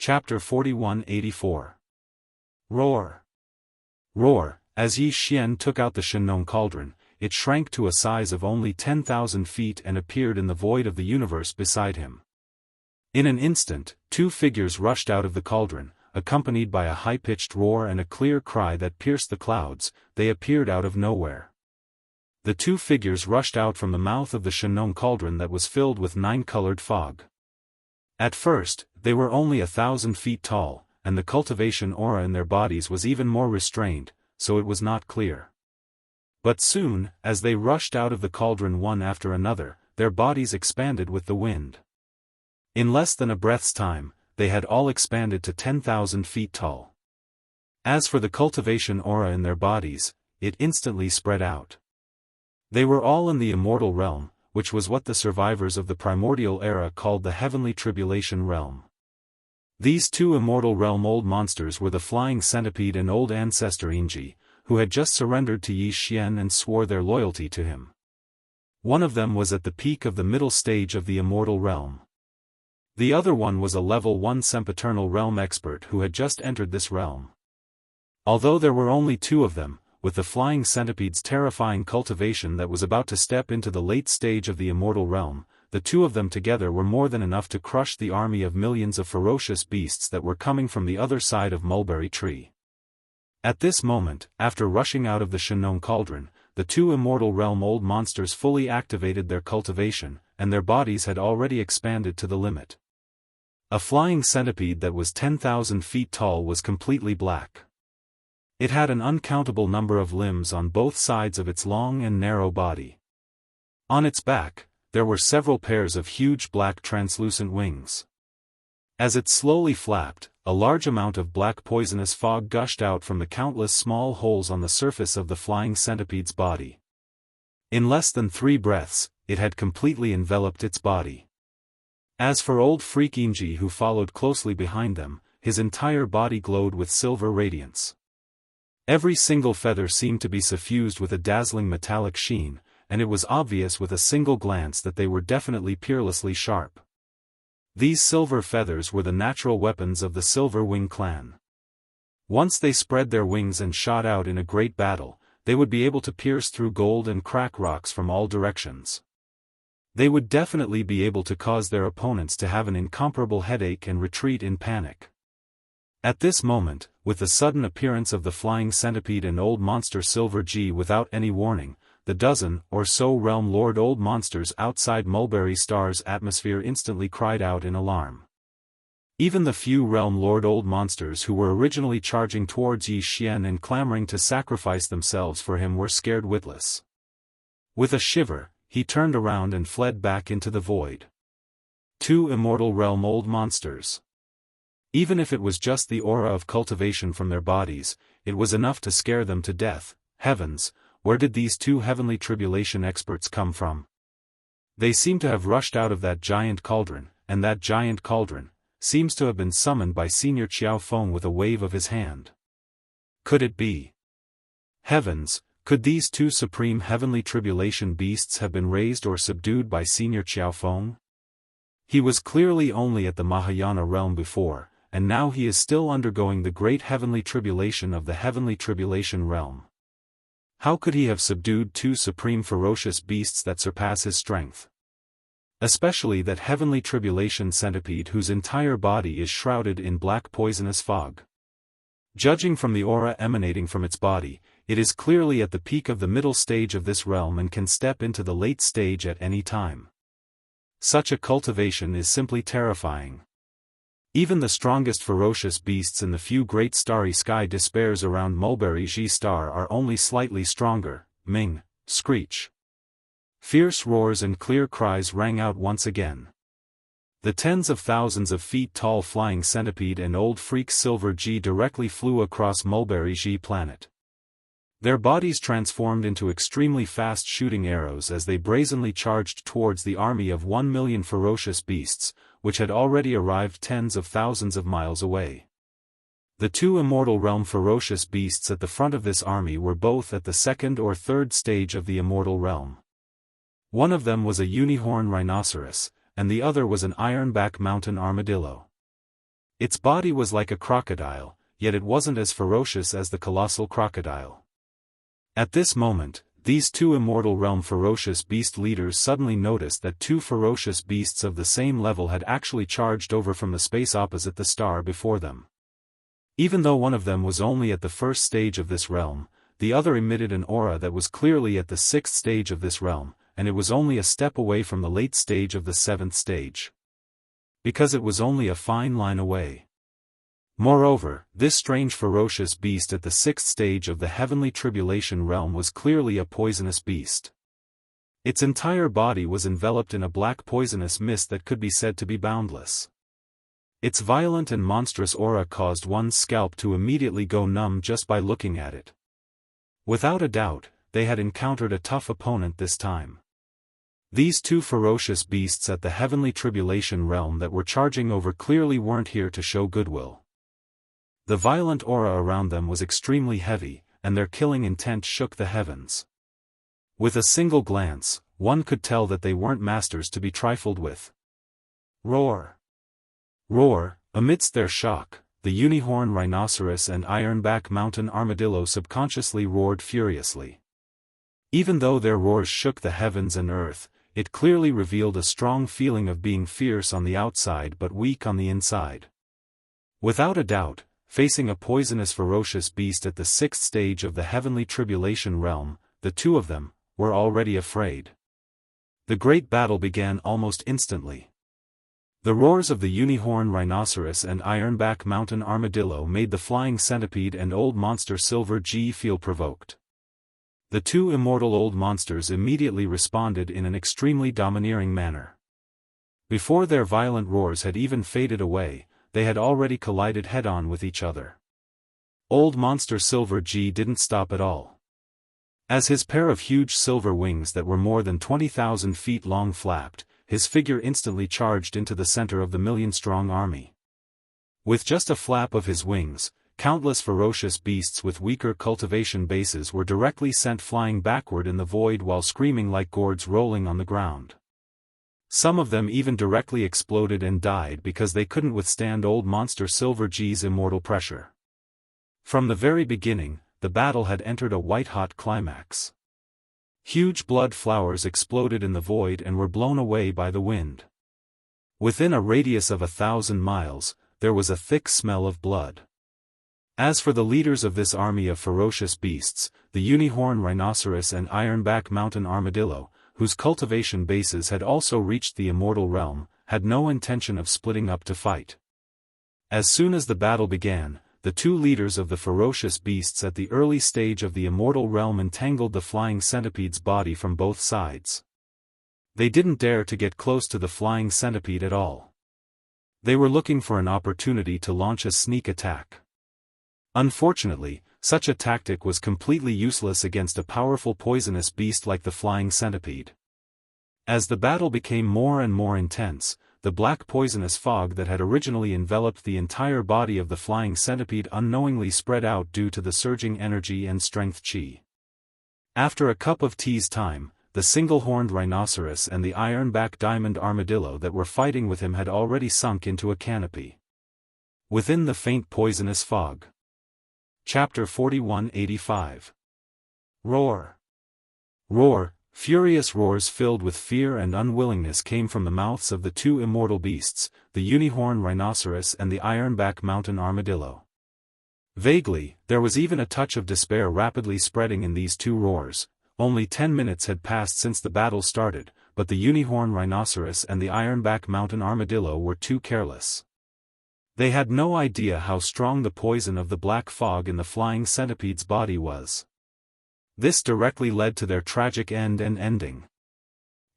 Chapter 4184. Roar. Roar. As Yi Xian took out the Shenong cauldron, it shrank to a size of only 10,000 feet and appeared in the void of the universe beside him. In an instant, two figures rushed out of the cauldron, accompanied by a high-pitched roar and a clear cry that pierced the clouds. They appeared out of nowhere. The two figures rushed out from the mouth of the Shenong cauldron that was filled with 9-colored fog. At first, they were only 1,000 feet tall, and the cultivation aura in their bodies was even more restrained, so it was not clear. But soon, as they rushed out of the cauldron one after another, their bodies expanded with the wind. In less than a breath's time, they had all expanded to 10,000 feet tall. As for the cultivation aura in their bodies, it instantly spread out. They were all in the immortal realm, which was what the survivors of the primordial era called the heavenly tribulation realm. These two immortal realm old monsters were the flying centipede and old ancestor Yingji, who had just surrendered to Yi Xian and swore their loyalty to him. One of them was at the peak of the middle stage of the immortal realm. The other one was a level 1 sempiternal realm expert who had just entered this realm. Although there were only two of them, with the flying centipede's terrifying cultivation that was about to step into the late stage of the immortal realm, the two of them together were more than enough to crush the army of millions of ferocious beasts that were coming from the other side of Mulberry Tree. At this moment, after rushing out of the Shenong cauldron, the two immortal realm old monsters fully activated their cultivation, and their bodies had already expanded to the limit. A flying centipede that was 10,000 feet tall was completely black. It had an uncountable number of limbs on both sides of its long and narrow body. On its back, there were several pairs of huge black translucent wings. As it slowly flapped, a large amount of black poisonous fog gushed out from the countless small holes on the surface of the flying centipede's body. In less than 3 breaths, it had completely enveloped its body. As for old freak Yingji who followed closely behind them, his entire body glowed with silver radiance. Every single feather seemed to be suffused with a dazzling metallic sheen, and it was obvious with a single glance that they were definitely peerlessly sharp. These silver feathers were the natural weapons of the Silver Wing clan. Once they spread their wings and shot out in a great battle, they would be able to pierce through gold and crack rocks from all directions. They would definitely be able to cause their opponents to have an incomparable headache and retreat in panic. At this moment, with the sudden appearance of the flying centipede and old monster Silver G without any warning, the dozen or so realm lord old monsters outside Mulberry Star's atmosphere instantly cried out in alarm. Even the few realm lord old monsters who were originally charging towards Yi Xian and clamoring to sacrifice themselves for him were scared witless. With a shiver, he turned around and fled back into the void. Two immortal realm old monsters. Even if it was just the aura of cultivation from their bodies, it was enough to scare them to death. Heavens, where did these two heavenly tribulation experts come from? They seem to have rushed out of that giant cauldron, and that giant cauldron seems to have been summoned by Senior Qiao Feng with a wave of his hand. Could it be? Heavens, could these two supreme heavenly tribulation beasts have been raised or subdued by Senior Qiao Feng? He was clearly only at the Mahayana realm before, and now he is still undergoing the great heavenly tribulation of the heavenly tribulation realm. How could he have subdued two supreme ferocious beasts that surpass his strength? Especially that heavenly tribulation centipede whose entire body is shrouded in black poisonous fog. Judging from the aura emanating from its body, it is clearly at the peak of the middle stage of this realm and can step into the late stage at any time. Such a cultivation is simply terrifying. Even the strongest ferocious beasts in the few great starry sky despairs around Mulberry G Star are only slightly stronger. Ming, screech. Fierce roars and clear cries rang out once again. The tens of thousands of feet tall flying centipede and old freak Silver G directly flew across Mulberry G planet. Their bodies transformed into extremely fast shooting arrows as they brazenly charged towards the army of 1 million ferocious beasts, which had already arrived tens of thousands of miles away. The two immortal realm ferocious beasts at the front of this army were both at the second or third stage of the immortal realm. One of them was a unicorn rhinoceros, and the other was an ironback mountain armadillo. Its body was like a crocodile, yet it wasn't as ferocious as the colossal crocodile. At this moment, these two Immortal Realm ferocious beast leaders suddenly noticed that two ferocious beasts of the same level had actually charged over from the space opposite the star before them. Even though one of them was only at the first stage of this realm, the other emitted an aura that was clearly at the sixth stage of this realm, and it was only a step away from the late stage of the seventh stage. Because it was only a fine line away. Moreover, this strange ferocious beast at the sixth stage of the heavenly tribulation realm was clearly a poisonous beast. Its entire body was enveloped in a black poisonous mist that could be said to be boundless. Its violent and monstrous aura caused one's scalp to immediately go numb just by looking at it. Without a doubt, they had encountered a tough opponent this time. These two ferocious beasts at the heavenly tribulation realm that were charging over clearly weren't here to show goodwill. The violent aura around them was extremely heavy, and their killing intent shook the heavens. With a single glance, one could tell that they weren't masters to be trifled with. Roar! Roar! Amidst their shock, the unicorn rhinoceros and ironback mountain armadillo subconsciously roared furiously. Even though their roars shook the heavens and earth, it clearly revealed a strong feeling of being fierce on the outside but weak on the inside. Without a doubt, facing a poisonous ferocious beast at the sixth stage of the heavenly tribulation realm, the two of them were already afraid. The great battle began almost instantly. The roars of the unicorn rhinoceros and ironback mountain armadillo made the flying centipede and old monster Silver G feel provoked. The two immortal old monsters immediately responded in an extremely domineering manner. Before their violent roars had even faded away, they had already collided head-on with each other. Old monster Silver G didn't stop at all. As his pair of huge silver wings that were more than 20,000 feet long flapped, his figure instantly charged into the center of the million-strong army. With just a flap of his wings, countless ferocious beasts with weaker cultivation bases were directly sent flying backward in the void while screaming like gourds rolling on the ground. Some of them even directly exploded and died because they couldn't withstand old monster Silver G's immortal pressure. From the very beginning, the battle had entered a white-hot climax. Huge blood flowers exploded in the void and were blown away by the wind. Within a radius of 1,000 miles, there was a thick smell of blood. As for the leaders of this army of ferocious beasts, the unicorn rhinoceros and ironback mountain armadillo, whose cultivation bases had also reached the immortal realm, had no intention of splitting up to fight. As soon as the battle began, the two leaders of the ferocious beasts at the early stage of the immortal realm entangled the flying centipede's body from both sides. They didn't dare to get close to the flying centipede at all. They were looking for an opportunity to launch a sneak attack. Unfortunately, such a tactic was completely useless against a powerful poisonous beast like the flying centipede. As the battle became more and more intense, the black poisonous fog that had originally enveloped the entire body of the flying centipede unknowingly spread out due to the surging energy and strength chi. After a cup of tea's time, the single-horned rhinoceros and the ironback diamond armadillo that were fighting with him had already sunk into a canopy. Within the faint poisonous fog. Chapter 4185. Roar! Roar! Furious roars filled with fear and unwillingness came from the mouths of the two immortal beasts, the unicorn rhinoceros and the ironback mountain armadillo. Vaguely, there was even a touch of despair rapidly spreading in these two roars. Only 10 minutes had passed since the battle started, but the unicorn rhinoceros and the ironback mountain armadillo were too careless. They had no idea how strong the poison of the black fog in the flying centipede's body was. This directly led to their tragic end and ending.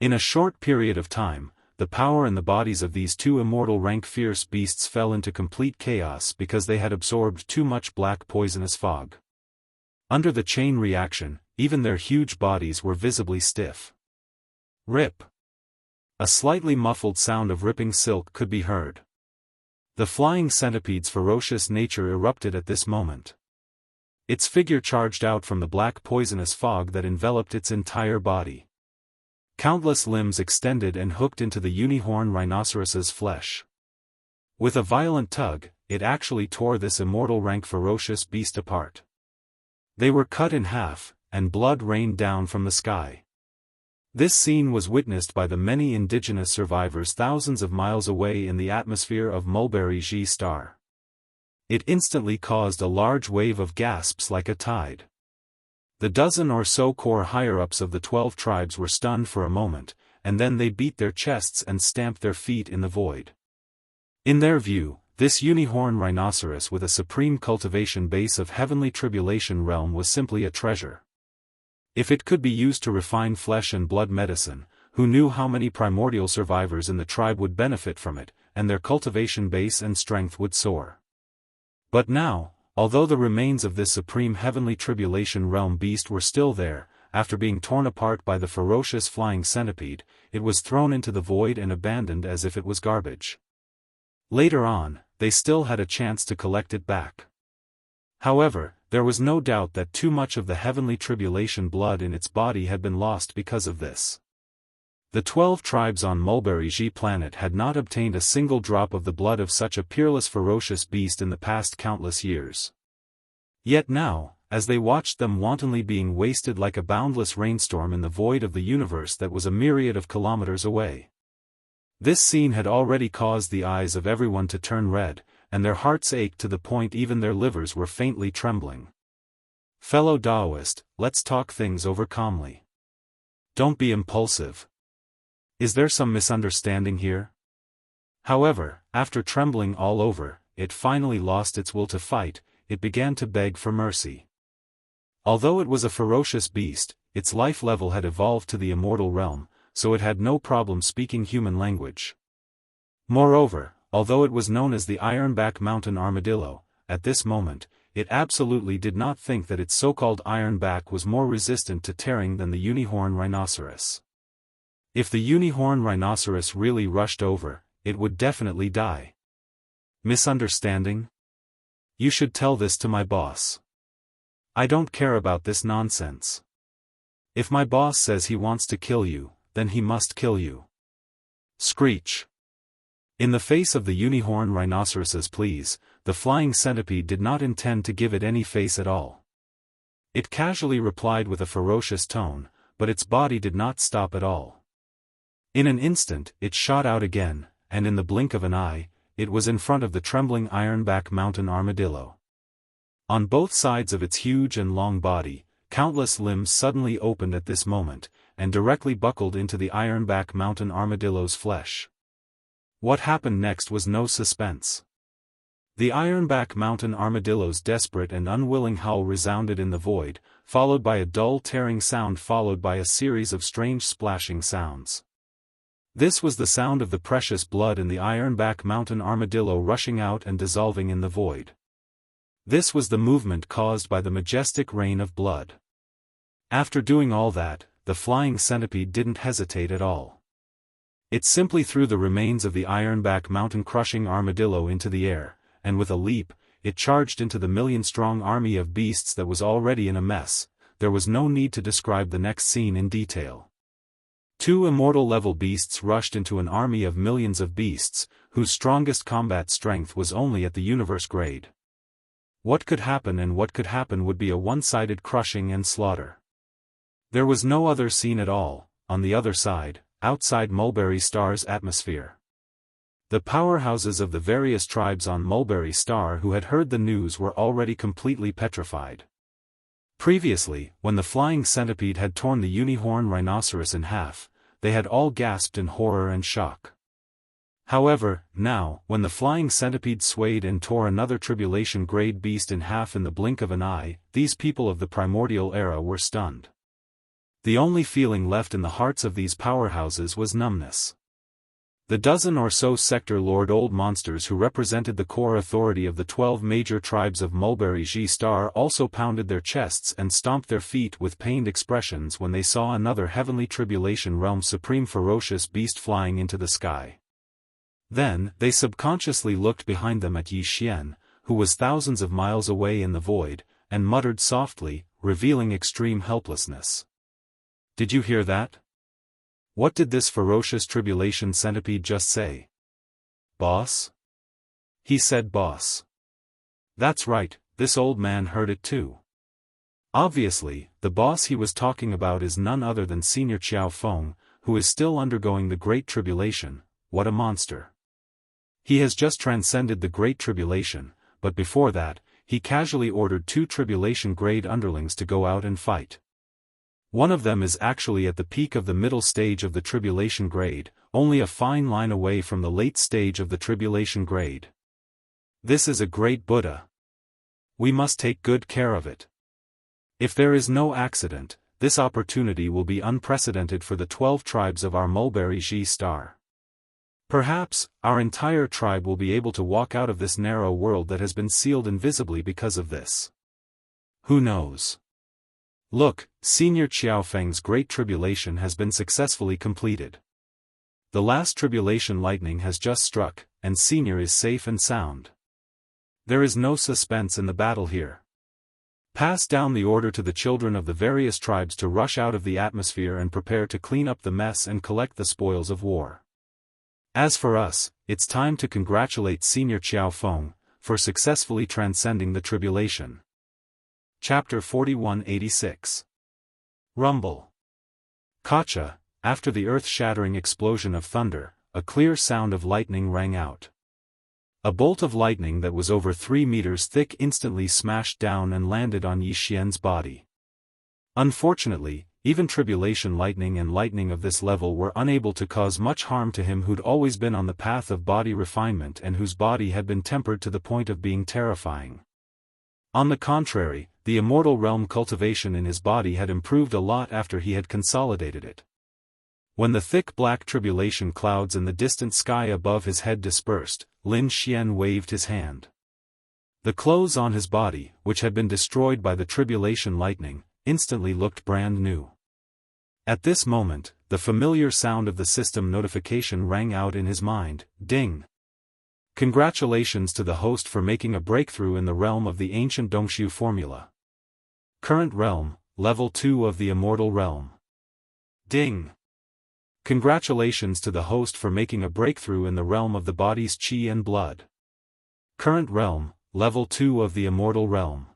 In a short period of time, the power and the bodies of these two immortal rank fierce beasts fell into complete chaos because they had absorbed too much black poisonous fog. Under the chain reaction, even their huge bodies were visibly stiff. Rip! A slightly muffled sound of ripping silk could be heard. The flying centipede's ferocious nature erupted at this moment. Its figure charged out from the black poisonous fog that enveloped its entire body. Countless limbs extended and hooked into the unicorn rhinoceros's flesh. With a violent tug, it actually tore this immortal rank ferocious beast apart. They were cut in half, and blood rained down from the sky. This scene was witnessed by the many indigenous survivors thousands of miles away in the atmosphere of Mulberry G star. It instantly caused a large wave of gasps like a tide. The dozen or so core higher-ups of the 12 tribes were stunned for a moment, and then they beat their chests and stamped their feet in the void. In their view, this unicorn rhinoceros with a supreme cultivation base of heavenly tribulation realm was simply a treasure. If it could be used to refine flesh and blood medicine, who knew how many primordial survivors in the tribe would benefit from it, and their cultivation base and strength would soar. But now, although the remains of this supreme heavenly tribulation realm beast were still there, after being torn apart by the ferocious flying centipede, it was thrown into the void and abandoned as if it was garbage. Later on, they still had a chance to collect it back. However, there was no doubt that too much of the heavenly tribulation blood in its body had been lost because of this. The 12 tribes on Mulberry G planet had not obtained a single drop of the blood of such a peerless ferocious beast in the past countless years. Yet now, as they watched them wantonly being wasted like a boundless rainstorm in the void of the universe that was a myriad of kilometers away. This scene had already caused the eyes of everyone to turn red, and their hearts ached to the point even their livers were faintly trembling. Fellow Daoist, let's talk things over calmly. Don't be impulsive. Is there some misunderstanding here? However, after trembling all over, it finally lost its will to fight. It began to beg for mercy. Although it was a ferocious beast, its life level had evolved to the immortal realm, so it had no problem speaking human language. Moreover, although it was known as the Ironback Mountain Armadillo, at this moment, it absolutely did not think that its so-called Ironback was more resistant to tearing than the Unicorn Rhinoceros. If the Unicorn Rhinoceros really rushed over, it would definitely die. Misunderstanding? You should tell this to my boss. I don't care about this nonsense. If my boss says he wants to kill you, then he must kill you. Screech. In the face of the Unicorn Rhinoceros's pleas, the flying centipede did not intend to give it any face at all. It casually replied with a ferocious tone, but its body did not stop at all. In an instant, it shot out again, and in the blink of an eye, it was in front of the trembling Ironback Mountain Armadillo. On both sides of its huge and long body, countless limbs suddenly opened at this moment, and directly buckled into the Ironback Mountain Armadillo's flesh. What happened next was no suspense. The Ironback Mountain Armadillo's desperate and unwilling howl resounded in the void, followed by a dull tearing sound followed by a series of strange splashing sounds. This was the sound of the precious blood in the Ironback Mountain Armadillo rushing out and dissolving in the void. This was the movement caused by the majestic rain of blood. After doing all that, the flying centipede didn't hesitate at all. It simply threw the remains of the Ironback Mountain crushing armadillo into the air, and with a leap, it charged into the million-strong army of beasts that was already in a mess. There was no need to describe the next scene in detail. 2 immortal-level beasts rushed into an army of millions of beasts, whose strongest combat strength was only at the universe grade. What could happen and what could happen would be a one-sided crushing and slaughter. There was no other scene at all, on the other side, outside Mulberry Star's atmosphere. The powerhouses of the various tribes on Mulberry Star who had heard the news were already completely petrified. Previously, when the flying centipede had torn the Unicorn Rhinoceros in half, they had all gasped in horror and shock. However, now, when the flying centipede swayed and tore another tribulation-grade beast in half in the blink of an eye, these people of the primordial era were stunned. The only feeling left in the hearts of these powerhouses was numbness. The dozen or so sector lord old monsters who represented the core authority of the 12 major tribes of Mulberry G Star also pounded their chests and stomped their feet with pained expressions when they saw another heavenly tribulation realm supreme ferocious beast flying into the sky. Then, they subconsciously looked behind them at Yi Xian, who was thousands of miles away in the void, and muttered softly, revealing extreme helplessness. Did you hear that? What did this ferocious tribulation centipede just say? Boss? He said, "Boss." That's right, this old man heard it too. Obviously, the boss he was talking about is none other than Senior Qiao Feng, who is still undergoing the Great Tribulation. What a monster. He has just transcended the Great Tribulation, but before that, he casually ordered 2 tribulation-grade underlings to go out and fight. One of them is actually at the peak of the middle stage of the tribulation grade, only a fine line away from the late stage of the tribulation grade. This is a great Buddha. We must take good care of it. If there is no accident, this opportunity will be unprecedented for the 12 tribes of our mulberry Xi star. Perhaps, our entire tribe will be able to walk out of this narrow world that has been sealed invisibly because of this. Who knows? Look, Senior Qiaofeng's Great Tribulation has been successfully completed. The last tribulation lightning has just struck, and Senior is safe and sound. There is no suspense in the battle here. Pass down the order to the children of the various tribes to rush out of the atmosphere and prepare to clean up the mess and collect the spoils of war. As for us, it's time to congratulate Senior Qiao Feng for successfully transcending the tribulation. Chapter 4186. Rumble. Kacha, after the earth-shattering explosion of thunder, a clear sound of lightning rang out. A bolt of lightning that was over 3 meters thick instantly smashed down and landed on Yi Xian's body. Unfortunately, even tribulation lightning and lightning of this level were unable to cause much harm to him who'd always been on the path of body refinement and whose body had been tempered to the point of being terrifying. On the contrary, the immortal realm cultivation in his body had improved a lot after he had consolidated it. When the thick black tribulation clouds in the distant sky above his head dispersed, Lin Xian waved his hand. The clothes on his body, which had been destroyed by the tribulation lightning, instantly looked brand new. At this moment, the familiar sound of the system notification rang out in his mind, ding. Congratulations to the host for making a breakthrough in the realm of the ancient Dongshu formula. Current realm, level 2 of the immortal realm. Ding. Congratulations to the host for making a breakthrough in the realm of the body's qi and blood. Current realm, level 2 of the immortal realm.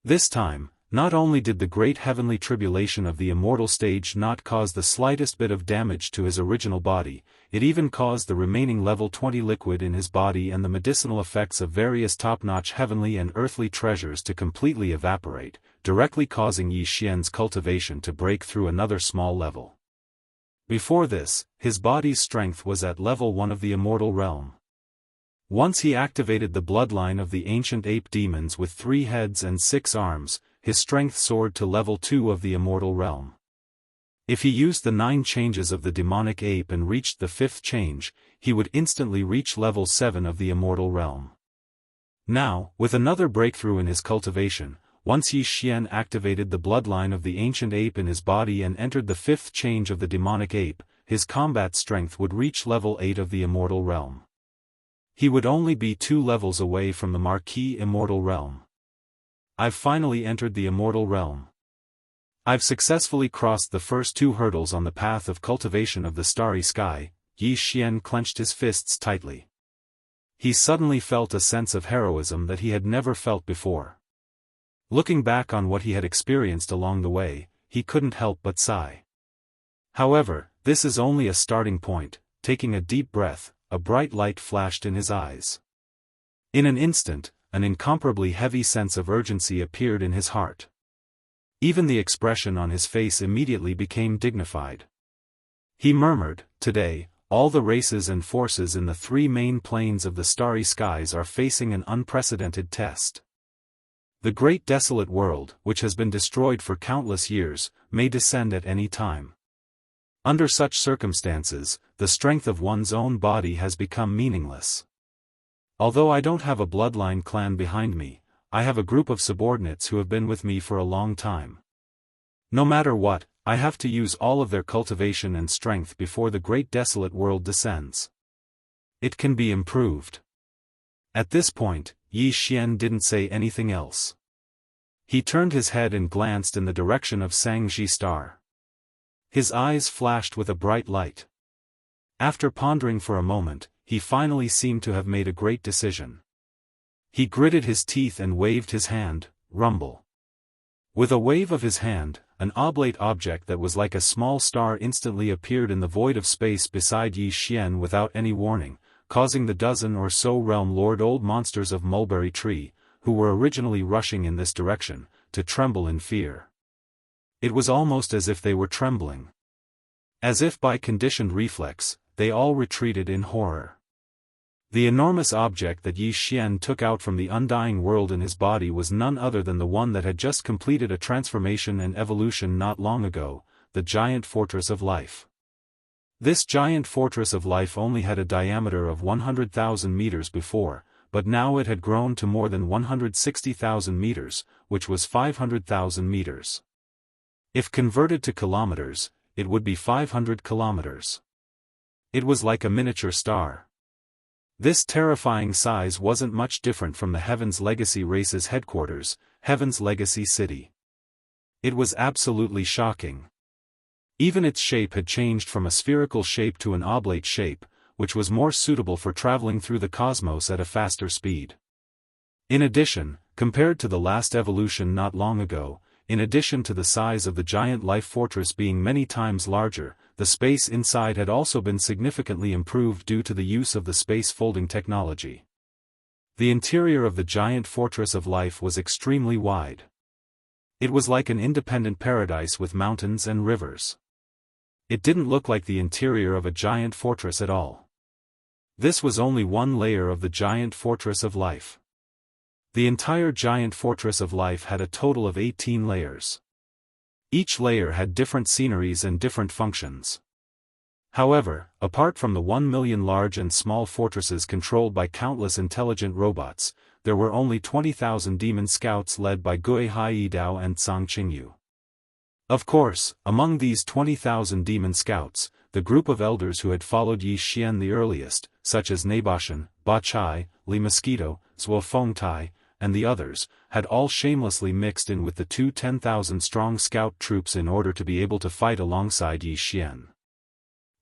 This time, not only did the great heavenly tribulation of the immortal stage not cause the slightest bit of damage to his original body, it even caused the remaining level 20 liquid in his body and the medicinal effects of various top-notch heavenly and earthly treasures to completely evaporate, directly causing Yi Xian's cultivation to break through another small level. Before this, his body's strength was at level 1 of the immortal realm. Once he activated the bloodline of the ancient ape demons with 3 heads and 6 arms, his strength soared to level 2 of the immortal realm. If he used the 9 changes of the demonic ape and reached the 5th change, he would instantly reach level 7 of the immortal realm. Now, with another breakthrough in his cultivation, once Yi Xian activated the bloodline of the ancient ape in his body and entered the 5th change of the demonic ape, his combat strength would reach level 8 of the immortal realm. He would only be 2 levels away from the marquee immortal realm. I've finally entered the immortal realm. I've successfully crossed the first 2 hurdles on the path of cultivation of the starry sky. Yi Xian clenched his fists tightly. He suddenly felt a sense of heroism that he had never felt before. Looking back on what he had experienced along the way, he couldn't help but sigh. However, this is only a starting point. Taking a deep breath, a bright light flashed in his eyes. In an instant, an incomparably heavy sense of urgency appeared in his heart. Even the expression on his face immediately became dignified. He murmured, "Today, all the races and forces in the 3 main planes of the starry skies are facing an unprecedented test. The great desolate world, which has been destroyed for countless years, may descend at any time. Under such circumstances, the strength of one's own body has become meaningless. Although I don't have a bloodline clan behind me, I have a group of subordinates who have been with me for a long time. No matter what, I have to use all of their cultivation and strength before the great desolate world descends. It can be improved." At this point, Yi Xian didn't say anything else. He turned his head and glanced in the direction of Shangji Star. His eyes flashed with a bright light. After pondering for a moment, he finally seemed to have made a great decision. He gritted his teeth and waved his hand, rumble. With a wave of his hand, an oblate object that was like a small star instantly appeared in the void of space beside Yi Xian without any warning, causing the dozen or so realm lord old monsters of Mulberry Tree, who were originally rushing in this direction, to tremble in fear. It was almost as if they were trembling. As if by conditioned reflex, they all retreated in horror. The enormous object that Yi Xian took out from the undying world in his body was none other than the one that had just completed a transformation and evolution not long ago, the giant fortress of life. This giant fortress of life only had a diameter of 100,000 meters before, but now it had grown to more than 160,000 meters, which was 500,000 meters. If converted to kilometers, it would be 500 kilometers. It was like a miniature star. This terrifying size wasn't much different from the Heaven's Legacy race's headquarters, Heaven's Legacy City. It was absolutely shocking. Even its shape had changed from a spherical shape to an oblate shape, which was more suitable for traveling through the cosmos at a faster speed. In addition, compared to the last evolution not long ago, in addition to the size of the giant life fortress being many times larger, the space inside had also been significantly improved due to the use of the space folding technology. The interior of the giant fortress of life was extremely wide. It was like an independent paradise with mountains and rivers. It didn't look like the interior of a giant fortress at all. This was only one layer of the giant fortress of life. The entire giant fortress of life had a total of 18 layers. Each layer had different sceneries and different functions. However, apart from the 1 million large and small fortresses controlled by countless intelligent robots, there were only 20,000 demon scouts led by Gui Haidao and Zhang Qingyu. Of course, among these 20,000 demon scouts, the group of elders who had followed Yi Xian the earliest, such as Nabashan, Ba Chai, Li Mosquito, Zhuo Fengtai, and the others, had all shamelessly mixed in with the 10,000-strong scout troops in order to be able to fight alongside Yi Xian.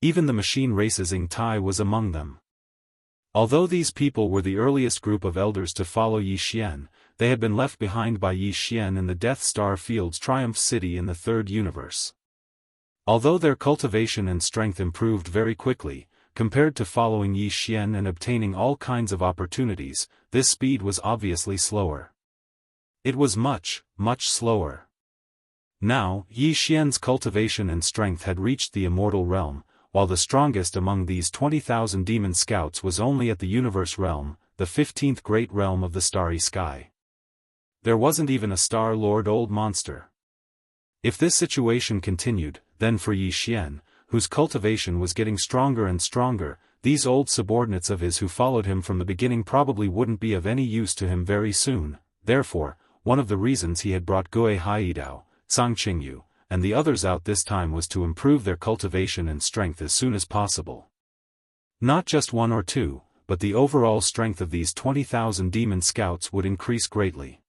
Even the machine race's Ing Tai was among them. Although these people were the earliest group of elders to follow Yi Xian, they had been left behind by Yi Xian in the Death Star Field's Triumph City in the Third Universe. Although their cultivation and strength improved very quickly, compared to following Yi Xian and obtaining all kinds of opportunities, this speed was obviously slower. It was much, much slower. Now, Yi Xian's cultivation and strength had reached the immortal realm, while the strongest among these 20,000 demon scouts was only at the universe realm, the 15th great realm of the starry sky. There wasn't even a Star Lord old monster. If this situation continued, then for Yi Xian, whose cultivation was getting stronger and stronger, these old subordinates of his who followed him from the beginning probably wouldn't be of any use to him very soon. Therefore, one of the reasons he had brought Gui Haidao, Zhang Qingyu, and the others out this time was to improve their cultivation and strength as soon as possible. Not just one or two, but the overall strength of these 20,000 demon scouts would increase greatly.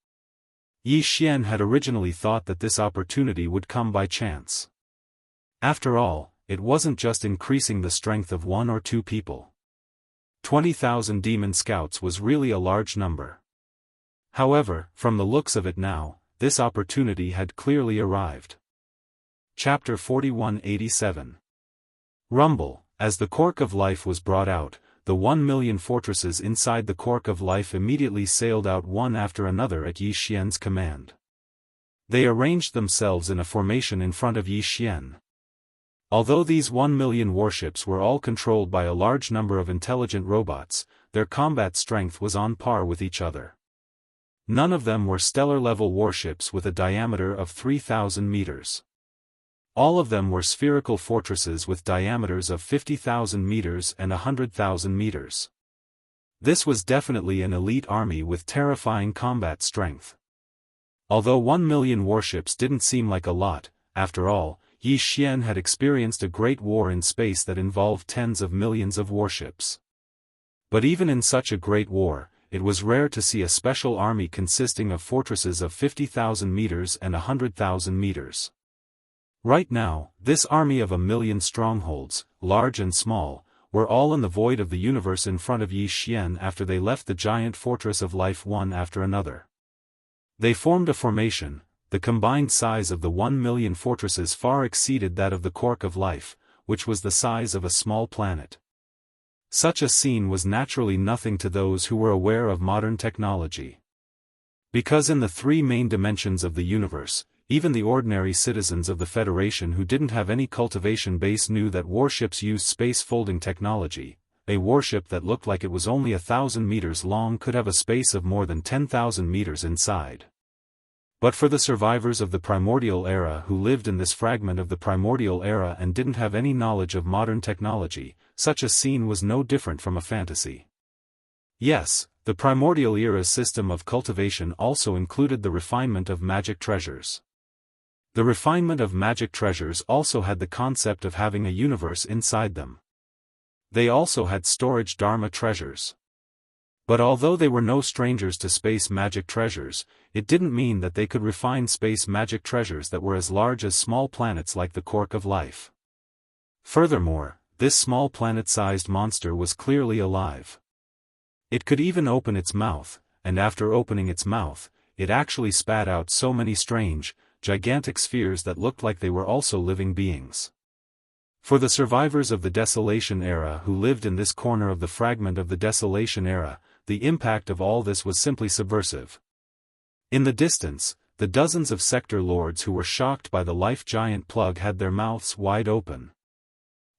Yi Xian had originally thought that this opportunity would come by chance. After all, it wasn't just increasing the strength of one or two people. 20,000 demon scouts was really a large number. However, from the looks of it now, this opportunity had clearly arrived. Chapter 4187. Rumble. As the cork of life was brought out, the 1 million fortresses inside the cork of life immediately sailed out one after another at Yi Xian's command. They arranged themselves in a formation in front of Yi Xian. Although these 1 million warships were all controlled by a large number of intelligent robots, their combat strength was on par with each other. None of them were stellar-level warships with a diameter of 3,000 meters. All of them were spherical fortresses with diameters of 50,000 meters and 100,000 meters. This was definitely an elite army with terrifying combat strength. Although 1 million warships didn't seem like a lot, after all, Yi Xian had experienced a great war in space that involved tens of millions of warships. But even in such a great war, it was rare to see a special army consisting of fortresses of 50,000 meters and 100,000 meters. Right now, this army of 1 million strongholds, large and small, were all in the void of the universe in front of Yi Xian after they left the giant fortress of life one after another. They formed a formation. The combined size of the 1,000,000 fortresses far exceeded that of the cork of life, which was the size of a small planet. Such a scene was naturally nothing to those who were aware of modern technology. Because in the three main dimensions of the universe, even the ordinary citizens of the Federation who didn't have any cultivation base knew that warships used space-folding technology. A warship that looked like it was only 1,000 meters long could have a space of more than 10,000 meters inside. But for the survivors of the primordial era who lived in this fragment of the primordial era and didn't have any knowledge of modern technology, such a scene was no different from a fantasy. Yes, the primordial era's system of cultivation also included the refinement of magic treasures. The refinement of magic treasures also had the concept of having a universe inside them. They also had storage dharma treasures. But although they were no strangers to space magic treasures, it didn't mean that they could refine space magic treasures that were as large as small planets like the cork of life. Furthermore, this small planet-sized monster was clearly alive. It could even open its mouth, and after opening its mouth, it actually spat out so many strange, gigantic spheres that looked like they were also living beings. For the survivors of the Desolation Era who lived in this corner of the fragment of the Desolation Era, the impact of all this was simply subversive. In the distance, the dozens of sector lords who were shocked by the life giant plug had their mouths wide open.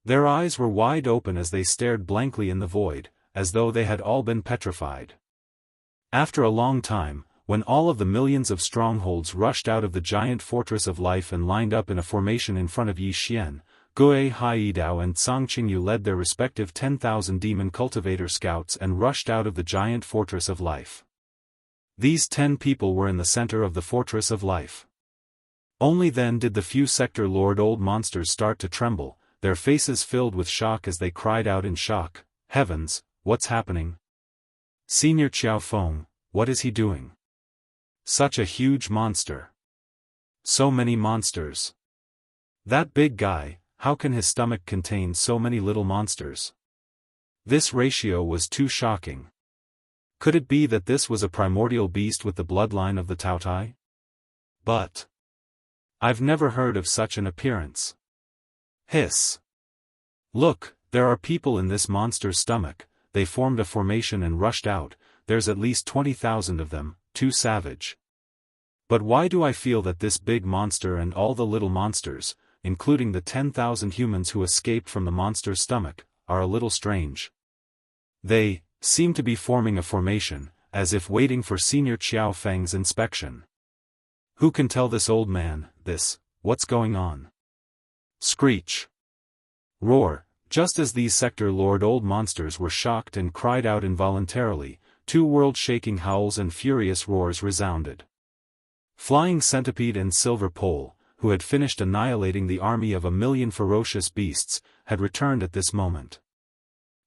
Their eyes were wide open as they stared blankly in the void, as though they had all been petrified. After a long time, when all of the millions of strongholds rushed out of the giant fortress of life and lined up in a formation in front of Yi Xian, Gue Haidao and Cang Qingyu led their respective 10,000 demon cultivator scouts and rushed out of the giant fortress of life. These 10 people were in the center of the fortress of life. Only then did the few sector lord old monsters start to tremble, their faces filled with shock as they cried out in shock, "Heavens, what's happening? Senior Qiao Feng, what is he doing? Such a huge monster. So many monsters. That big guy, how can his stomach contain so many little monsters?" This ratio was too shocking. Could it be that this was a primordial beast with the bloodline of the Taotai? But I've never heard of such an appearance. Hiss. Look, there are people in this monster's stomach. They formed a formation and rushed out. There's at least 20,000 of them, too savage. But why do I feel that this big monster and all the little monsters, including the 10,000 humans who escaped from the monster's stomach, are a little strange? They seem to be forming a formation, as if waiting for Senior Qiao Feng's inspection. Who can tell this old man, what's going on? Screech. Roar. Just as these sector lord old monsters were shocked and cried out involuntarily, two world-shaking howls and furious roars resounded. Flying Centipede and Silver Pole, who had finished annihilating the army of 1,000,000 ferocious beasts, had returned at this moment.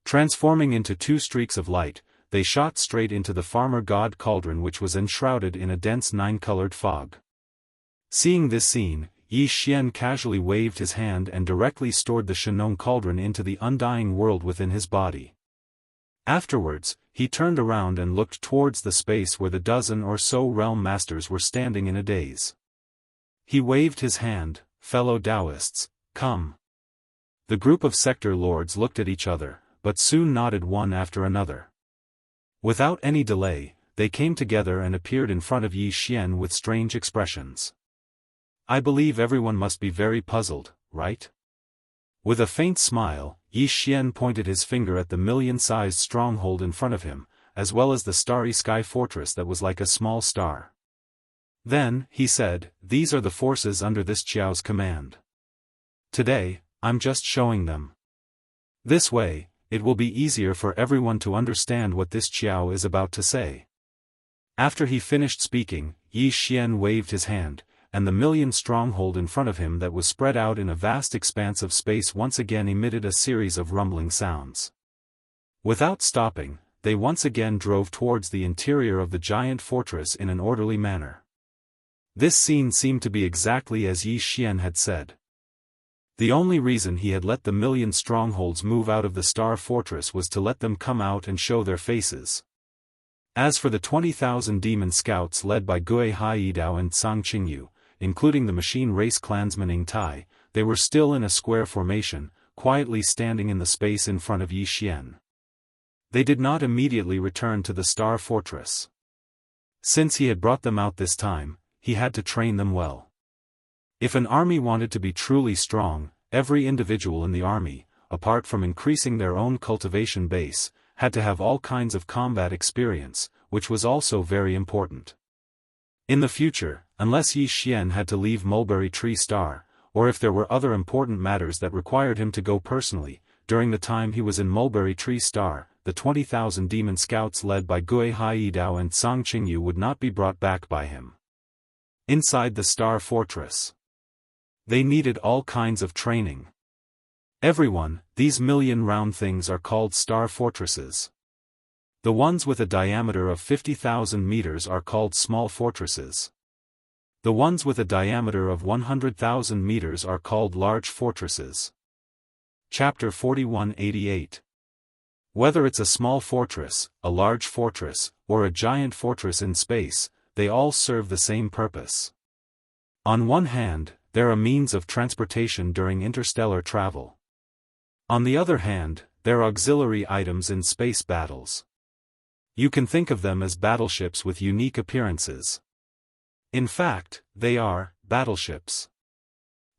Transforming into two streaks of light, they shot straight into the farmer god cauldron which was enshrouded in a dense 9-colored fog. Seeing this scene, Yi Xian casually waved his hand and directly stored the Shenong cauldron into the undying world within his body. Afterwards, he turned around and looked towards the space where the dozen or so realm masters were standing in a daze. He waved his hand, "Fellow Daoists, come." The group of sector lords looked at each other, but soon nodded one after another. Without any delay, they came together and appeared in front of Yi Xian with strange expressions. I believe everyone must be very puzzled, right? With a faint smile, Yi Xian pointed his finger at the million-sized stronghold in front of him, as well as the starry sky fortress that was like a small star. Then, he said, "These are the forces under this Qiao's command. Today, I'm just showing them. This way, it will be easier for everyone to understand what this Qiao is about to say." After he finished speaking, Yi Xian waved his hand, and the million stronghold in front of him that was spread out in a vast expanse of space once again emitted a series of rumbling sounds. Without stopping, they once again drove towards the interior of the giant fortress in an orderly manner. This scene seemed to be exactly as Yi Xian had said. The only reason he had let the million strongholds move out of the Star Fortress was to let them come out and show their faces. As for the 20,000 demon scouts led by Gui Haidao and Tsang Qingyu, including the machine race clansman Ing Tai, they were still in a square formation, quietly standing in the space in front of Yi Xian. They did not immediately return to the Star Fortress. Since he had brought them out this time, he had to train them well. If an army wanted to be truly strong, every individual in the army, apart from increasing their own cultivation base, had to have all kinds of combat experience, which was also very important. In the future, unless Yi Xian had to leave Mulberry Tree Star, or if there were other important matters that required him to go personally, during the time he was in Mulberry Tree Star, the 20,000 demon scouts led by Gui Haidao and Tsang Qingyu would not be brought back by him. Inside the Star Fortress, they needed all kinds of training. Everyone, these million round things are called Star Fortresses. The ones with a diameter of 50,000 meters are called small fortresses. The ones with a diameter of 100,000 meters are called large fortresses. Chapter 4188. Whether it's a small fortress, a large fortress, or a giant fortress in space, they all serve the same purpose. On one hand, they're a means of transportation during interstellar travel. On the other hand, they're auxiliary items in space battles. You can think of them as battleships with unique appearances. In fact, they are battleships.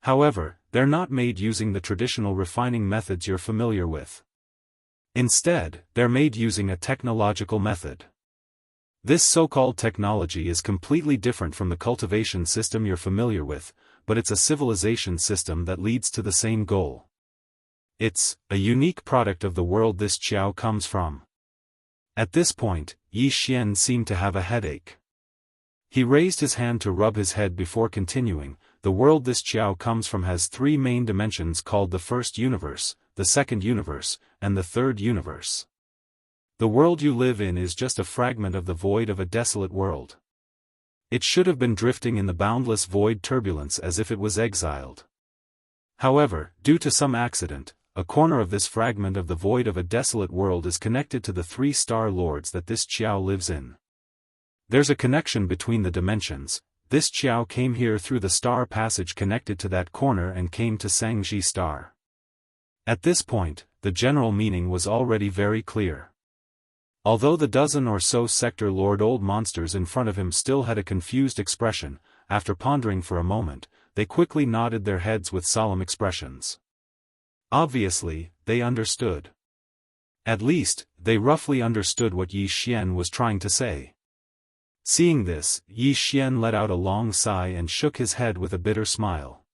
However, they're not made using the traditional refining methods you're familiar with. Instead, they're made using a technological method. This so-called technology is completely different from the cultivation system you're familiar with, but it's a civilization system that leads to the same goal. It's a unique product of the world this Qiao comes from. At this point, Yi Xian seemed to have a headache. He raised his hand to rub his head before continuing. The world this Qiao comes from has three main dimensions called the first universe, the second universe, and the third universe. The world you live in is just a fragment of the void of a desolate world. It should have been drifting in the boundless void turbulence as if it was exiled. However, due to some accident, a corner of this fragment of the void of a desolate world is connected to the three star lords that this Qiao lives in. There's a connection between the dimensions. This Qiao came here through the star passage connected to that corner and came to Sangji Star. At this point, the general meaning was already very clear. Although the dozen or so sector lord old monsters in front of him still had a confused expression, after pondering for a moment, they quickly nodded their heads with solemn expressions. Obviously, they understood. At least, they roughly understood what Yi Xian was trying to say. Seeing this, Yi Xian let out a long sigh and shook his head with a bitter smile.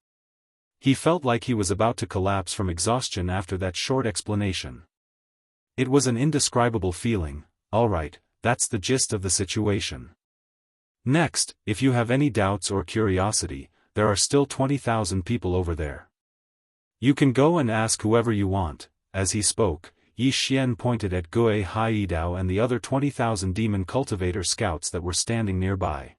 He felt like he was about to collapse from exhaustion after that short explanation. It was an indescribable feeling. Alright, that's the gist of the situation. Next, if you have any doubts or curiosity, there are still 20,000 people over there. You can go and ask whoever you want. As he spoke, Yi Xian pointed at Gui Haidao and the other 20,000 demon cultivator scouts that were standing nearby.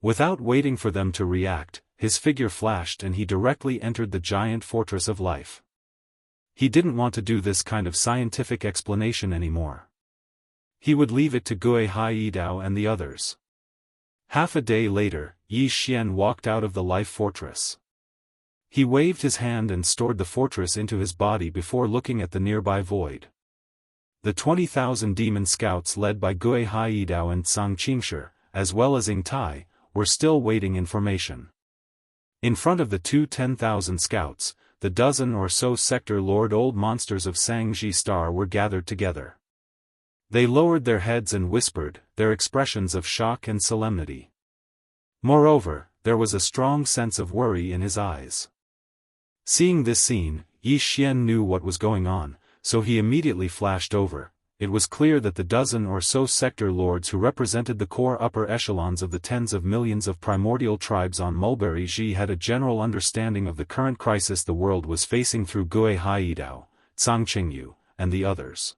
Without waiting for them to react, his figure flashed and he directly entered the giant fortress of life. He didn't want to do this kind of scientific explanation anymore. He would leave it to Gui Haidao and the others. Half a day later, Yi Xian walked out of the life fortress. He waved his hand and stored the fortress into his body before looking at the nearby void. The 20,000 demon scouts led by Gui Haidao and Tsang Qingshi, as well as Ing Tai, were still waiting information. In front of the 10,000 scouts, the dozen or so sector lord old monsters of Sangji Star were gathered together. They lowered their heads and whispered, their expressions of shock and solemnity. Moreover, there was a strong sense of worry in his eyes. Seeing this scene, Yi Xian knew what was going on, so he immediately flashed over. It was clear that the dozen or so sector lords who represented the core upper echelons of the tens of millions of primordial tribes on Mulberry Ji had a general understanding of the current crisis the world was facing through Gui Haidao, Tsang Qingyu, and the others.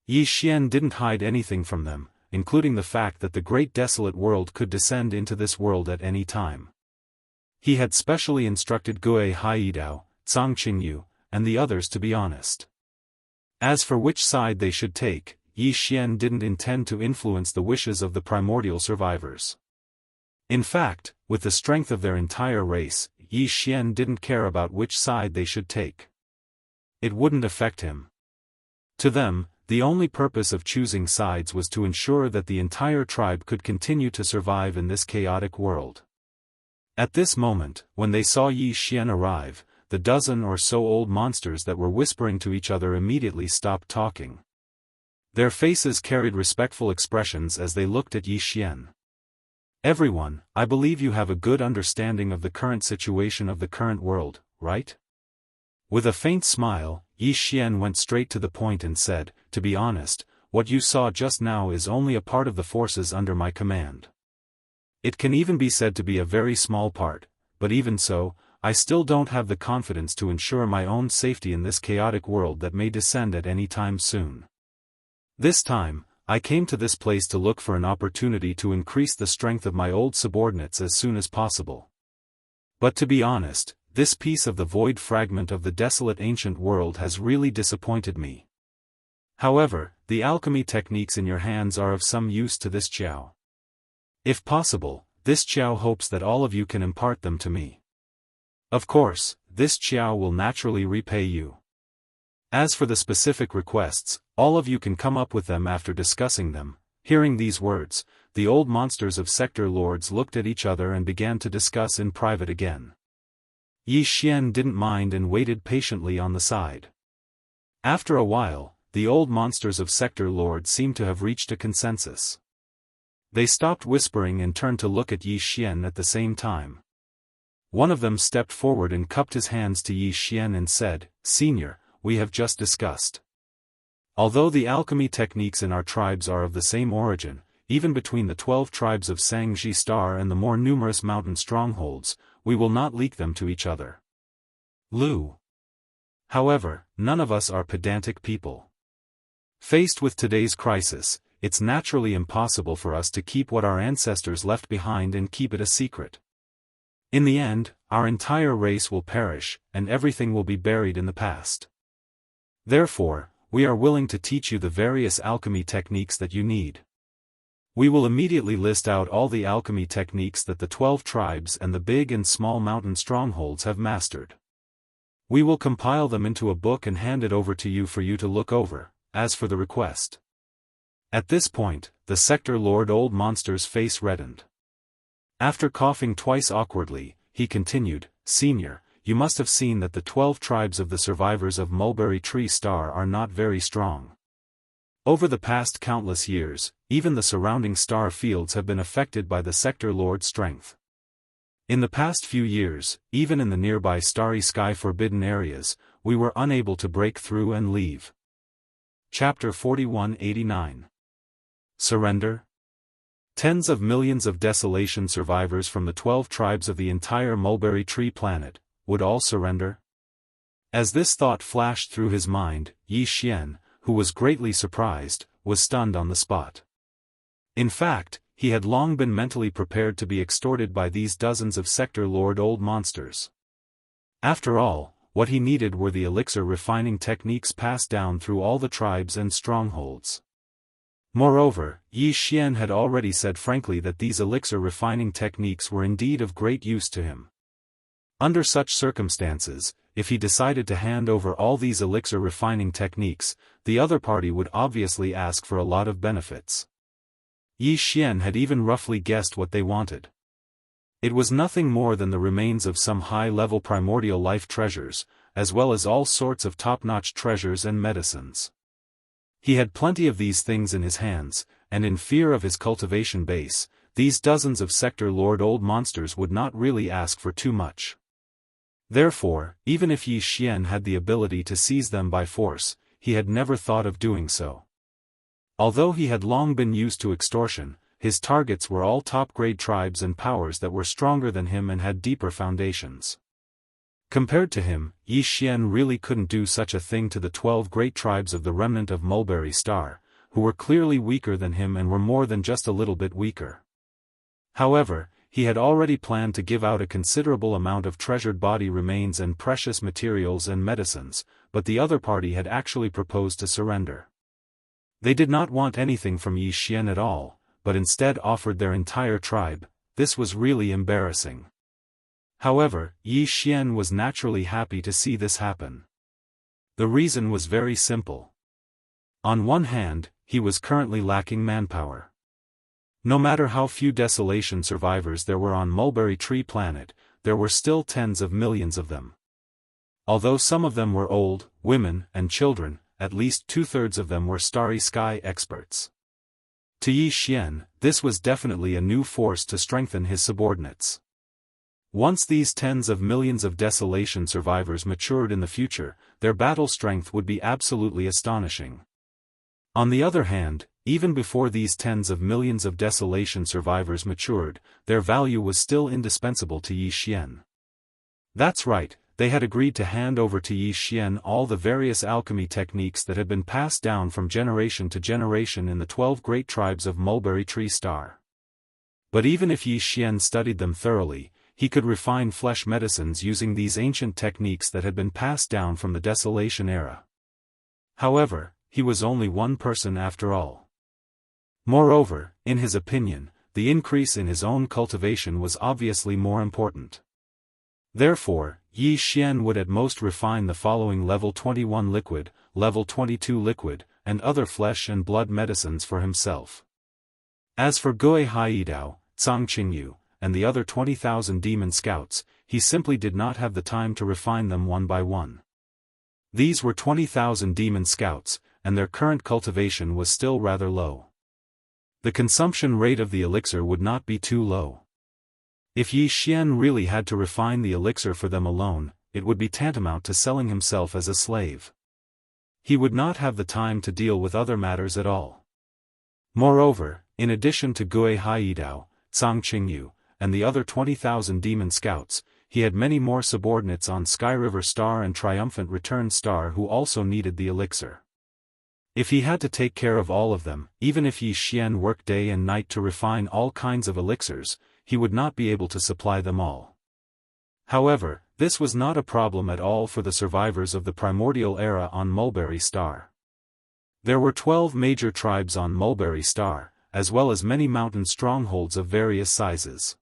Yi Xian didn't hide anything from them, including the fact that the great desolate world could descend into this world at any time. He had specially instructed Gui Haidao, Zhangqingyu, and the others to be honest. As for which side they should take, Yi Xian didn't intend to influence the wishes of the primordial survivors. In fact, with the strength of their entire race, Yi Xian didn't care about which side they should take. It wouldn't affect him. To them, the only purpose of choosing sides was to ensure that the entire tribe could continue to survive in this chaotic world. At this moment, when they saw Yi Xian arrive, the dozen or so old monsters that were whispering to each other immediately stopped talking. Their faces carried respectful expressions as they looked at Yi Xian. "Everyone, I believe you have a good understanding of the current situation of the current world, right?" With a faint smile, Yi Xian went straight to the point and said, "To be honest, what you saw just now is only a part of the forces under my command. It can even be said to be a very small part, but even so, I still don't have the confidence to ensure my own safety in this chaotic world that may descend at any time soon. This time, I came to this place to look for an opportunity to increase the strength of my old subordinates as soon as possible. But to be honest, this piece of the void fragment of the desolate ancient world has really disappointed me. However, the alchemy techniques in your hands are of some use to this Jiao. If possible, this Jiao hopes that all of you can impart them to me. Of course, this Jiao will naturally repay you. As for the specific requests, all of you can come up with them after discussing them." Hearing these words, the old monsters of sector lords looked at each other and began to discuss in private again. Yi Xian didn't mind and waited patiently on the side. After a while, the old monsters of sector lords seemed to have reached a consensus. They stopped whispering and turned to look at Yi Xian at the same time. One of them stepped forward and cupped his hands to Yi Xian and said, "Senior, we have just discussed. Although the alchemy techniques in our tribes are of the same origin, even between the 12 tribes of Shangji Star and the more numerous mountain strongholds, we will not leak them to each other. Lu. However, none of us are pedantic people. Faced with today's crisis, it's naturally impossible for us to keep what our ancestors left behind and keep it a secret. In the end, our entire race will perish, and everything will be buried in the past. Therefore, we are willing to teach you the various alchemy techniques that you need. We will immediately list out all the alchemy techniques that the 12 tribes and the big and small mountain strongholds have mastered. We will compile them into a book and hand it over to you for you to look over, as for the request." At this point, the sector lord old monster's face reddened. After coughing twice awkwardly, he continued, "Senior, you must have seen that the 12 tribes of the survivors of Mulberry Tree Star are not very strong. Over the past countless years, even the surrounding star fields have been affected by the sector lord's strength. In the past few years, even in the nearby starry sky forbidden areas, we were unable to break through and leave." Chapter 4189. Surrender? Tens of millions of desolation survivors from the 12 tribes of the entire Mulberry Tree planet, would all surrender? As this thought flashed through his mind, Yi Xian, who was greatly surprised, was stunned on the spot. In fact, he had long been mentally prepared to be extorted by these dozens of sector lord old monsters. After all, what he needed were the elixir refining techniques passed down through all the tribes and strongholds. Moreover, Yi Xian had already said frankly that these elixir refining techniques were indeed of great use to him. Under such circumstances, if he decided to hand over all these elixir refining techniques, the other party would obviously ask for a lot of benefits. Yi Xian had even roughly guessed what they wanted. It was nothing more than the remains of some high-level primordial life treasures, as well as all sorts of top-notch treasures and medicines. He had plenty of these things in his hands, and in fear of his cultivation base, these dozens of sector lord old monsters would not really ask for too much. Therefore, even if Yi Xian had the ability to seize them by force, he had never thought of doing so. Although he had long been used to extortion, his targets were all top-grade tribes and powers that were stronger than him and had deeper foundations. Compared to him, Yi Xian really couldn't do such a thing to the 12 great tribes of the remnant of Mulberry Star, who were clearly weaker than him and were more than just a little bit weaker. However, he had already planned to give out a considerable amount of treasured body remains and precious materials and medicines, but the other party had actually proposed to surrender. They did not want anything from Yi Xian at all, but instead offered their entire tribe. This was really embarrassing. However, Yi Xian was naturally happy to see this happen. The reason was very simple. On one hand, he was currently lacking manpower. No matter how few desolation survivors there were on Mulberry Tree Planet, there were still tens of millions of them. Although some of them were old, women, and children, at least 2/3 of them were Starry Sky experts. To Yi Xian, this was definitely a new force to strengthen his subordinates. Once these tens of millions of desolation survivors matured in the future, their battle strength would be absolutely astonishing. On the other hand, even before these tens of millions of desolation survivors matured, their value was still indispensable to Yi Xian. That's right, they had agreed to hand over to Yi Xian all the various alchemy techniques that had been passed down from generation to generation in the 12 great tribes of Mulberry Tree Star. But even if Yi Xian studied them thoroughly, he could refine flesh medicines using these ancient techniques that had been passed down from the Desolation era. However, he was only one person after all. Moreover, in his opinion, the increase in his own cultivation was obviously more important. Therefore, Yi Xian would at most refine the following level 21 liquid, level 22 liquid, and other flesh and blood medicines for himself. As for Gui Haidao, Zhang Qingyu, and the other 20,000 demon scouts, he simply did not have the time to refine them one by one. These were 20,000 demon scouts, and their current cultivation was still rather low. The consumption rate of the elixir would not be too low. If Yi Xian really had to refine the elixir for them alone, it would be tantamount to selling himself as a slave. He would not have the time to deal with other matters at all. Moreover, in addition to Gui Haidao, Zhang Qingyu, and the other 20,000 demon scouts, he had many more subordinates on Sky River Star and Triumphant Return Star who also needed the elixir. If he had to take care of all of them, even if Yi Xian worked day and night to refine all kinds of elixirs, he would not be able to supply them all. However, this was not a problem at all for the survivors of the primordial era on Mulberry Star. There were 12 major tribes on Mulberry Star, as well as many mountain strongholds of various sizes.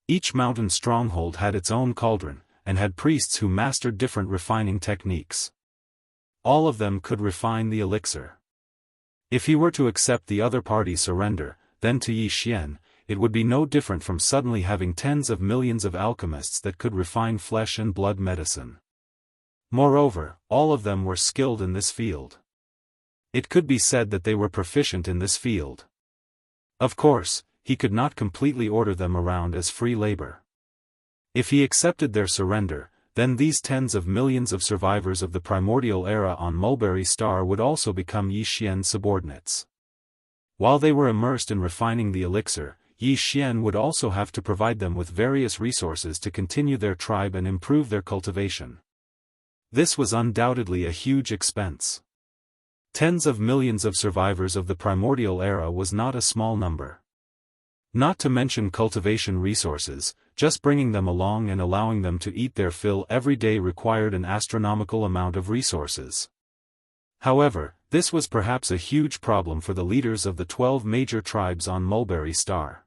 Each mountain stronghold had its own cauldron, and had priests who mastered different refining techniques. All of them could refine the elixir. If he were to accept the other party's surrender, then to Yi Xian, it would be no different from suddenly having tens of millions of alchemists that could refine flesh and blood medicine. Moreover, all of them were skilled in this field. It could be said that they were proficient in this field. Of course, he could not completely order them around as free labor. If he accepted their surrender, then these tens of millions of survivors of the primordial era on Mulberry Star would also become Yi Xian's subordinates. While they were immersed in refining the elixir, Yi Xian would also have to provide them with various resources to continue their tribe and improve their cultivation. This was undoubtedly a huge expense. Tens of millions of survivors of the primordial era was not a small number. Not to mention cultivation resources, just bringing them along and allowing them to eat their fill every day required an astronomical amount of resources. However, this was perhaps a huge problem for the leaders of the 12 major tribes on Mulberry Star.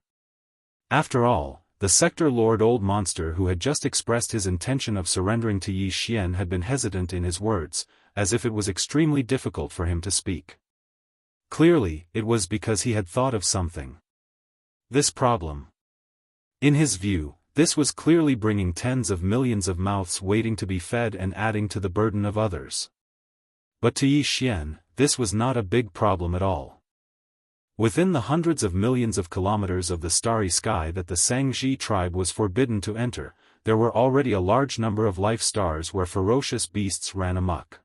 After all, the sector lord Old Monster who had just expressed his intention of surrendering to Yi Xian had been hesitant in his words, as if it was extremely difficult for him to speak. Clearly, it was because he had thought of something. This problem. In his view, this was clearly bringing tens of millions of mouths waiting to be fed and adding to the burden of others. But to Yi Xian, this was not a big problem at all. Within the hundreds of millions of kilometers of the starry sky that the Shangji tribe was forbidden to enter, there were already a large number of life stars where ferocious beasts ran amok.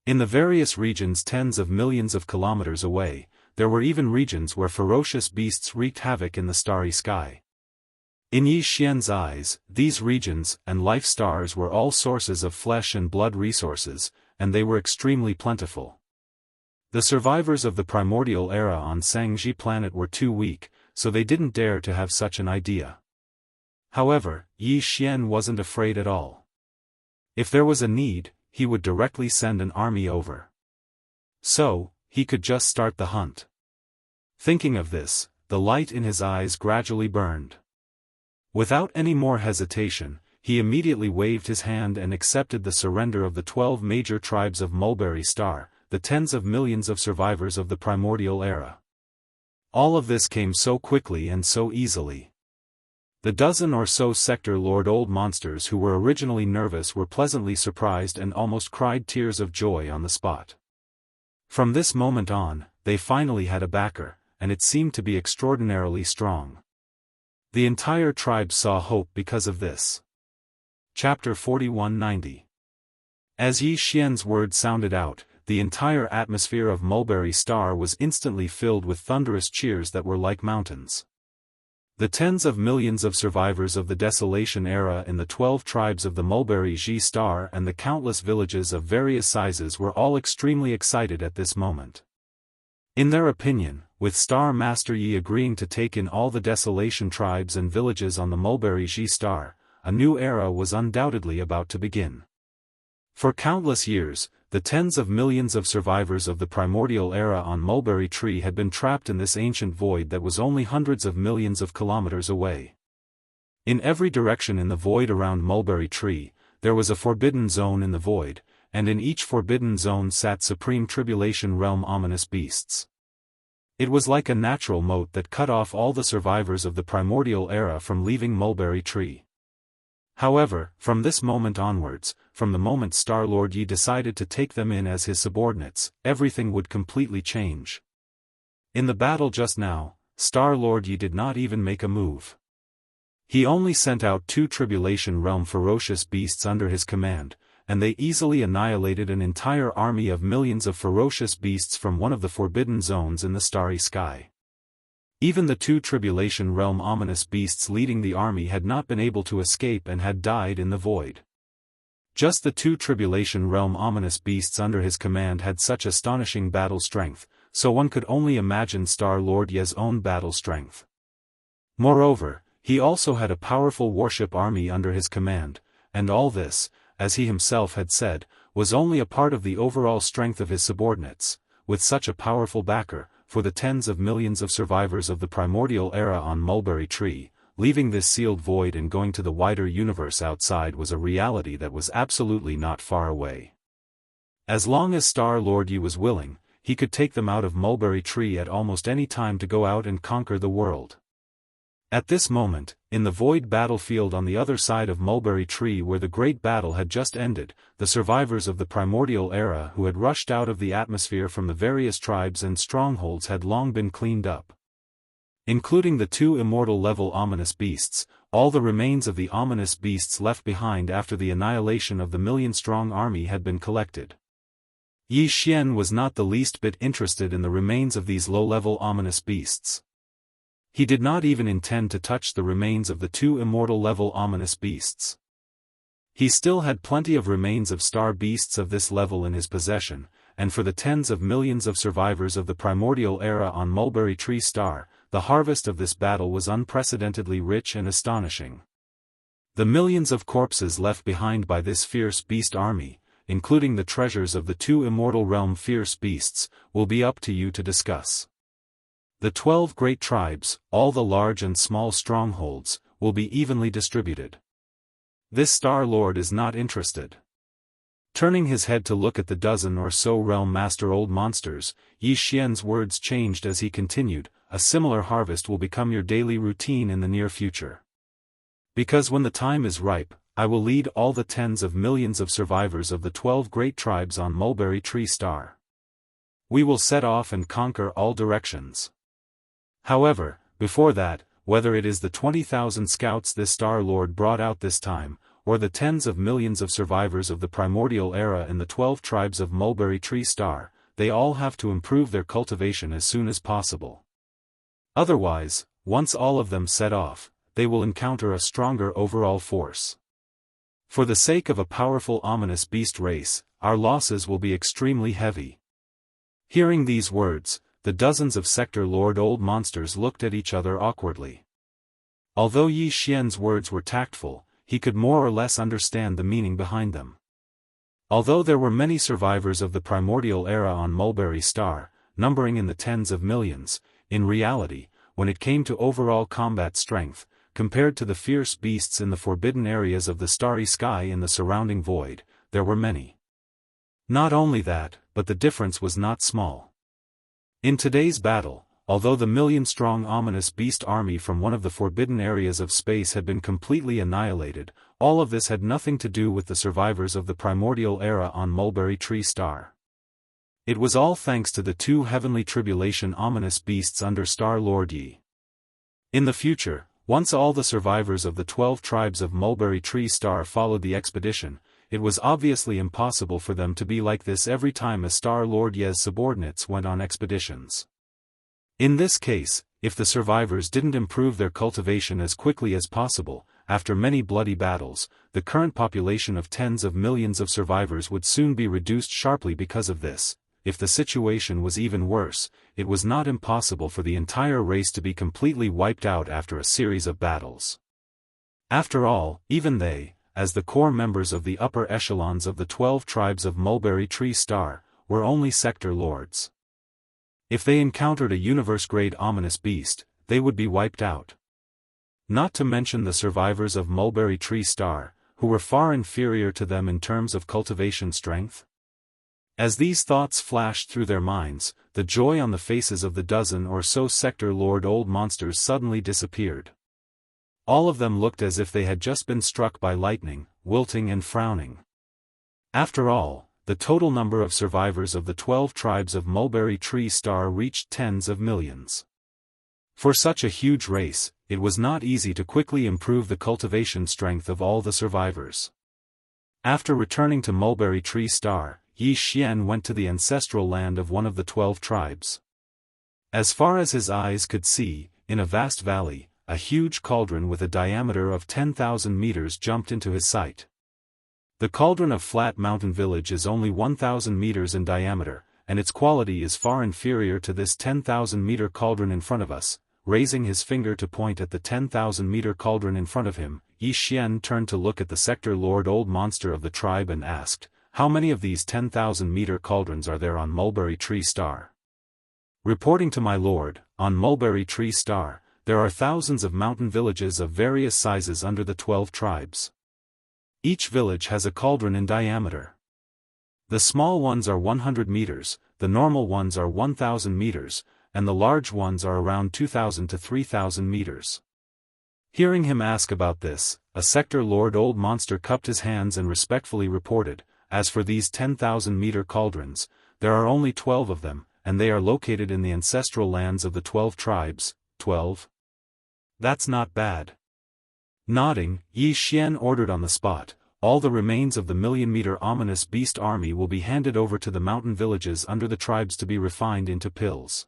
In the various regions tens of millions of kilometers away, there were even regions where ferocious beasts wreaked havoc in the starry sky. In Yi Xian's eyes, these regions and life stars were all sources of flesh and blood resources, and they were extremely plentiful. The survivors of the primordial era on Shangji planet were too weak, so they didn't dare to have such an idea. However, Yi Xian wasn't afraid at all. If there was a need, he would directly send an army over. So, he could just start the hunt. Thinking of this, the light in his eyes gradually burned. Without any more hesitation, he immediately waved his hand and accepted the surrender of the 12 major tribes of Mulberry Star, the tens of millions of survivors of the primordial era. All of this came so quickly and so easily. The dozen or so sector Lord Old monsters who were originally nervous were pleasantly surprised and almost cried tears of joy on the spot. From this moment on, they finally had a backer, and it seemed to be extraordinarily strong. The entire tribe saw hope because of this. Chapter 4190. As Yi Xian's word sounded out, the entire atmosphere of Mulberry Star was instantly filled with thunderous cheers that were like mountains. The tens of millions of survivors of the Desolation era in the 12 tribes of the Mulberry Star and the countless villages of various sizes were all extremely excited at this moment. In their opinion, with Star Master Yi agreeing to take in all the Desolation tribes and villages on the Mulberry Star, a new era was undoubtedly about to begin. For countless years, the tens of millions of survivors of the primordial era on Mulberry Tree had been trapped in this ancient void that was only hundreds of millions of kilometers away. In every direction in the void around Mulberry Tree, there was a forbidden zone in the void, and in each forbidden zone sat Supreme Tribulation Realm ominous beasts. It was like a natural moat that cut off all the survivors of the primordial era from leaving Mulberry Tree. However, from this moment onwards, from the moment Star-Lord Yi decided to take them in as his subordinates, everything would completely change. In the battle just now, Star-Lord Yi did not even make a move. He only sent out 2 Tribulation Realm ferocious beasts under his command, and they easily annihilated an entire army of millions of ferocious beasts from one of the forbidden zones in the starry sky. Even the 2 Tribulation Realm ominous beasts leading the army had not been able to escape and had died in the void. Just the 2 Tribulation Realm ominous beasts under his command had such astonishing battle strength, so one could only imagine Star-Lord Yi's own battle strength. Moreover, he also had a powerful warship army under his command, and all this, as he himself had said, was only a part of the overall strength of his subordinates. With such a powerful backer, for the tens of millions of survivors of the primordial era on Mulberry Tree, leaving this sealed void and going to the wider universe outside was a reality that was absolutely not far away. As long as Star-Lord Yi was willing, he could take them out of Mulberry Tree at almost any time to go out and conquer the world. At this moment, in the void battlefield on the other side of Mulberry Tree where the great battle had just ended, the survivors of the primordial era who had rushed out of the atmosphere from the various tribes and strongholds had long been cleaned up. Including the 2 immortal-level ominous beasts, all the remains of the ominous beasts left behind after the annihilation of the million-strong army had been collected. Yi Xian was not the least bit interested in the remains of these low-level ominous beasts. He did not even intend to touch the remains of the 2 immortal-level ominous beasts. He still had plenty of remains of star beasts of this level in his possession, and for the tens of millions of survivors of the primordial era on Mulberry Tree Star, the harvest of this battle was unprecedentedly rich and astonishing. The millions of corpses left behind by this fierce beast army, including the treasures of the 2 immortal realm fierce beasts, will be up to you to discuss. The 12 great tribes, all the large and small strongholds, will be evenly distributed. This Star-Lord is not interested. Turning his head to look at the dozen or so realm master old monsters, Yi Xian's words changed as he continued, a similar harvest will become your daily routine in the near future. Because when the time is ripe, I will lead all the tens of millions of survivors of the 12 great tribes on Mulberry Tree Star. We will set off and conquer all directions. However, before that, whether it is the 20,000 scouts this Star-Lord brought out this time, or the tens of millions of survivors of the primordial era in the 12 tribes of Mulberry Tree Star, they all have to improve their cultivation as soon as possible. Otherwise, once all of them set off, they will encounter a stronger overall force. For the sake of a powerful ominous beast race, our losses will be extremely heavy. Hearing these words, the dozens of Sector Lord old monsters looked at each other awkwardly. Although Yi Xian's words were tactful, he could more or less understand the meaning behind them. Although there were many survivors of the primordial era on Mulberry Star, numbering in the tens of millions, in reality, when it came to overall combat strength, compared to the fierce beasts in the forbidden areas of the starry sky in the surrounding void, there were many. Not only that, but the difference was not small. In today's battle, although the million-strong ominous beast army from one of the forbidden areas of space had been completely annihilated, all of this had nothing to do with the survivors of the primordial era on Mulberry Tree Star. It was all thanks to the two heavenly tribulation ominous beasts under Star Lord Yi. In the future, once all the survivors of the 12 tribes of Mulberry Tree Star followed the expedition, it was obviously impossible for them to be like this every time a Star Lord Ye's subordinates went on expeditions. In this case, if the survivors didn't improve their cultivation as quickly as possible, after many bloody battles, the current population of tens of millions of survivors would soon be reduced sharply because of this. If the situation was even worse, it was not impossible for the entire race to be completely wiped out after a series of battles. After all, even they, as the core members of the upper echelons of the 12 tribes of Mulberry Tree Star, were only sector lords. If they encountered a universe-grade ominous beast, they would be wiped out. Not to mention the survivors of Mulberry Tree Star, who were far inferior to them in terms of cultivation strength. As these thoughts flashed through their minds, the joy on the faces of the dozen or so Sector Lord old monsters suddenly disappeared. All of them looked as if they had just been struck by lightning, wilting and frowning. After all, the total number of survivors of the 12 tribes of Mulberry Tree Star reached tens of millions. For such a huge race, it was not easy to quickly improve the cultivation strength of all the survivors. After returning to Mulberry Tree Star, Yi Xian went to the ancestral land of one of the 12 tribes. As far as his eyes could see, in a vast valley, a huge cauldron with a diameter of 10,000 meters jumped into his sight. The cauldron of Flat Mountain Village is only 1,000 meters in diameter, and its quality is far inferior to this 10,000-meter cauldron in front of us. Raising his finger to point at the 10,000-meter cauldron in front of him, Yi Xian turned to look at the Sector Lord old monster of the tribe and asked, "How many of these 10,000-meter cauldrons are there on Mulberry Tree Star?" "Reporting to my lord, on Mulberry Tree Star, there are thousands of mountain villages of various sizes under the 12 tribes. Each village has a cauldron in diameter. The small ones are 100 meters, the normal ones are 1,000 meters, and the large ones are around 2,000 to 3,000 meters. Hearing him ask about this, a Sector Lord old monster cupped his hands and respectfully reported, "As for these 10,000-meter cauldrons, there are only 12 of them, and they are located in the ancestral lands of the 12 tribes. 12? That's not bad." Nodding, Yi Xian ordered on the spot, "All the remains of the million-meter ominous beast army will be handed over to the mountain villages under the tribes to be refined into pills.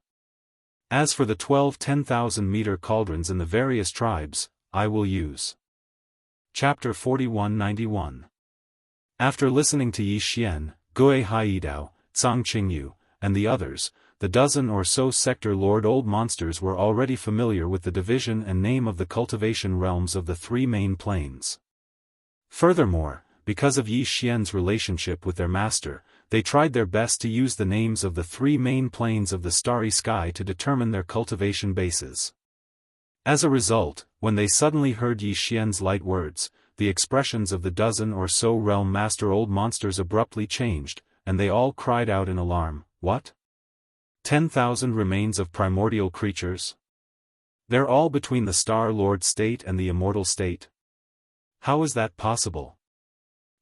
As for the 12 10,000-meter cauldrons in the various tribes, I will use." Chapter 4191. After listening to Yi Xian, Gui Haidao, Zhang Qingyu, and the others, the dozen or so Sector Lord old monsters were already familiar with the division and name of the cultivation realms of the three main planes. Furthermore, because of Yi Xian's relationship with their master, they tried their best to use the names of the three main planes of the starry sky to determine their cultivation bases. As a result, when they suddenly heard Yi Xian's light words, the expressions of the dozen or so realm master old monsters abruptly changed, and they all cried out in alarm, "What? 10,000 remains of primordial creatures? They're all between the Star Lord state and the Immortal state? How is that possible?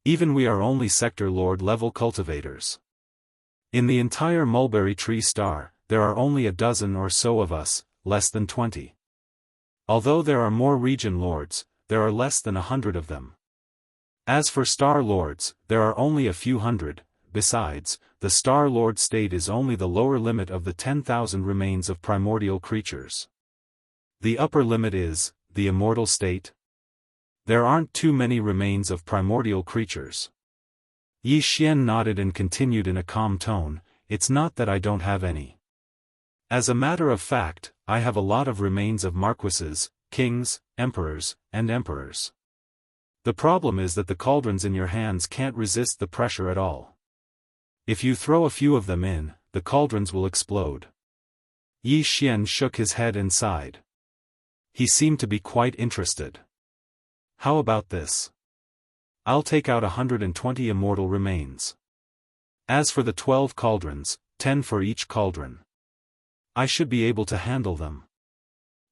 Even we are only Sector Lord level cultivators. In the entire Mulberry Tree Star, there are only a dozen or so of us, less than 20. Although there are more region lords, there are less than 100 of them. As for Star Lords, there are only a few hundred. Besides, the Star Lord state is only the lower limit of the 10,000 remains of primordial creatures. The upper limit is, the Immortal state. There aren't too many remains of primordial creatures." Yi Xian nodded and continued in a calm tone, "It's not that I don't have any. As a matter of fact, I have a lot of remains of marquises, kings, emperors, and emperors. The problem is that the cauldrons in your hands can't resist the pressure at all. If you throw a few of them in, the cauldrons will explode. Yi Xian shook his head and sighed. He seemed to be quite interested. How about this? I'll take out 120 immortal remains. As for the 12 cauldrons, 10 for each cauldron. I should be able to handle them.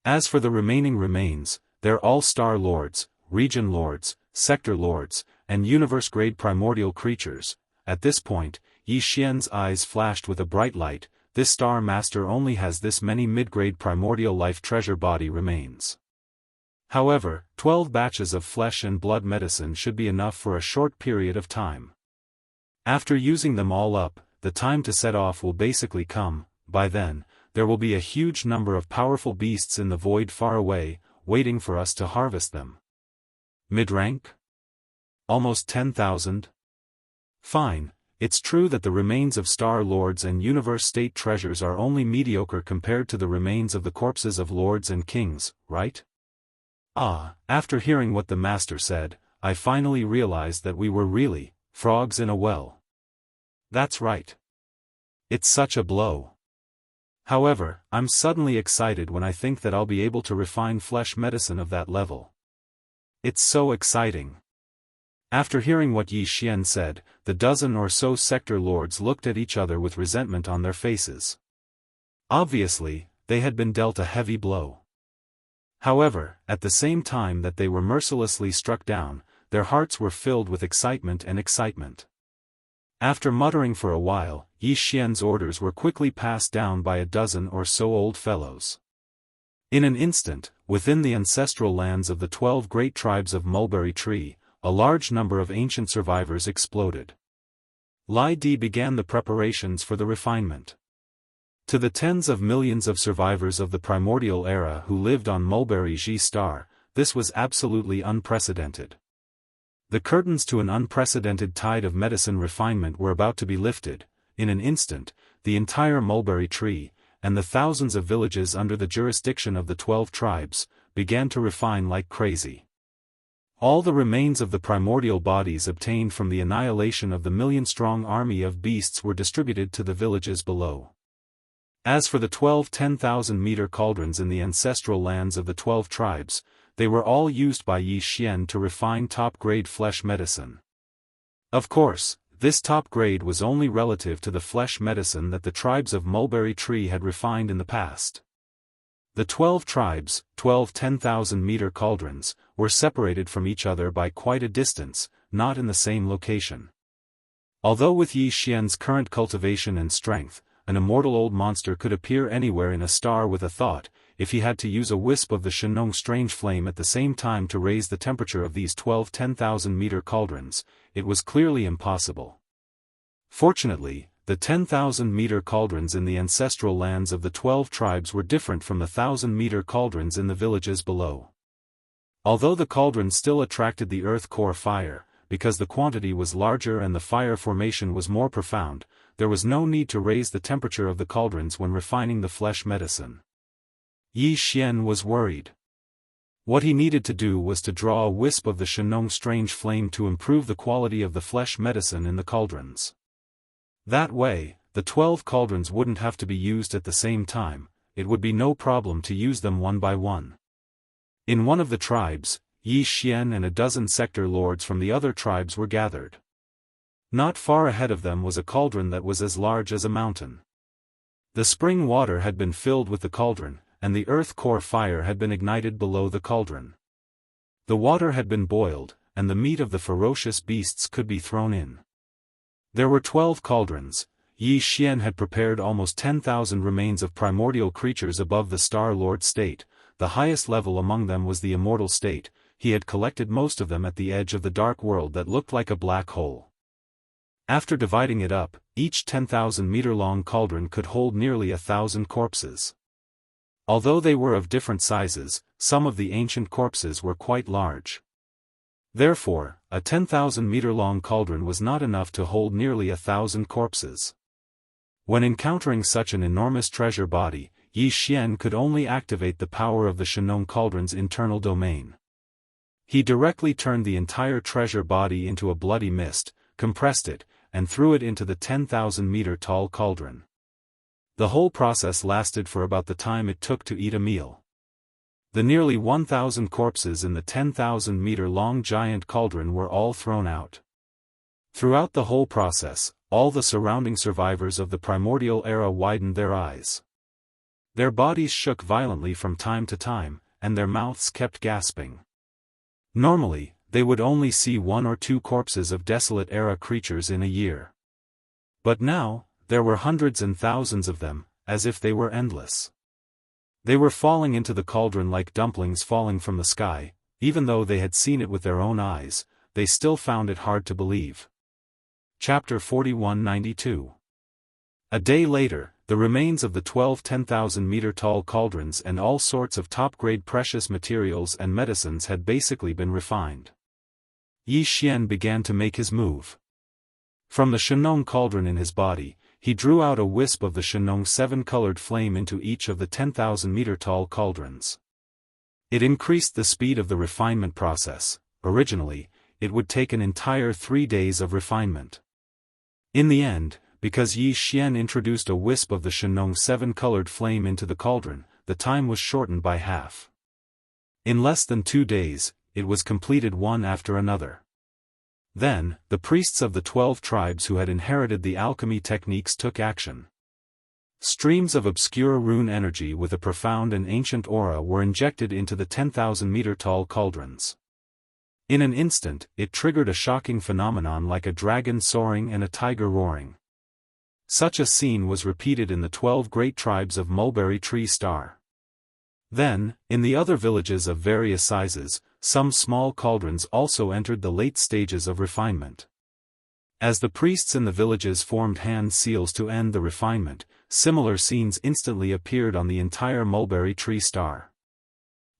As for the remaining remains, they're all star lords, region lords, sector lords, and universe-grade primordial creatures. At this point, Yi Xian's eyes flashed with a bright light. This star master only has this many mid-grade primordial life treasure body remains. However, 12 batches of flesh and blood medicine should be enough for a short period of time. After using them all up, the time to set off will basically come. By then, there will be a huge number of powerful beasts in the void far away, waiting for us to harvest them. Mid-rank? Almost 10,000? Fine. It's true that the remains of Star Lords and Universe-State treasures are only mediocre compared to the remains of the corpses of lords and kings, right? After hearing what the master said, I finally realized that we were really frogs in a well. That's right. It's such a blow. However, I'm suddenly excited when I think that I'll be able to refine flesh medicine of that level. It's so exciting. After hearing what Yi Xian said, the dozen or so sector lords looked at each other with resentment on their faces. Obviously, they had been dealt a heavy blow. However, at the same time that they were mercilessly struck down, their hearts were filled with excitement and excitement. After muttering for a while, Yi Xian's orders were quickly passed down by a dozen or so old fellows. In an instant, within the ancestral lands of the 12 great tribes of Mulberry Tree, a large number of ancient survivors exploded. Lai Di began the preparations for the refinement. To the tens of millions of survivors of the primordial era who lived on Mulberry Ji Star, this was absolutely unprecedented. The curtains to an unprecedented tide of medicine refinement were about to be lifted. In an instant, the entire Mulberry Tree, and the thousands of villages under the jurisdiction of the 12 tribes, began to refine like crazy. All the remains of the primordial bodies obtained from the annihilation of the million-strong army of beasts were distributed to the villages below. As for the 12 10,000-meter cauldrons in the ancestral lands of the 12 tribes, they were all used by Yi Xian to refine top-grade flesh medicine. Of course, this top grade was only relative to the flesh medicine that the tribes of Mulberry Tree had refined in the past. The 12 tribes, 12 10,000-meter cauldrons, were separated from each other by quite a distance, not in the same location. Although with Yi Xian's current cultivation and strength, an immortal old monster could appear anywhere in a star with a thought, if he had to use a wisp of the Shenong strange flame at the same time to raise the temperature of these 12 10,000-meter cauldrons, it was clearly impossible. Fortunately, the 10,000-meter cauldrons in the ancestral lands of the 12 tribes were different from the 1,000-meter cauldrons in the villages below. Although the cauldrons still attracted the earth core fire, because the quantity was larger and the fire formation was more profound, there was no need to raise the temperature of the cauldrons when refining the flesh medicine. Yi Xian was worried. What he needed to do was to draw a wisp of the Shenong strange flame to improve the quality of the flesh medicine in the cauldrons. That way, the 12 cauldrons wouldn't have to be used at the same time, it would be no problem to use them one by one. In one of the tribes, Yi Xian and a dozen sector lords from the other tribes were gathered. Not far ahead of them was a cauldron that was as large as a mountain. The spring water had been filled with the cauldron, and the earth core fire had been ignited below the cauldron. The water had been boiled, and the meat of the ferocious beasts could be thrown in. There were 12 cauldrons. Yi Xian had prepared almost 10,000 remains of primordial creatures above the Star Lord state. The highest level among them was the immortal state. He had collected most of them at the edge of the dark world that looked like a black hole. After dividing it up, each 10,000-meter-long cauldron could hold nearly 1,000 corpses. Although they were of different sizes, some of the ancient corpses were quite large. Therefore, a 10,000-meter-long cauldron was not enough to hold nearly 1,000 corpses. When encountering such an enormous treasure body, Yi Xian could only activate the power of the Shenong Cauldron's internal domain. He directly turned the entire treasure body into a bloody mist, compressed it, and threw it into the 10,000-meter-tall cauldron. The whole process lasted for about the time it took to eat a meal. The nearly 1,000 corpses in the 10,000-meter-long giant cauldron were all thrown out. Throughout the whole process, all the surrounding survivors of the primordial era widened their eyes. Their bodies shook violently from time to time, and their mouths kept gasping. Normally, they would only see 1 or 2 corpses of desolate era creatures in a year. But now, there were hundreds and thousands of them, as if they were endless. They were falling into the cauldron like dumplings falling from the sky. Even though they had seen it with their own eyes, they still found it hard to believe. Chapter 4192. A day later, the remains of the 12 10,000-meter-tall cauldrons and all sorts of top-grade precious materials and medicines had basically been refined. Yi Xian began to make his move. From the Shenong cauldron in his body, he drew out a wisp of the Shenong 7-colored flame into each of the 10,000-meter-tall cauldrons. It increased the speed of the refinement process. Originally, it would take an entire 3 days of refinement. In the end, because Yi Xian introduced a wisp of the Shenong 7-colored flame into the cauldron, the time was shortened by half. In less than 2 days, it was completed one after another. Then, the priests of the 12 tribes who had inherited the alchemy techniques took action. Streams of obscure rune energy with a profound and ancient aura were injected into the 10,000-meter-tall cauldrons. In an instant, it triggered a shocking phenomenon like a dragon soaring and a tiger roaring. Such a scene was repeated in the 12 great tribes of Mulberry Tree Star. Then, in the other villages of various sizes, some small cauldrons also entered the late stages of refinement. As the priests in the villages formed hand seals to end the refinement, similar scenes instantly appeared on the entire Mulberry Tree Star.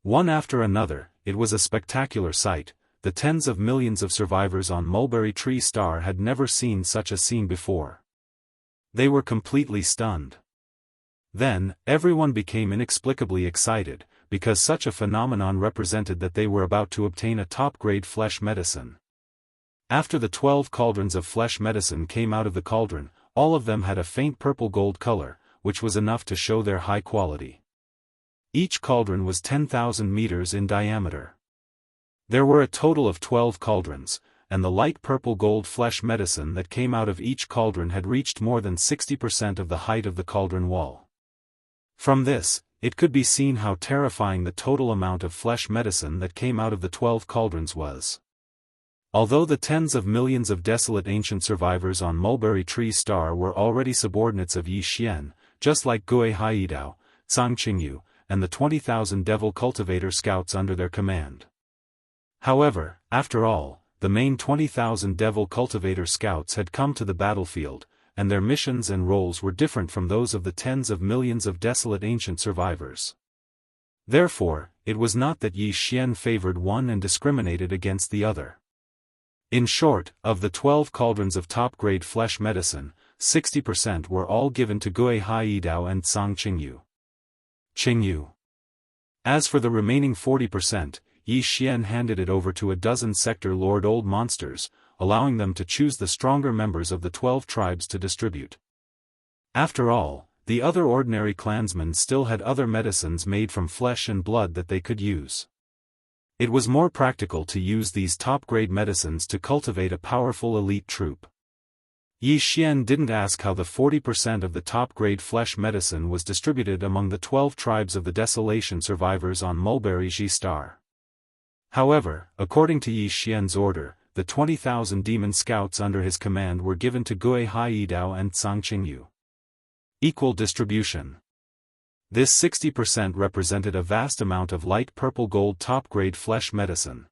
One after another, it was a spectacular sight. The tens of millions of survivors on Mulberry Tree Star had never seen such a scene before. They were completely stunned. Then, everyone became inexplicably excited, because such a phenomenon represented that they were about to obtain a top-grade flesh medicine. After the 12 cauldrons of flesh medicine came out of the cauldron, all of them had a faint purple-gold color, which was enough to show their high quality. Each cauldron was 10,000 meters in diameter. There were a total of 12 cauldrons, and the light purple-gold flesh medicine that came out of each cauldron had reached more than 60% of the height of the cauldron wall. From this, it could be seen how terrifying the total amount of flesh medicine that came out of the 12 cauldrons was. Although the tens of millions of desolate ancient survivors on Mulberry Tree Star were already subordinates of Yi Xian, just like Gui Haidao, Zhang Qingyu, and the 20,000 devil cultivator scouts under their command. However, after all, the main 20,000 devil cultivator scouts had come to the battlefield, and their missions and roles were different from those of the tens of millions of desolate ancient survivors. Therefore, it was not that Yi Xian favored one and discriminated against the other. In short, of the 12 cauldrons of top-grade flesh medicine, 60% were all given to Gui Haidao and Zhang Qingyu. As for the remaining 40%, Yi Xian handed it over to a dozen sector lord old monsters, allowing them to choose the stronger members of the 12 tribes to distribute. After all, the other ordinary clansmen still had other medicines made from flesh and blood that they could use. It was more practical to use these top-grade medicines to cultivate a powerful elite troop. Yi Xian didn't ask how the 40% of the top-grade flesh medicine was distributed among the 12 tribes of the desolation survivors on Mulberry Tree Star. However, according to Yi Xian's order, the 20,000 demon scouts under his command were given to Gui Haidao and Zhang Qingyu. Equal distribution. This 60% represented a vast amount of light purple-gold top-grade flesh medicine.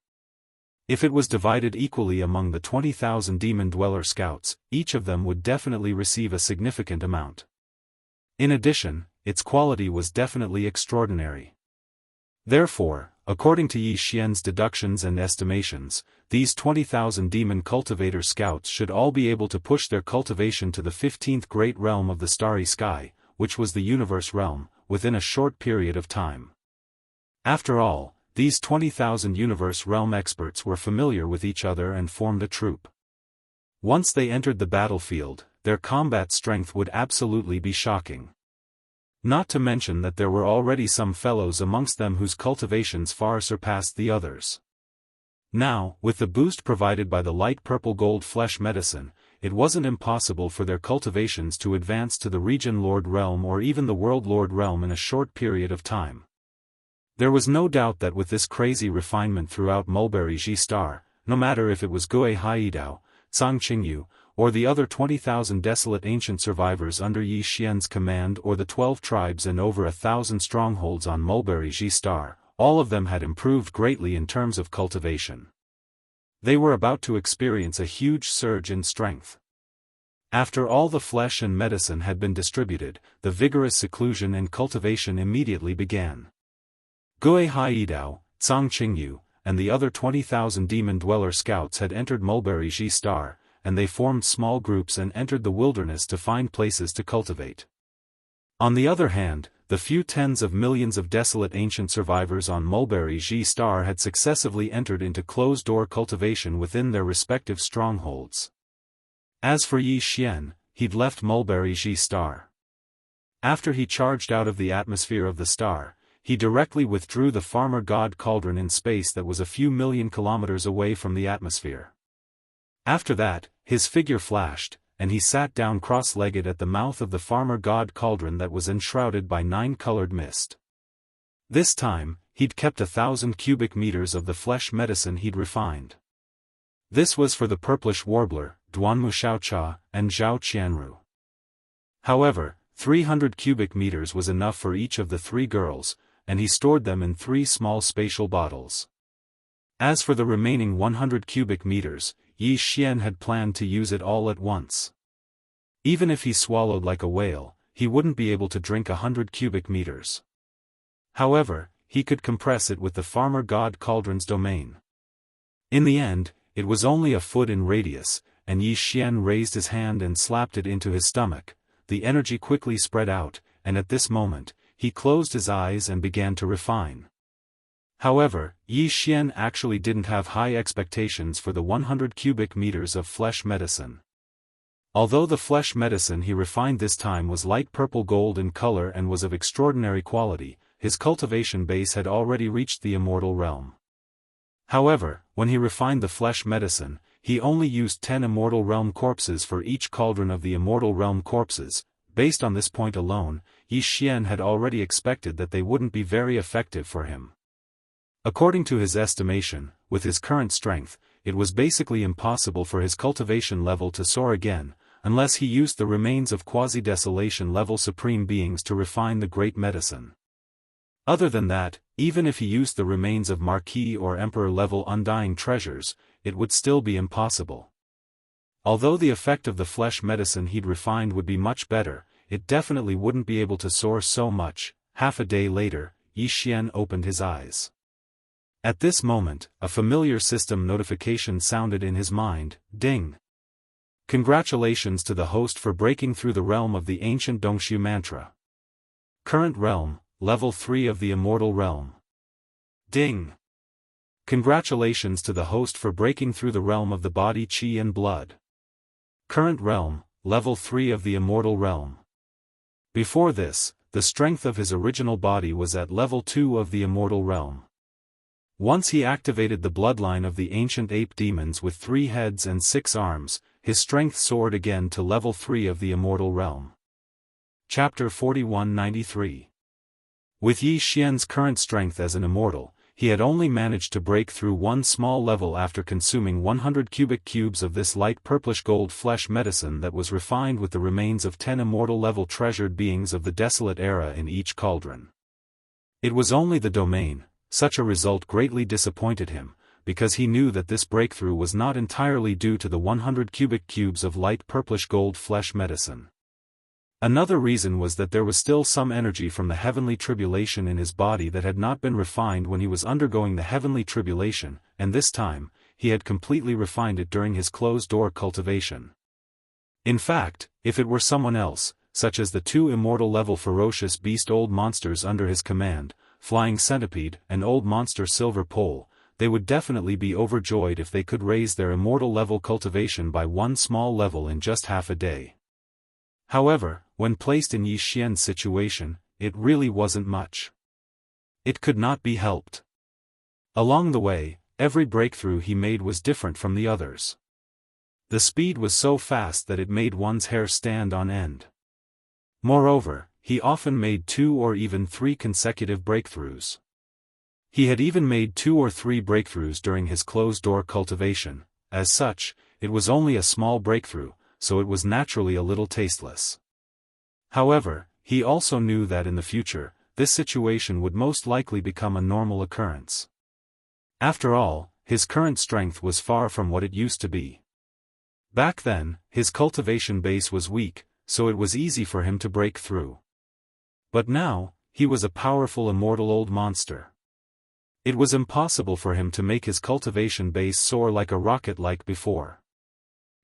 If it was divided equally among the 20,000 demon dweller scouts, each of them would definitely receive a significant amount. In addition, its quality was definitely extraordinary. Therefore, According to Yi Xian's deductions and estimations, these 20,000 demon cultivator scouts should all be able to push their cultivation to the 15th great realm of the starry sky, which was the universe realm, within a short period of time. After all, these 20,000 universe realm experts were familiar with each other and formed a troop. Once they entered the battlefield, their combat strength would absolutely be shocking. Not to mention that there were already some fellows amongst them whose cultivations far surpassed the others. Now, with the boost provided by the light purple gold flesh medicine, it wasn't impossible for their cultivations to advance to the Region Lord realm or even the World Lord realm in a short period of time. There was no doubt that with this crazy refinement throughout Mulberry Ji Star, no matter if it was Gui Haidao, Zhang Qingyu, or the other 20,000 desolate ancient survivors under Yi Xian's command or the 12 tribes and over 1,000 strongholds on Mulberry Ji Star, all of them had improved greatly in terms of cultivation. They were about to experience a huge surge in strength. After all the flesh and medicine had been distributed, the vigorous seclusion and cultivation immediately began. Gui Haidao, Zhang Qingyu, and the other 20,000 demon dweller scouts had entered Mulberry Ji Star, and they formed small groups and entered the wilderness to find places to cultivate. On the other hand, the few tens of millions of desolate ancient survivors on Mulberry Ji Star had successively entered into closed-door cultivation within their respective strongholds. As for Yi Xian, he'd left Mulberry Ji Star. After he charged out of the atmosphere of the star, he directly withdrew the farmer god cauldron in space that was a few million kilometers away from the atmosphere. After that, his figure flashed, and he sat down cross-legged at the mouth of the farmer god cauldron that was enshrouded by 9-colored mist. This time, he'd kept 1,000 cubic meters of the flesh medicine he'd refined. This was for the purplish warbler, Duanmu Xiaocha, and Zhao Qianru. However, 300 cubic meters was enough for each of the 3 girls, and he stored them in 3 small spatial bottles. As for the remaining 100 cubic meters, Yi Xian had planned to use it all at once. Even if he swallowed like a whale, he wouldn't be able to drink 100 cubic meters. However, he could compress it with the farmer god cauldron's domain. In the end, it was only a foot in radius, and Yi Xian raised his hand and slapped it into his stomach. The energy quickly spread out, and at this moment, he closed his eyes and began to refine. However, Yi Xian actually didn't have high expectations for the 100 cubic meters of flesh medicine. Although the flesh medicine he refined this time was light purple gold in color and was of extraordinary quality, his cultivation base had already reached the immortal realm. However, when he refined the flesh medicine, he only used 10 immortal realm corpses for each cauldron of the immortal realm corpses. Based on this point alone, Yi Xian had already expected that they wouldn't be very effective for him. According to his estimation, with his current strength, it was basically impossible for his cultivation level to soar again, unless he used the remains of quasi-desolation level supreme beings to refine the great medicine. Other than that, even if he used the remains of Marquis or Emperor level undying treasures, it would still be impossible. Although the effect of the flesh medicine he'd refined would be much better, it definitely wouldn't be able to soar so much. Half a day later, Yi Xian opened his eyes. At this moment, a familiar system notification sounded in his mind. Ding! Congratulations to the host for breaking through the realm of the ancient Dongshu mantra. Current realm, level 3 of the immortal realm. Ding! Congratulations to the host for breaking through the realm of the body, chi and blood. Current realm, level 3 of the immortal realm. Before this, the strength of his original body was at level 2 of the immortal realm. Once he activated the bloodline of the ancient ape demons with 3 heads and 6 arms, his strength soared again to level 3 of the immortal realm. Chapter 4193. With Yi Xian's current strength as an immortal, he had only managed to break through one small level after consuming 100 cubic cubes of this light purplish gold flesh medicine that was refined with the remains of 10 immortal level treasured beings of the desolate era in each cauldron. It was only the domain. Such a result greatly disappointed him, because he knew that this breakthrough was not entirely due to the 100 cubic cubes of light purplish gold flesh medicine. Another reason was that there was still some energy from the heavenly tribulation in his body that had not been refined when he was undergoing the heavenly tribulation, and this time, he had completely refined it during his closed-door cultivation. In fact, if it were someone else, such as the two immortal-level ferocious beast old monsters under his command, Flying Centipede and Old Monster Silver Pole, they would definitely be overjoyed if they could raise their immortal-level cultivation by one small level in just half a day. However, when placed in Yi Xian's situation, it really wasn't much. It could not be helped. Along the way, every breakthrough he made was different from the others. The speed was so fast that it made one's hair stand on end. Moreover, he often made 2 or even 3 consecutive breakthroughs. He had even made 2 or 3 breakthroughs during his closed-door cultivation. As such, it was only a small breakthrough, so it was naturally a little tasteless. However, he also knew that in the future, this situation would most likely become a normal occurrence. After all, his current strength was far from what it used to be. Back then, his cultivation base was weak, so it was easy for him to break through. But now, he was a powerful immortal old monster. It was impossible for him to make his cultivation base soar like a rocket like before.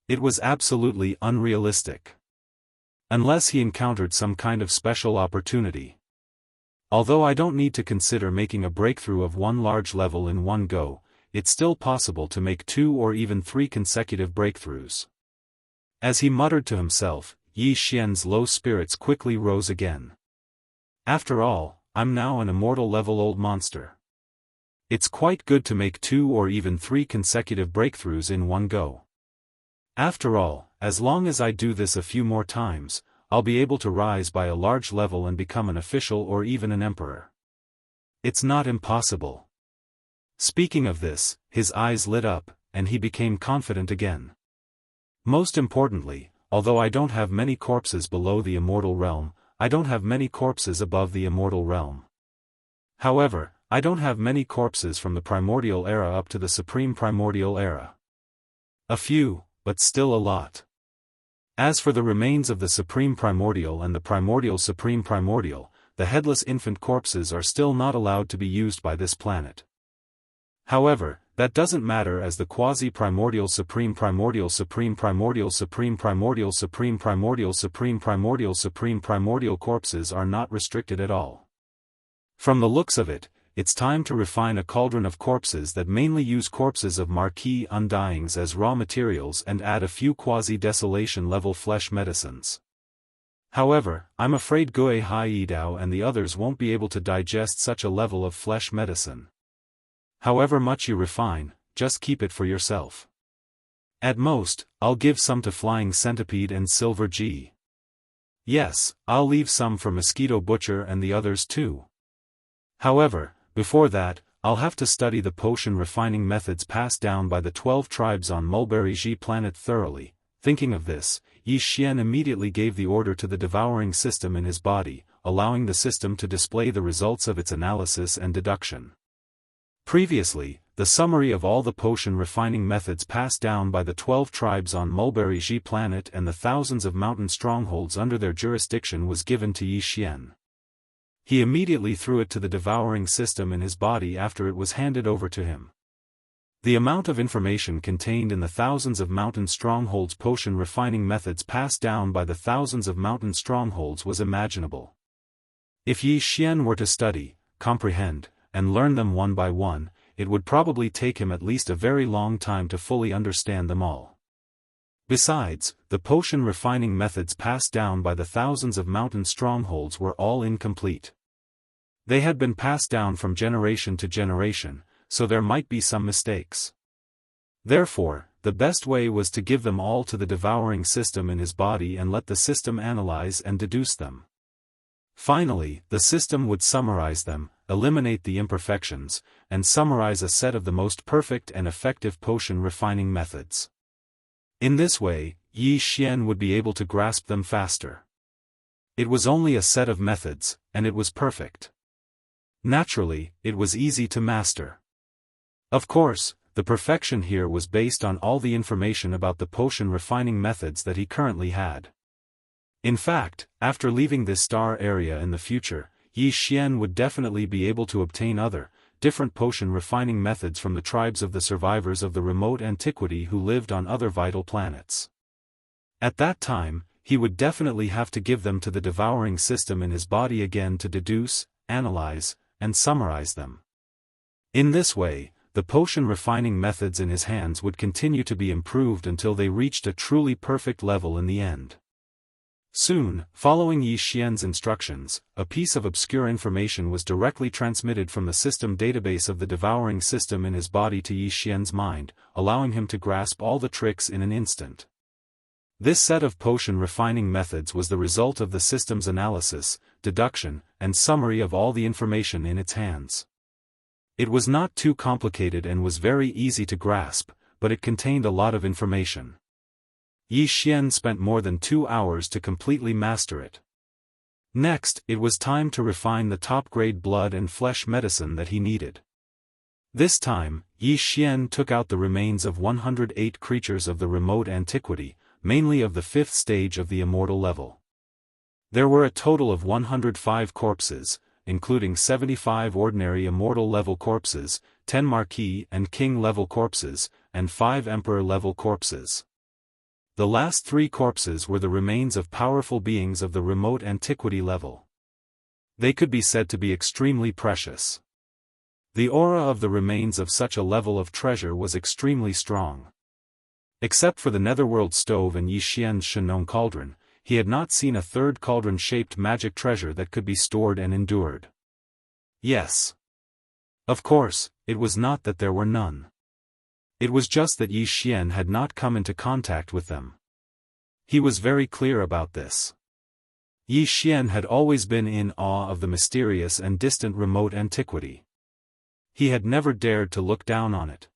It was absolutely unrealistic. Unless he encountered some kind of special opportunity. Although I don't need to consider making a breakthrough of one large level in one go, it's still possible to make 2 or even 3 consecutive breakthroughs. As he muttered to himself, Yi Xian's low spirits quickly rose again. After all, I'm now an immortal-level old monster. It's quite good to make 2 or even 3 consecutive breakthroughs in one go. After all, as long as I do this a few more times, I'll be able to rise by a large level and become an official or even an emperor. It's not impossible. Speaking of this, his eyes lit up, and he became confident again. Most importantly, although I don't have many corpses below the immortal realm, I don't have many corpses above the immortal realm. However, I don't have many corpses from the primordial era up to the supreme primordial era. A few, but still a lot. As for the remains of the supreme primordial and the primordial supreme primordial, the headless infant corpses are still not allowed to be used by this planet. However, that doesn't matter as the quasi-primordial supreme primordial supreme primordial supreme primordial supreme primordial supreme primordial supreme primordial corpses are not restricted at all. From the looks of it, it's time to refine a cauldron of corpses that mainly use corpses of Marquis Undyings as raw materials and add a few quasi-desolation level flesh medicines. However, I'm afraid Gue Hai Yidao and the others won't be able to digest such a level of flesh medicine. However much you refine, just keep it for yourself. At most, I'll give some to Flying Centipede and Silver G. Yes, I'll leave some for Mosquito Butcher and the others too. However, before that, I'll have to study the potion refining methods passed down by the 12 tribes on Mulberry G planet thoroughly. Thinking of this, Yi Xian immediately gave the order to the devouring system in his body, allowing the system to display the results of its analysis and deduction. Previously, the summary of all the potion refining methods passed down by the 12 tribes on Mulberry G planet and the thousands of mountain strongholds under their jurisdiction was given to Yi Xian. He immediately threw it to the devouring system in his body after it was handed over to him. The amount of information contained in the thousands of mountain strongholds potion refining methods passed down by the thousands of mountain strongholds was imaginable. If Yi Xian were to study, comprehend, and learn them one by one, it would probably take him at least a very long time to fully understand them all. Besides, the potion refining methods passed down by the thousands of mountain strongholds were all incomplete. They had been passed down from generation to generation, so there might be some mistakes. Therefore, the best way was to give them all to the devouring system in his body and let the system analyze and deduce them. Finally, the system would summarize them, eliminate the imperfections, and summarize a set of the most perfect and effective potion refining methods. In this way, Yi Xian would be able to grasp them faster. It was only a set of methods, and it was perfect. Naturally, it was easy to master. Of course, the perfection here was based on all the information about the potion refining methods that he currently had. In fact, after leaving this star area in the future, Yi Xian would definitely be able to obtain other, different potion refining methods from the tribes of the survivors of the remote antiquity who lived on other vital planets. At that time, he would definitely have to give them to the devouring system in his body again to deduce, analyze, and summarize them. In this way, the potion refining methods in his hands would continue to be improved until they reached a truly perfect level in the end. Soon, following Yi Xian's instructions, a piece of obscure information was directly transmitted from the system database of the devouring system in his body to Yi Xian's mind, allowing him to grasp all the tricks in an instant. This set of potion refining methods was the result of the system's analysis, deduction, and summary of all the information in its hands. It was not too complicated and was very easy to grasp, but it contained a lot of information. Yi Xian spent more than 2 hours to completely master it. Next, it was time to refine the top-grade blood and flesh medicine that he needed. This time, Yi Xian took out the remains of 108 creatures of the remote antiquity, mainly of the 5th stage of the immortal level. There were a total of 105 corpses, including 75 ordinary immortal level corpses, 10 marquis and king level corpses, and 5 emperor level corpses. The last 3 corpses were the remains of powerful beings of the remote antiquity level. They could be said to be extremely precious. The aura of the remains of such a level of treasure was extremely strong. Except for the netherworld stove and Yi Xian's Shenong cauldron, he had not seen a third cauldron-shaped magic treasure that could be stored and endured. Yes. Of course, it was not that there were none. It was just that Yi Xian had not come into contact with them. He was very clear about this. Yi Xian had always been in awe of the mysterious and distant remote antiquity. He had never dared to look down on it.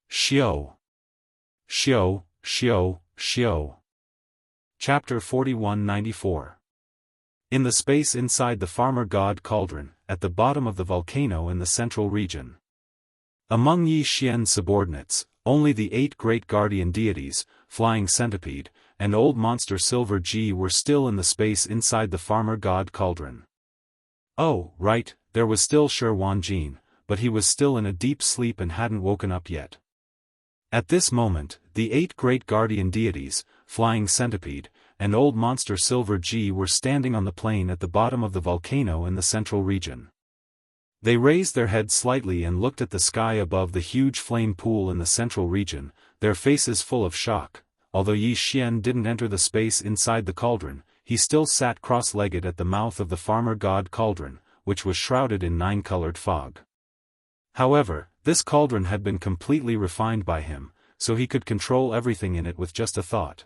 Xiao. Xiao, Xiao, Xiao. Chapter 4194. In the space inside the farmer god cauldron, at the bottom of the volcano in the central region. Among Yi Xian's subordinates, only the 8 great guardian deities, Flying Centipede, and Old Monster Silver G were still in the space inside the farmer god cauldron. Oh, right, there was still Shi Wanjin, but he was still in a deep sleep and hadn't woken up yet. At this moment, the 8 great guardian deities, Flying Centipede, and Old Monster Silver G were standing on the plain at the bottom of the volcano in the central region. They raised their heads slightly and looked at the sky above the huge flame pool in the central region, their faces full of shock. Although Yi Xian didn't enter the space inside the cauldron, he still sat cross-legged at the mouth of the farmer god cauldron, which was shrouded in 9-colored fog. However, this cauldron had been completely refined by him, so he could control everything in it with just a thought.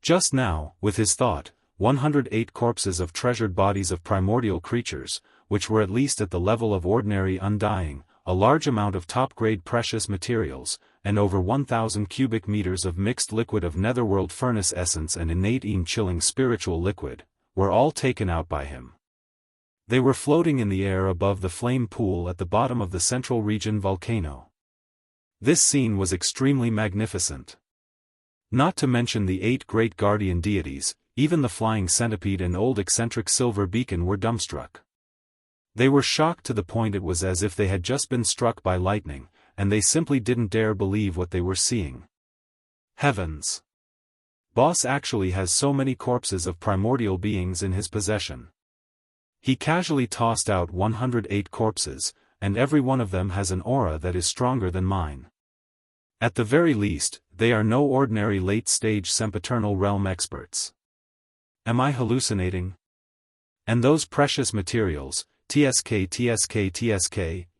Just now, with his thought, 108 corpses of treasured bodies of primordial creatures, which were at least at the level of ordinary undying, a large amount of top-grade precious materials, and over 1,000 cubic meters of mixed liquid of netherworld furnace essence and innate chilling spiritual liquid, were all taken out by him. They were floating in the air above the flame pool at the bottom of the central region volcano. This scene was extremely magnificent. Not to mention the 8 great guardian deities, even the Flying Centipede and Old Eccentric Silver Beacon were dumbstruck. They were shocked to the point it was as if they had just been struck by lightning, and they simply didn't dare believe what they were seeing. Heavens! Boss actually has so many corpses of primordial beings in his possession. He casually tossed out 108 corpses, and every one of them has an aura that is stronger than mine. At the very least, they are no ordinary late-stage sempiternal realm experts. Am I hallucinating? And those precious materials, TSK,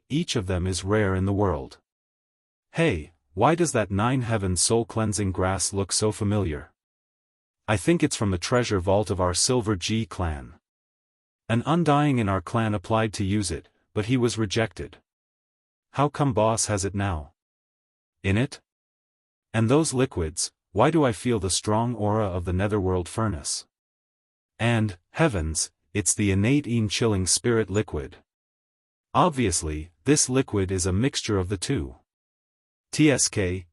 each of them is rare in the world. Hey, why does that 9 heaven soul-cleansing grass look so familiar? I think it's from the treasure vault of our Silver G clan. An undying in our clan applied to use it, but he was rejected. How come boss has it now? In it? And those liquids, why do I feel the strong aura of the netherworld furnace? And, heavens, it's the innate chilling spirit liquid. Obviously, this liquid is a mixture of the two. TSK.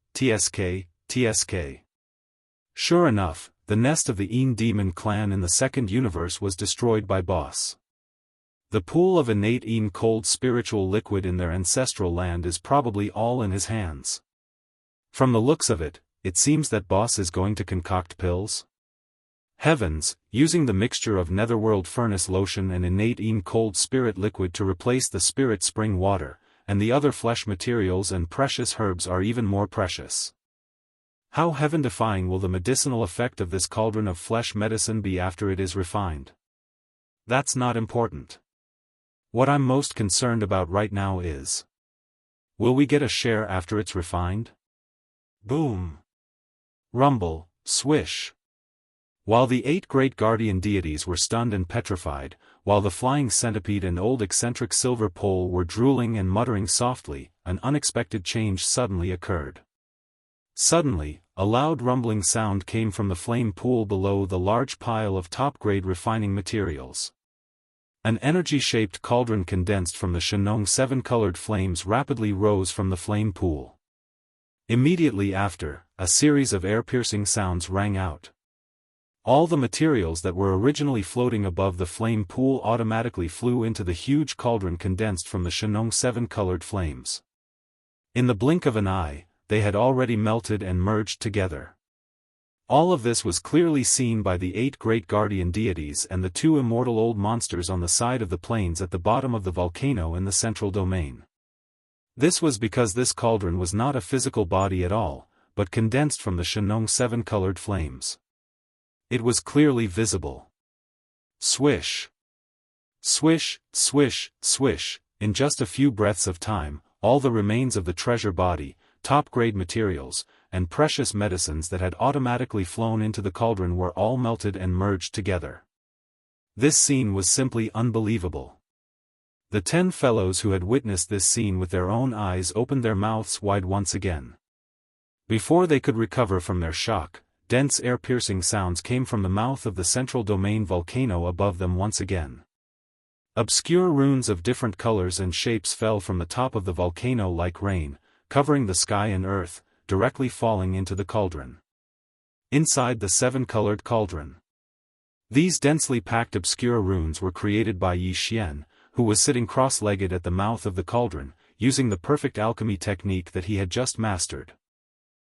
Sure enough, the nest of the Een demon clan in the second universe was destroyed by Boss. The pool of innate Een cold spiritual liquid in their ancestral land is probably all in his hands. From the looks of it, it seems that Boss is going to concoct pills. Heavens, using the mixture of netherworld furnace lotion and innate Een cold spirit liquid to replace the spirit spring water, and the other flesh materials and precious herbs are even more precious. How heaven-defying will the medicinal effect of this cauldron of flesh medicine be after it is refined? That's not important. What I'm most concerned about right now is, will we get a share after it's refined? Boom! Rumble, swish! While the 8 great guardian deities were stunned and petrified, while the flying centipede and old eccentric silver pole were drooling and muttering softly, an unexpected change suddenly occurred. Suddenly, a loud rumbling sound came from the flame pool below the large pile of top-grade refining materials. An energy-shaped cauldron condensed from the Shenong 7-colored flames rapidly rose from the flame pool. Immediately after, a series of air-piercing sounds rang out. All the materials that were originally floating above the flame pool automatically flew into the huge cauldron condensed from the Shenong 7-colored flames. In the blink of an eye, they had already melted and merged together. All of this was clearly seen by the 8 great guardian deities and the 2 immortal old monsters on the side of the plains at the bottom of the volcano in the central domain. This was because this cauldron was not a physical body at all, but condensed from the Shenong 7-colored flames. It was clearly visible. Swish! Swish, swish, swish, in just a few breaths of time, all the remains of the treasure body, top-grade materials, and precious medicines that had automatically flown into the cauldron were all melted and merged together. This scene was simply unbelievable. The 10 fellows who had witnessed this scene with their own eyes opened their mouths wide once again. Before they could recover from their shock, dense air-piercing sounds came from the mouth of the central domain volcano above them once again. Obscure runes of different colors and shapes fell from the top of the volcano like rain, covering the sky and earth, directly falling into the cauldron. Inside the 7-colored cauldron. These densely packed obscure runes were created by Yi Xian, who was sitting cross-legged at the mouth of the cauldron, using the perfect alchemy technique that he had just mastered.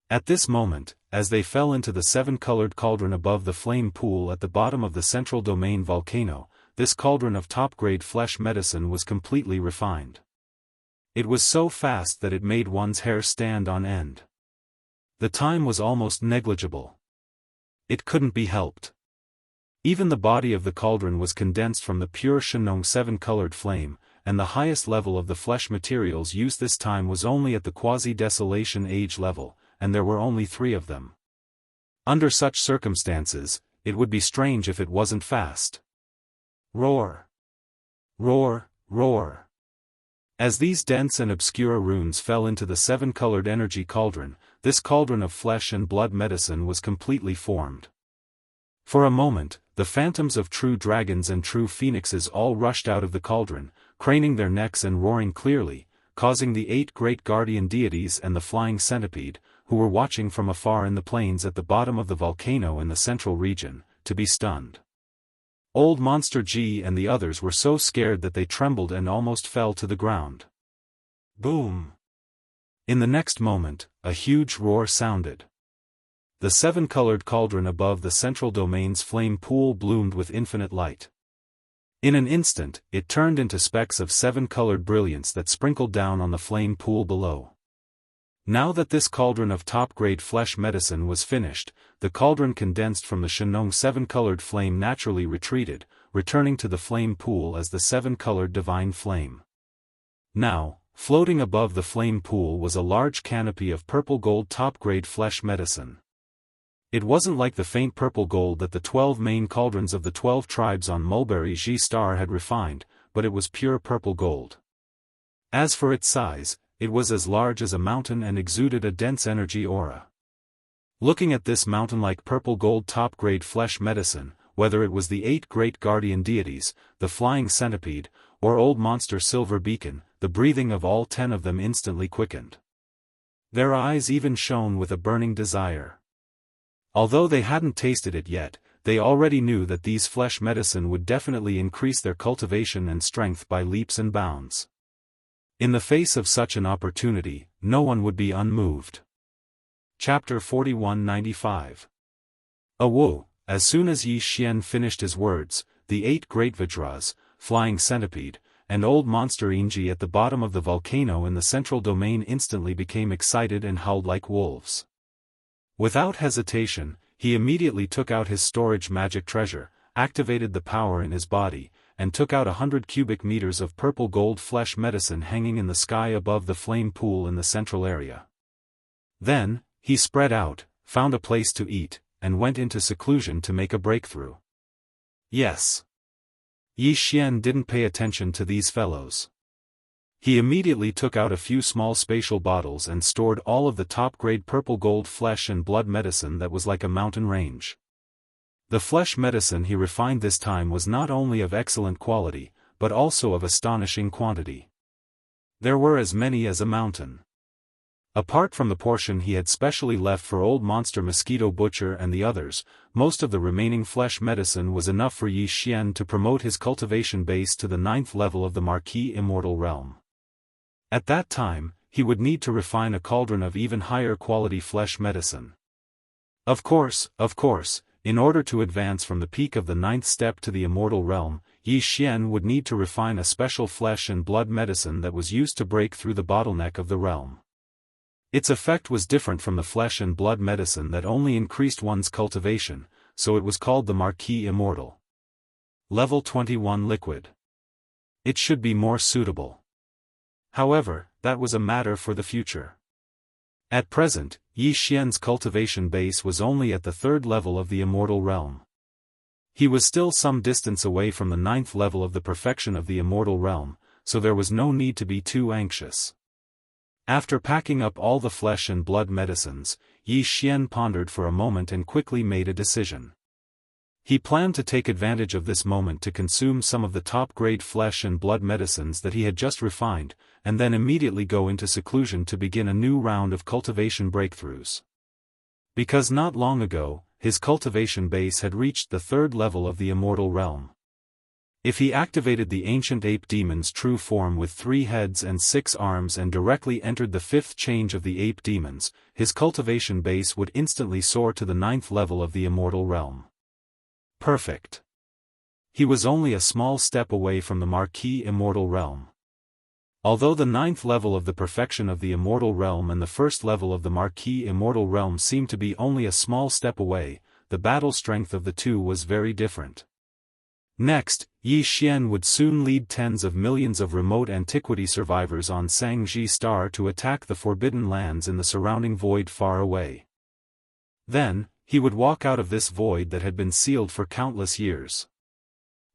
At this moment, as they fell into the 7-colored cauldron above the flame pool at the bottom of the central domain volcano, this cauldron of top-grade flesh medicine was completely refined. It was so fast that it made one's hair stand on end. The time was almost negligible. It couldn't be helped. Even the body of the cauldron was condensed from the pure Shenong 7-colored flame, and the highest level of the flesh materials used this time was only at the quasi-desolation age level, and there were only 3 of them. Under such circumstances, it would be strange if it wasn't fast. Roar! Roar, roar! As these dense and obscure runes fell into the 7-colored energy cauldron, this cauldron of flesh and blood medicine was completely formed. For a moment, the phantoms of true dragons and true phoenixes all rushed out of the cauldron, craning their necks and roaring clearly, causing the 8 great guardian deities and the flying centipede, who were watching from afar in the plains at the bottom of the volcano in the central region, to be stunned. Old Monster G and the others were so scared that they trembled and almost fell to the ground. Boom! In the next moment, a huge roar sounded. The 7-colored cauldron above the central domain's flame pool bloomed with infinite light. In an instant, it turned into specks of 7-colored brilliance that sprinkled down on the flame pool below. Now that this cauldron of top-grade flesh medicine was finished, the cauldron condensed from the Shenong 7-colored flame naturally retreated, returning to the flame pool as the 7-colored divine flame. Now, floating above the flame pool was a large canopy of purple-gold top-grade flesh medicine. It wasn't like the faint purple gold that the 12 main cauldrons of the 12 tribes on Mulberry G Star had refined, but it was pure purple gold. As for its size, it was as large as a mountain and exuded a dense energy aura. Looking at this mountain-like purple gold top-grade flesh medicine, whether it was the 8 great guardian deities, the flying centipede, or old monster Silver Beacon, the breathing of all 10 of them instantly quickened. Their eyes even shone with a burning desire. Although they hadn't tasted it yet, they already knew that these flesh medicine would definitely increase their cultivation and strength by leaps and bounds. In the face of such an opportunity, no one would be unmoved. Chapter 4195. Awo, as soon as Yi Xian finished his words, the 8 great Vajras, flying centipede, and old monster Inji at the bottom of the volcano in the central domain instantly became excited and howled like wolves. Without hesitation, he immediately took out his storage magic treasure, activated the power in his body, and took out 100 cubic meters of purple gold flesh medicine hanging in the sky above the flame pool in the central area. Then, he spread out, found a place to eat, and went into seclusion to make a breakthrough. Yes. Yi Xian didn't pay attention to these fellows. He immediately took out a few small spatial bottles and stored all of the top-grade purple gold flesh and blood medicine that was like a mountain range. The flesh medicine he refined this time was not only of excellent quality, but also of astonishing quantity. There were as many as a mountain. Apart from the portion he had specially left for old monster Mosquito Butcher and the others, most of the remaining flesh medicine was enough for Yi Xian to promote his cultivation base to the 9th level of the Marquis Immortal realm. At that time, he would need to refine a cauldron of even higher quality flesh medicine. Of course, in order to advance from the peak of the 9th step to the Immortal realm, Yi Xian would need to refine a special flesh and blood medicine that was used to break through the bottleneck of the realm. Its effect was different from the flesh and blood medicine that only increased one's cultivation, so it was called the Marquis Immortal. Level 21 Liquid. It should be more suitable. However, that was a matter for the future. At present, Yi Xian's cultivation base was only at the 3rd level of the Immortal realm. He was still some distance away from the 9th level of the perfection of the Immortal realm, so there was no need to be too anxious. After packing up all the flesh and blood medicines, Yi Xian pondered for a moment and quickly made a decision. He planned to take advantage of this moment to consume some of the top-grade flesh and blood medicines that he had just refined, and then immediately go into seclusion to begin a new round of cultivation breakthroughs. Because not long ago, his cultivation base had reached the 3rd level of the Immortal realm. If he activated the ancient ape demon's true form with 3 heads and 6 arms and directly entered the 5th change of the ape demons, his cultivation base would instantly soar to the 9th level of the Immortal realm. Perfect. He was only a small step away from the Marquis Immortal realm. Although the 9th level of the perfection of the Immortal realm and the 1st level of the Marquis Immortal realm seemed to be only a small step away, the battle strength of the two was very different. Next, Yi Xian would soon lead tens of millions of remote antiquity survivors on Shangji Star to attack the forbidden lands in the surrounding void far away. Then, he would walk out of this void that had been sealed for countless years.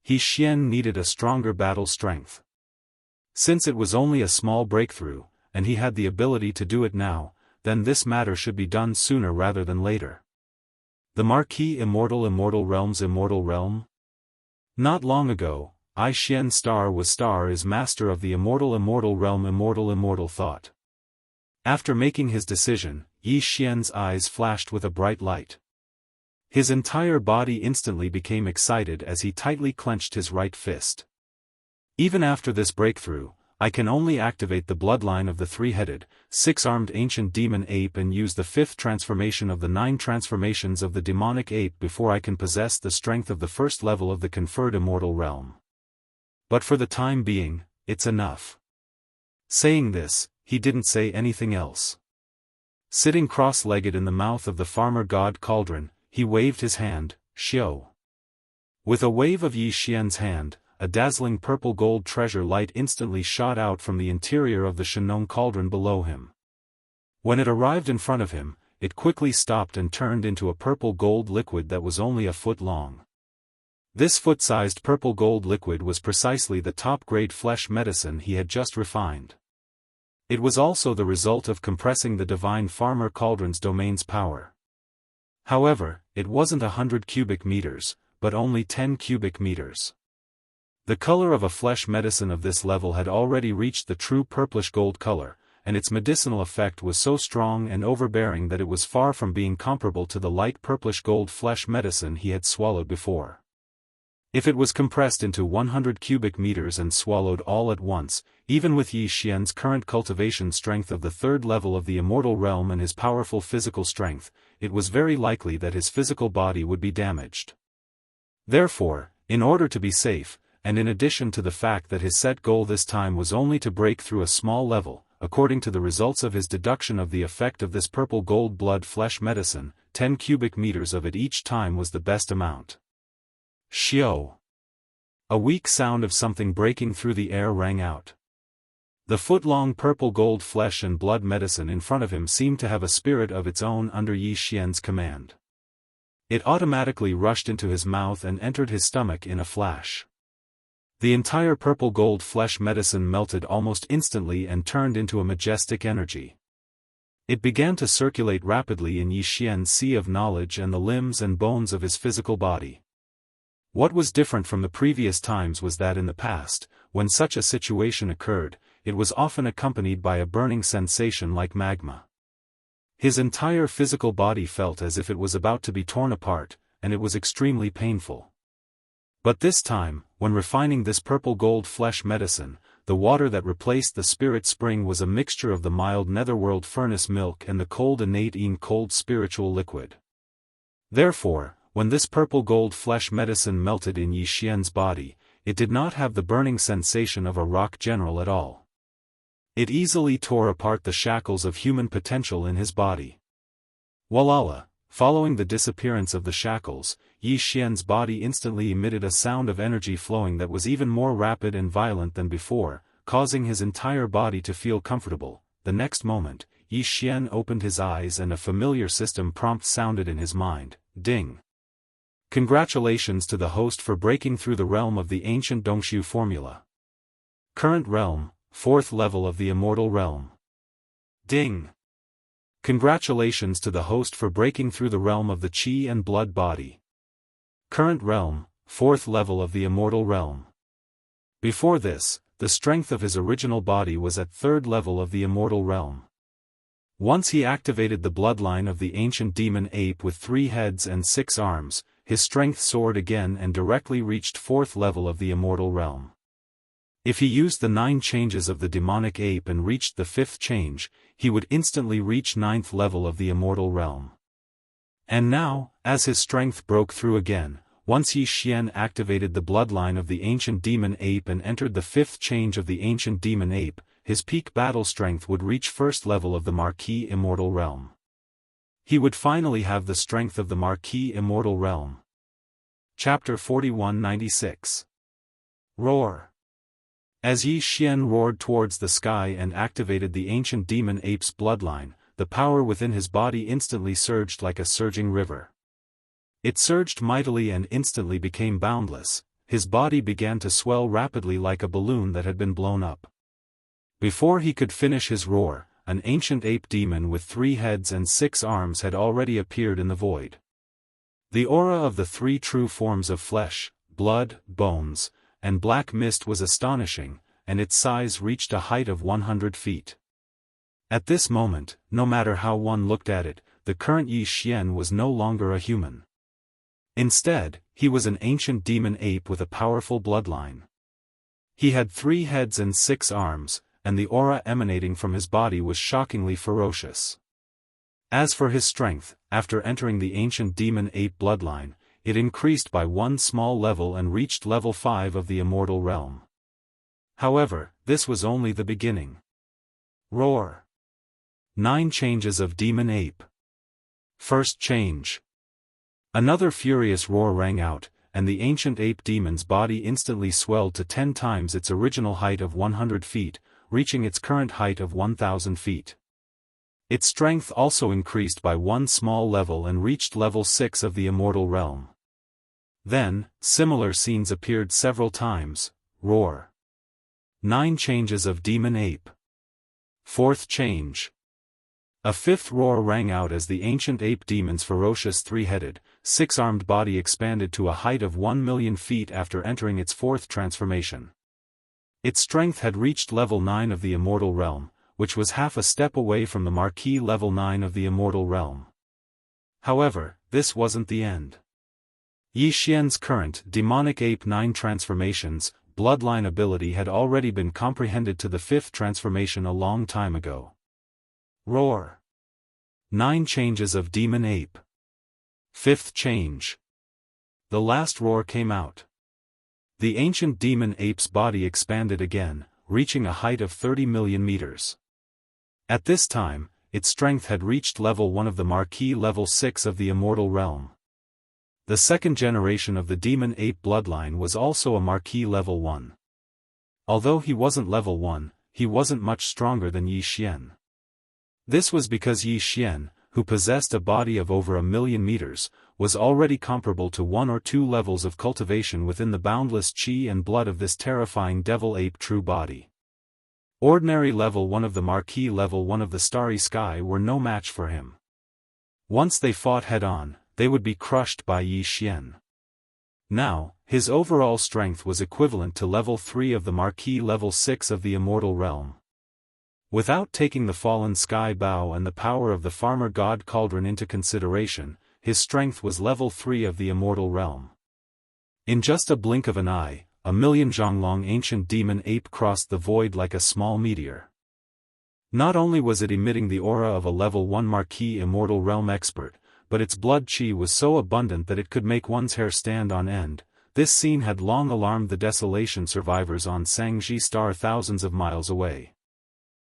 Yi Xian needed a stronger battle strength. Since it was only a small breakthrough, and he had the ability to do it now, then this matter should be done sooner rather than later. The Marquis Immortal Realm's Immortal realm? Not long ago, Yi Xian Star is master of the Immortal realm. Immortal thought. After making his decision, Yi Xian's eyes flashed with a bright light. His entire body instantly became excited as he tightly clenched his right fist. Even after this breakthrough, I can only activate the bloodline of the 3-headed, 6-armed ancient demon ape and use the 5th transformation of the 9 transformations of the demonic ape before I can possess the strength of the 1st level of the conferred Immortal realm. But for the time being, it's enough. Saying this, he didn't say anything else. Sitting cross-legged in the mouth of the farmer god cauldron, he waved his hand, Xiao. With a wave of Yi Xian's hand, a dazzling purple gold treasure light instantly shot out from the interior of the Shenong cauldron below him. When it arrived in front of him, it quickly stopped and turned into a purple gold liquid that was only a foot long. This foot-sized purple gold liquid was precisely the top-grade flesh medicine he had just refined. It was also the result of compressing the divine farmer cauldron's domain's power. However, it wasn't 100 cubic meters, but only 10 cubic meters. The color of a flesh medicine of this level had already reached the true purplish gold color, and its medicinal effect was so strong and overbearing that it was far from being comparable to the light purplish gold flesh medicine he had swallowed before. If it was compressed into 100 cubic meters and swallowed all at once, even with Yi Xian's current cultivation strength of the third level of the immortal realm and his powerful physical strength, it was very likely that his physical body would be damaged. Therefore, in order to be safe, and in addition to the fact that his set goal this time was only to break through a small level, according to the results of his deduction of the effect of this purple gold blood flesh medicine, 10 cubic meters of it each time was the best amount. Xiao! A weak sound of something breaking through the air rang out. The foot-long purple gold flesh and blood medicine in front of him seemed to have a spirit of its own under Yi Xian's command. It automatically rushed into his mouth and entered his stomach in a flash. The entire purple gold flesh medicine melted almost instantly and turned into a majestic energy. It began to circulate rapidly in Yi Xian's sea of knowledge and the limbs and bones of his physical body. What was different from the previous times was that in the past, when such a situation occurred, it was often accompanied by a burning sensation like magma. His entire physical body felt as if it was about to be torn apart, and it was extremely painful. But this time, when refining this purple gold flesh medicine, the water that replaced the spirit spring was a mixture of the mild netherworld furnace milk and the cold innate cold spiritual liquid. Therefore, when this purple gold flesh medicine melted in Yi Xian's body, it did not have the burning sensation of a rock general at all. It easily tore apart the shackles of human potential in his body. Walala! Following the disappearance of the shackles, Yi Xian's body instantly emitted a sound of energy flowing that was even more rapid and violent than before, causing his entire body to feel comfortable. The next moment, Yi Xian opened his eyes and a familiar system prompt sounded in his mind, ding. Congratulations to the host for breaking through the realm of the ancient Dongshu formula. Current realm, 4th level of the immortal realm. Ding. Congratulations to the host for breaking through the realm of the Qi and blood body. Current realm, 4th level of the immortal realm. Before this, the strength of his original body was at 3rd level of the immortal realm. Once he activated the bloodline of the ancient demon ape with 3 heads and 6 arms, his strength soared again and directly reached 4th level of the immortal realm. If he used the 9 changes of the demonic ape and reached the 5th change, he would instantly reach 9th level of the immortal realm. And now, as his strength broke through again, once Yi Xian activated the bloodline of the ancient demon ape and entered the 5th change of the ancient demon ape, his peak battle strength would reach 1st level of the Marquis immortal realm. He would finally have the strength of the Marquis immortal realm. Chapter 4196. Roar. As Yi Xian roared towards the sky and activated the ancient demon ape's bloodline, the power within his body instantly surged like a surging river. It surged mightily and instantly became boundless. His body began to swell rapidly like a balloon that had been blown up. Before he could finish his roar, an ancient ape demon with 3 heads and 6 arms had already appeared in the void. The aura of the 3 true forms of flesh, blood, bones, and black mist was astonishing, and its size reached a height of 100 feet. At this moment, no matter how one looked at it, the current Yi Xian was no longer a human. Instead, he was an ancient demon ape with a powerful bloodline. He had 3 heads and 6 arms, and the aura emanating from his body was shockingly ferocious. As for his strength, after entering the ancient demon ape bloodline, it increased by 1 small level and reached level 5 of the immortal realm. However, this was only the beginning. Roar. 9 changes of demon ape. First change. Another furious roar rang out, and the ancient ape demon's body instantly swelled to 10 times its original height of 100 feet, reaching its current height of 1,000 feet. Its strength also increased by 1 small level and reached level 6 of the immortal realm. Then, similar scenes appeared several times. Roar. 9 changes of demon ape. 4th change. A 5th roar rang out as the ancient ape demon's ferocious 3-headed, 6-armed body expanded to a height of 1,000,000 feet after entering its 4th transformation. Its strength had reached level 9 of the immortal realm, which was half a step away from the Marquis level 9 of the Immortal realm. However, this wasn't the end. Yi Xian's current demonic ape 9 transformations, bloodline ability had already been comprehended to the 5th transformation a long time ago. Roar. 9 changes of demon ape. 5th change. The last roar came out. The ancient demon ape's body expanded again, reaching a height of 30 million meters. At this time, its strength had reached level 1 of the Marquis level 6 of the Immortal realm. The second generation of the demon ape bloodline was also a Marquis level 1. Although he wasn't level 1, he wasn't much stronger than Yi Xian. This was because Yi Xian, who possessed a body of over 1,000,000 meters, was already comparable to 1 or 2 levels of cultivation within the boundless chi and blood of this terrifying devil ape true body. Ordinary level 1 of the Marquis level 1 of the starry sky were no match for him. Once they fought head-on, they would be crushed by Yi Xian. Now, his overall strength was equivalent to level 3 of the Marquis level 6 of the Immortal realm. Without taking the fallen sky bow and the power of the farmer god cauldron into consideration, his strength was level 3 of the Immortal realm. In just a blink of an eye, 1,000,000 Zhonglong ancient demon ape crossed the void like a small meteor. Not only was it emitting the aura of a level 1 Marquis Immortal realm expert, but its blood chi was so abundant that it could make one's hair stand on end. This scene had long alarmed the desolation survivors on Shangji Star thousands of miles away.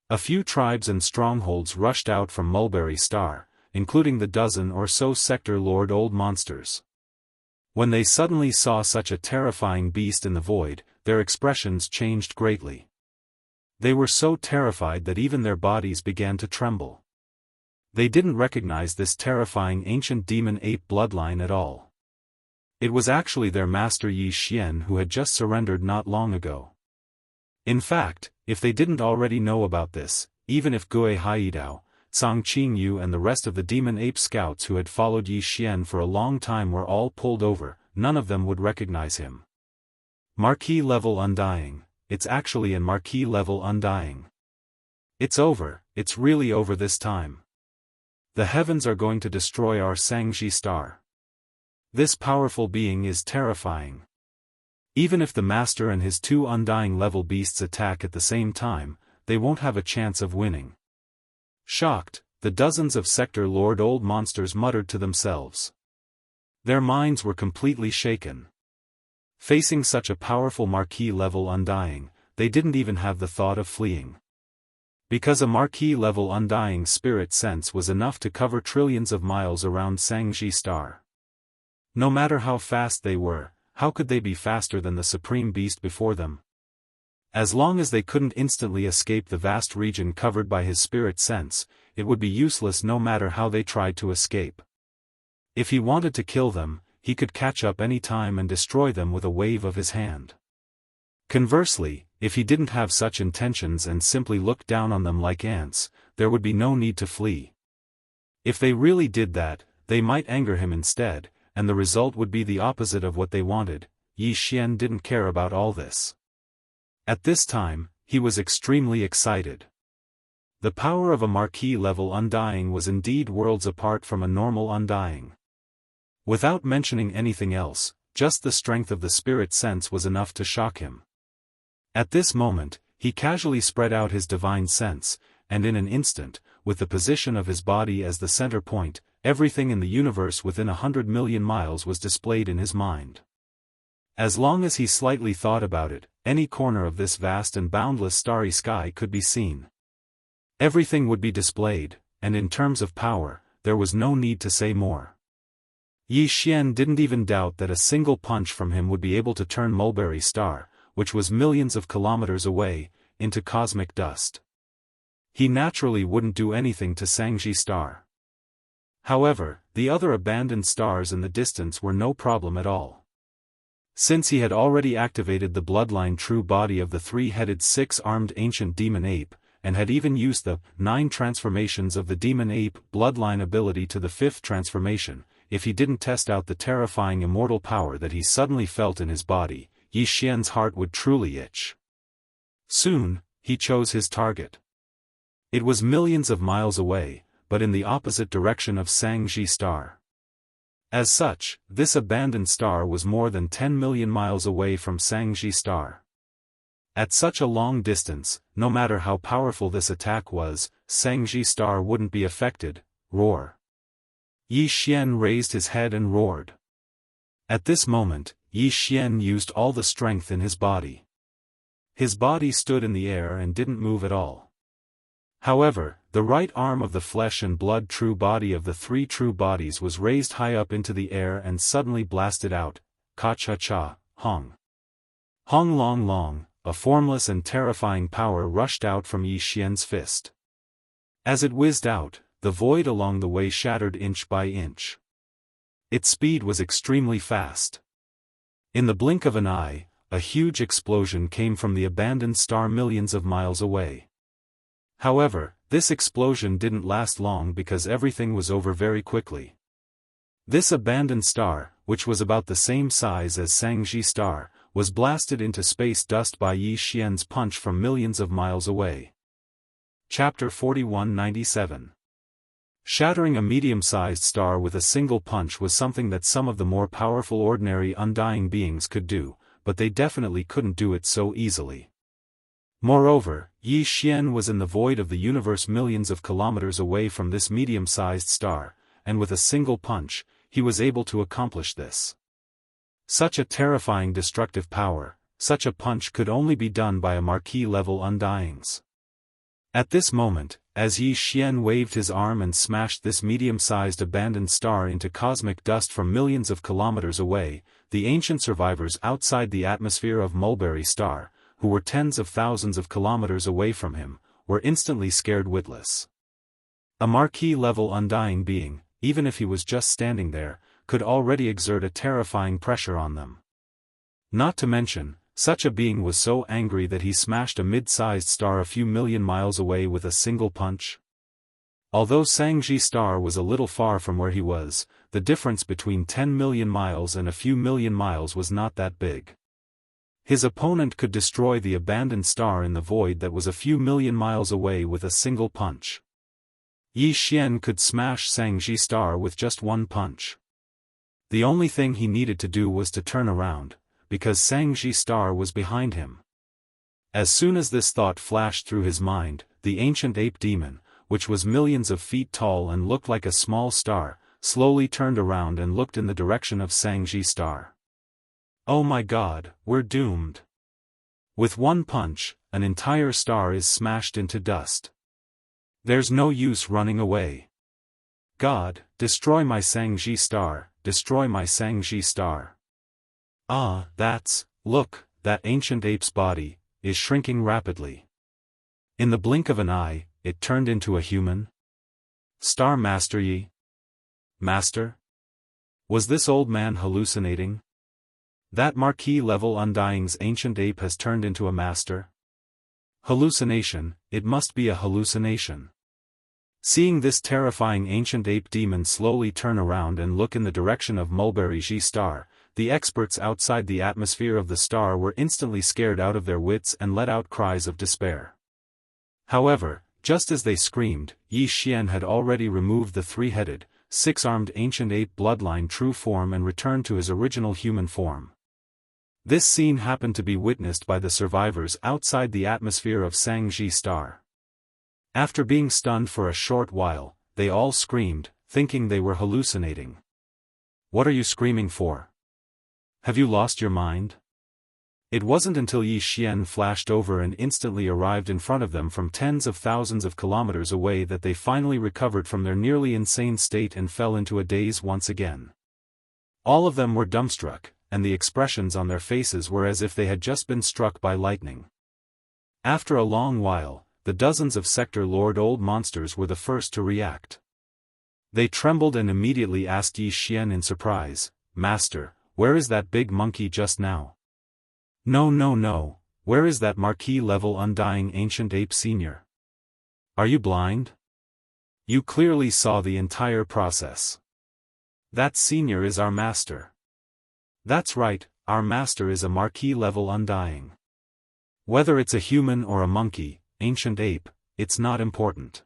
A few tribes and strongholds rushed out from Mulberry Star, including the dozen or so sector lord old monsters. When they suddenly saw such a terrifying beast in the void, their expressions changed greatly. They were so terrified that even their bodies began to tremble. They didn't recognize this terrifying ancient demon ape bloodline at all. It was actually their master Yi Xian who had just surrendered not long ago. In fact, if they didn't already know about this, even if Gue Haidao, Cang Qingyu and the rest of the demon ape scouts who had followed Yi Xian for a long time were all pulled over, none of them would recognize him. Marquis level undying, it's actually an Marquis level undying. It's over, it's really over this time. The heavens are going to destroy our Shangji star. This powerful being is terrifying. Even if the master and his 2 undying level beasts attack at the same time, they won't have a chance of winning. Shocked, the dozens of sector lord old monsters muttered to themselves. Their minds were completely shaken. Facing such a powerful Marquis level undying, they didn't even have the thought of fleeing. Because a Marquis level undying spirit sense was enough to cover trillions of miles around Shangji star. No matter how fast they were, how could they be faster than the supreme beast before them? As long as they couldn't instantly escape the vast region covered by his spirit sense, it would be useless no matter how they tried to escape. If he wanted to kill them, he could catch up any time and destroy them with a wave of his hand. Conversely, if he didn't have such intentions and simply looked down on them like ants, there would be no need to flee. If they really did that, they might anger him instead, and the result would be the opposite of what they wanted. Yi Xian didn't care about all this. At this time, he was extremely excited. The power of a Marquis level undying was indeed worlds apart from a normal undying. Without mentioning anything else, just the strength of the spirit sense was enough to shock him. At this moment, he casually spread out his divine sense, and in an instant, with the position of his body as the center point, everything in the universe within 100 million miles was displayed in his mind. As long as he slightly thought about it, any corner of this vast and boundless starry sky could be seen. Everything would be displayed, and in terms of power, there was no need to say more. Yi Xian didn't even doubt that a single punch from him would be able to turn Mulberry Star, which was millions of kilometers away, into cosmic dust. He naturally wouldn't do anything to Shangji Star. However, the other abandoned stars in the distance were no problem at all. Since he had already activated the bloodline true body of the 3-headed 6-armed ancient demon ape, and had even used the 9 transformations of the demon ape bloodline ability to the 5th transformation, if he didn't test out the terrifying immortal power that he suddenly felt in his body, Yi Xian's heart would truly itch. Soon, he chose his target. It was millions of miles away, but in the opposite direction of Xianxia star. As such, this abandoned star was more than 10 million miles away from Xianxia star. At such a long distance, no matter how powerful this attack was, Xianxia star wouldn't be affected. Roar. Yi Xian raised his head and roared. At this moment, Yi Xian used all the strength in his body. His body stood in the air and didn't move at all. However, the right arm of the flesh and blood true body of the three true bodies was raised high up into the air and suddenly blasted out. Ka-cha-cha, hong. Hong long long, a formless and terrifying power rushed out from Yi Xian's fist. As it whizzed out, the void along the way shattered inch by inch. Its speed was extremely fast. In the blink of an eye, a huge explosion came from the abandoned star millions of miles away. However, this explosion didn't last long because everything was over very quickly. This abandoned star, which was about the same size as Xianxia star, was blasted into space dust by Yi Xian's punch from millions of miles away. Chapter 4197. Shattering a medium-sized star with a single punch was something that some of the more powerful ordinary undying beings could do, but they definitely couldn't do it so easily. Moreover, Yi Xian was in the void of the universe millions of kilometers away from this medium-sized star, and with a single punch, he was able to accomplish this. Such a terrifying destructive power, such a punch could only be done by a marquee-level undyings. At this moment, as Yi Xian waved his arm and smashed this medium-sized abandoned star into cosmic dust from millions of kilometers away, the ancient survivors outside the atmosphere of Mulberry Star, who were tens of thousands of kilometers away from him, were instantly scared witless. A marquee-level undying being, even if he was just standing there, could already exert a terrifying pressure on them. Not to mention, such a being was so angry that he smashed a mid-sized star a few million miles away with a single punch. Although Xianxia star was a little far from where he was, the difference between 10 million miles and a few million miles was not that big. His opponent could destroy the abandoned star in the void that was a few million miles away with a single punch. Yi Xian could smash Xianxia star with just one punch. The only thing he needed to do was to turn around, because Xianxia star was behind him. As soon as this thought flashed through his mind, the ancient ape demon, which was millions of feet tall and looked like a small star, slowly turned around and looked in the direction of Xianxia star. Oh my God, we're doomed. With one punch, an entire star is smashed into dust. There's no use running away. God, destroy my Xianxia star, destroy my Xianxia star. Ah, look, that ancient ape's body, is shrinking rapidly. In the blink of an eye, it turned into a human. Star Master Yi? Master? Was this old man hallucinating? That marquee-level undying's ancient ape has turned into a master? Hallucination, it must be a hallucination. Seeing this terrifying ancient ape demon slowly turn around and look in the direction of Mulberry star, the experts outside the atmosphere of the star were instantly scared out of their wits and let out cries of despair. However, just as they screamed, Yi Xian had already removed the three-headed, six-armed ancient ape bloodline true form and returned to his original human form. This scene happened to be witnessed by the survivors outside the atmosphere of Xianxia star. After being stunned for a short while, they all screamed, thinking they were hallucinating. What are you screaming for? Have you lost your mind? It wasn't until Yi Xian flashed over and instantly arrived in front of them from tens of thousands of kilometers away that they finally recovered from their nearly insane state and fell into a daze once again. All of them were dumbstruck, and the expressions on their faces were as if they had just been struck by lightning. After a long while, the dozens of Sector Lord old monsters were the first to react. They trembled and immediately asked Yi Xian in surprise, "Master, where is that big monkey just now?" No, where is that marquee-level undying ancient ape senior? Are you blind? You clearly saw the entire process. That senior is our master. That's right, our master is a marquee-level undying. Whether it's a human or a monkey, ancient ape, it's not important.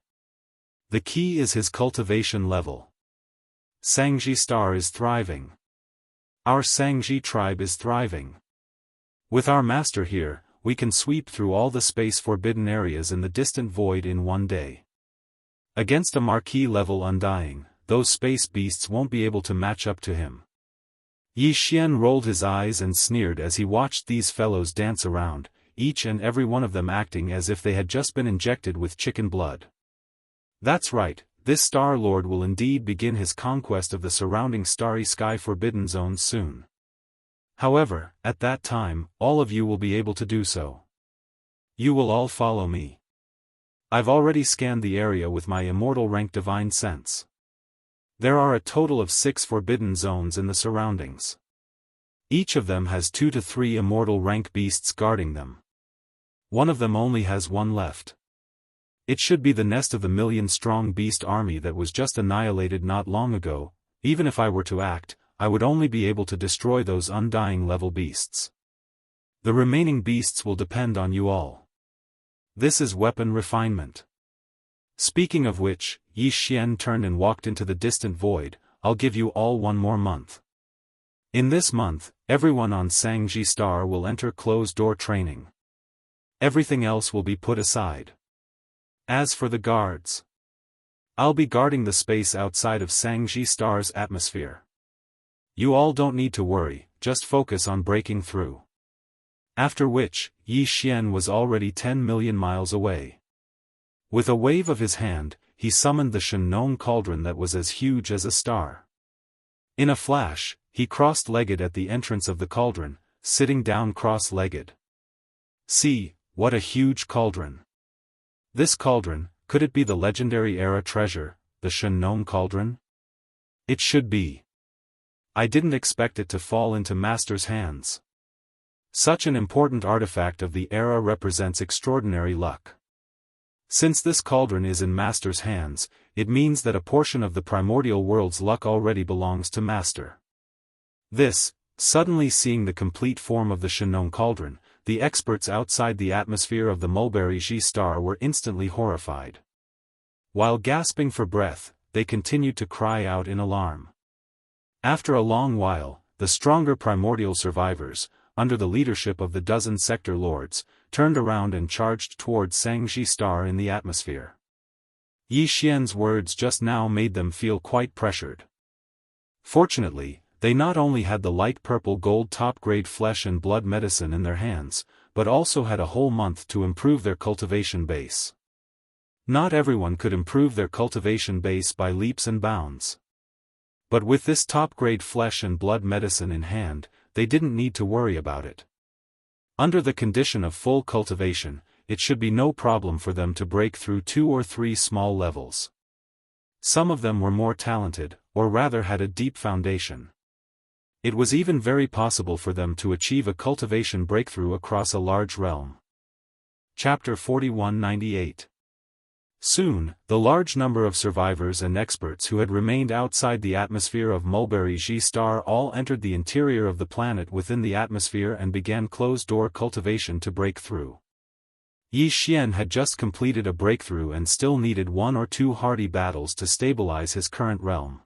The key is his cultivation level. Xianxia star is thriving. Our Xianxia tribe is thriving. With our master here, we can sweep through all the space-forbidden areas in the distant void in one day. Against a marquee-level undying, those space beasts won't be able to match up to him. Yi Xian rolled his eyes and sneered as he watched these fellows dance around, each and every one of them acting as if they had just been injected with chicken blood. That's right, this Star Lord will indeed begin his conquest of the surrounding starry sky forbidden zones soon. However, at that time, all of you will be able to do so. You will all follow me. I've already scanned the area with my immortal rank divine sense. There are a total of 6 forbidden zones in the surroundings. Each of them has 2 to 3 immortal rank beasts guarding them. One of them only has one left. It should be the nest of the million-strong beast army that was just annihilated not long ago. Even if I were to act, I would only be able to destroy those undying level beasts. The remaining beasts will depend on you all. This is weapon refinement. Speaking of which, Yi Xian turned and walked into the distant void. I'll give you all 1 more month. In this month, everyone on Xianxia Star will enter closed-door training. Everything else will be put aside. As for the guards, I'll be guarding the space outside of Xianxia Star's atmosphere. You all don't need to worry, just focus on breaking through. After which, Yi Xian was already 10 million miles away. With a wave of his hand, he summoned the Shen cauldron that was as huge as a star. In a flash, he cross-legged at the entrance of the cauldron, sitting down cross-legged. See, what a huge cauldron. This cauldron, could it be the legendary era treasure, the Shen cauldron? It should be. I didn't expect it to fall into Master's hands. Such an important artifact of the era represents extraordinary luck. Since this cauldron is in Master's hands, it means that a portion of the primordial world's luck already belongs to Master. This, suddenly seeing the complete form of the Shen cauldron, the experts outside the atmosphere of the Mulberry Xi star were instantly horrified. While gasping for breath, they continued to cry out in alarm. After a long while, the stronger primordial survivors, under the leadership of the dozen sector lords, turned around and charged towards Xianxia Star in the atmosphere. Yi Xian's words just now made them feel quite pressured. Fortunately, they not only had the light purple gold top-grade flesh and blood medicine in their hands, but also had a whole month to improve their cultivation base. Not everyone could improve their cultivation base by leaps and bounds. But with this top-grade flesh and blood medicine in hand, they didn't need to worry about it. Under the condition of full cultivation, it should be no problem for them to break through 2 or 3 small levels. Some of them were more talented, or rather had a deep foundation. It was even very possible for them to achieve a cultivation breakthrough across a large realm. Chapter 4198. Soon, the large number of survivors and experts who had remained outside the atmosphere of Mulberry Xi star all entered the interior of the planet within the atmosphere and began closed-door cultivation to break through. Yi Xian had just completed a breakthrough and still needed 1 or 2 hardy battles to stabilize his current realm.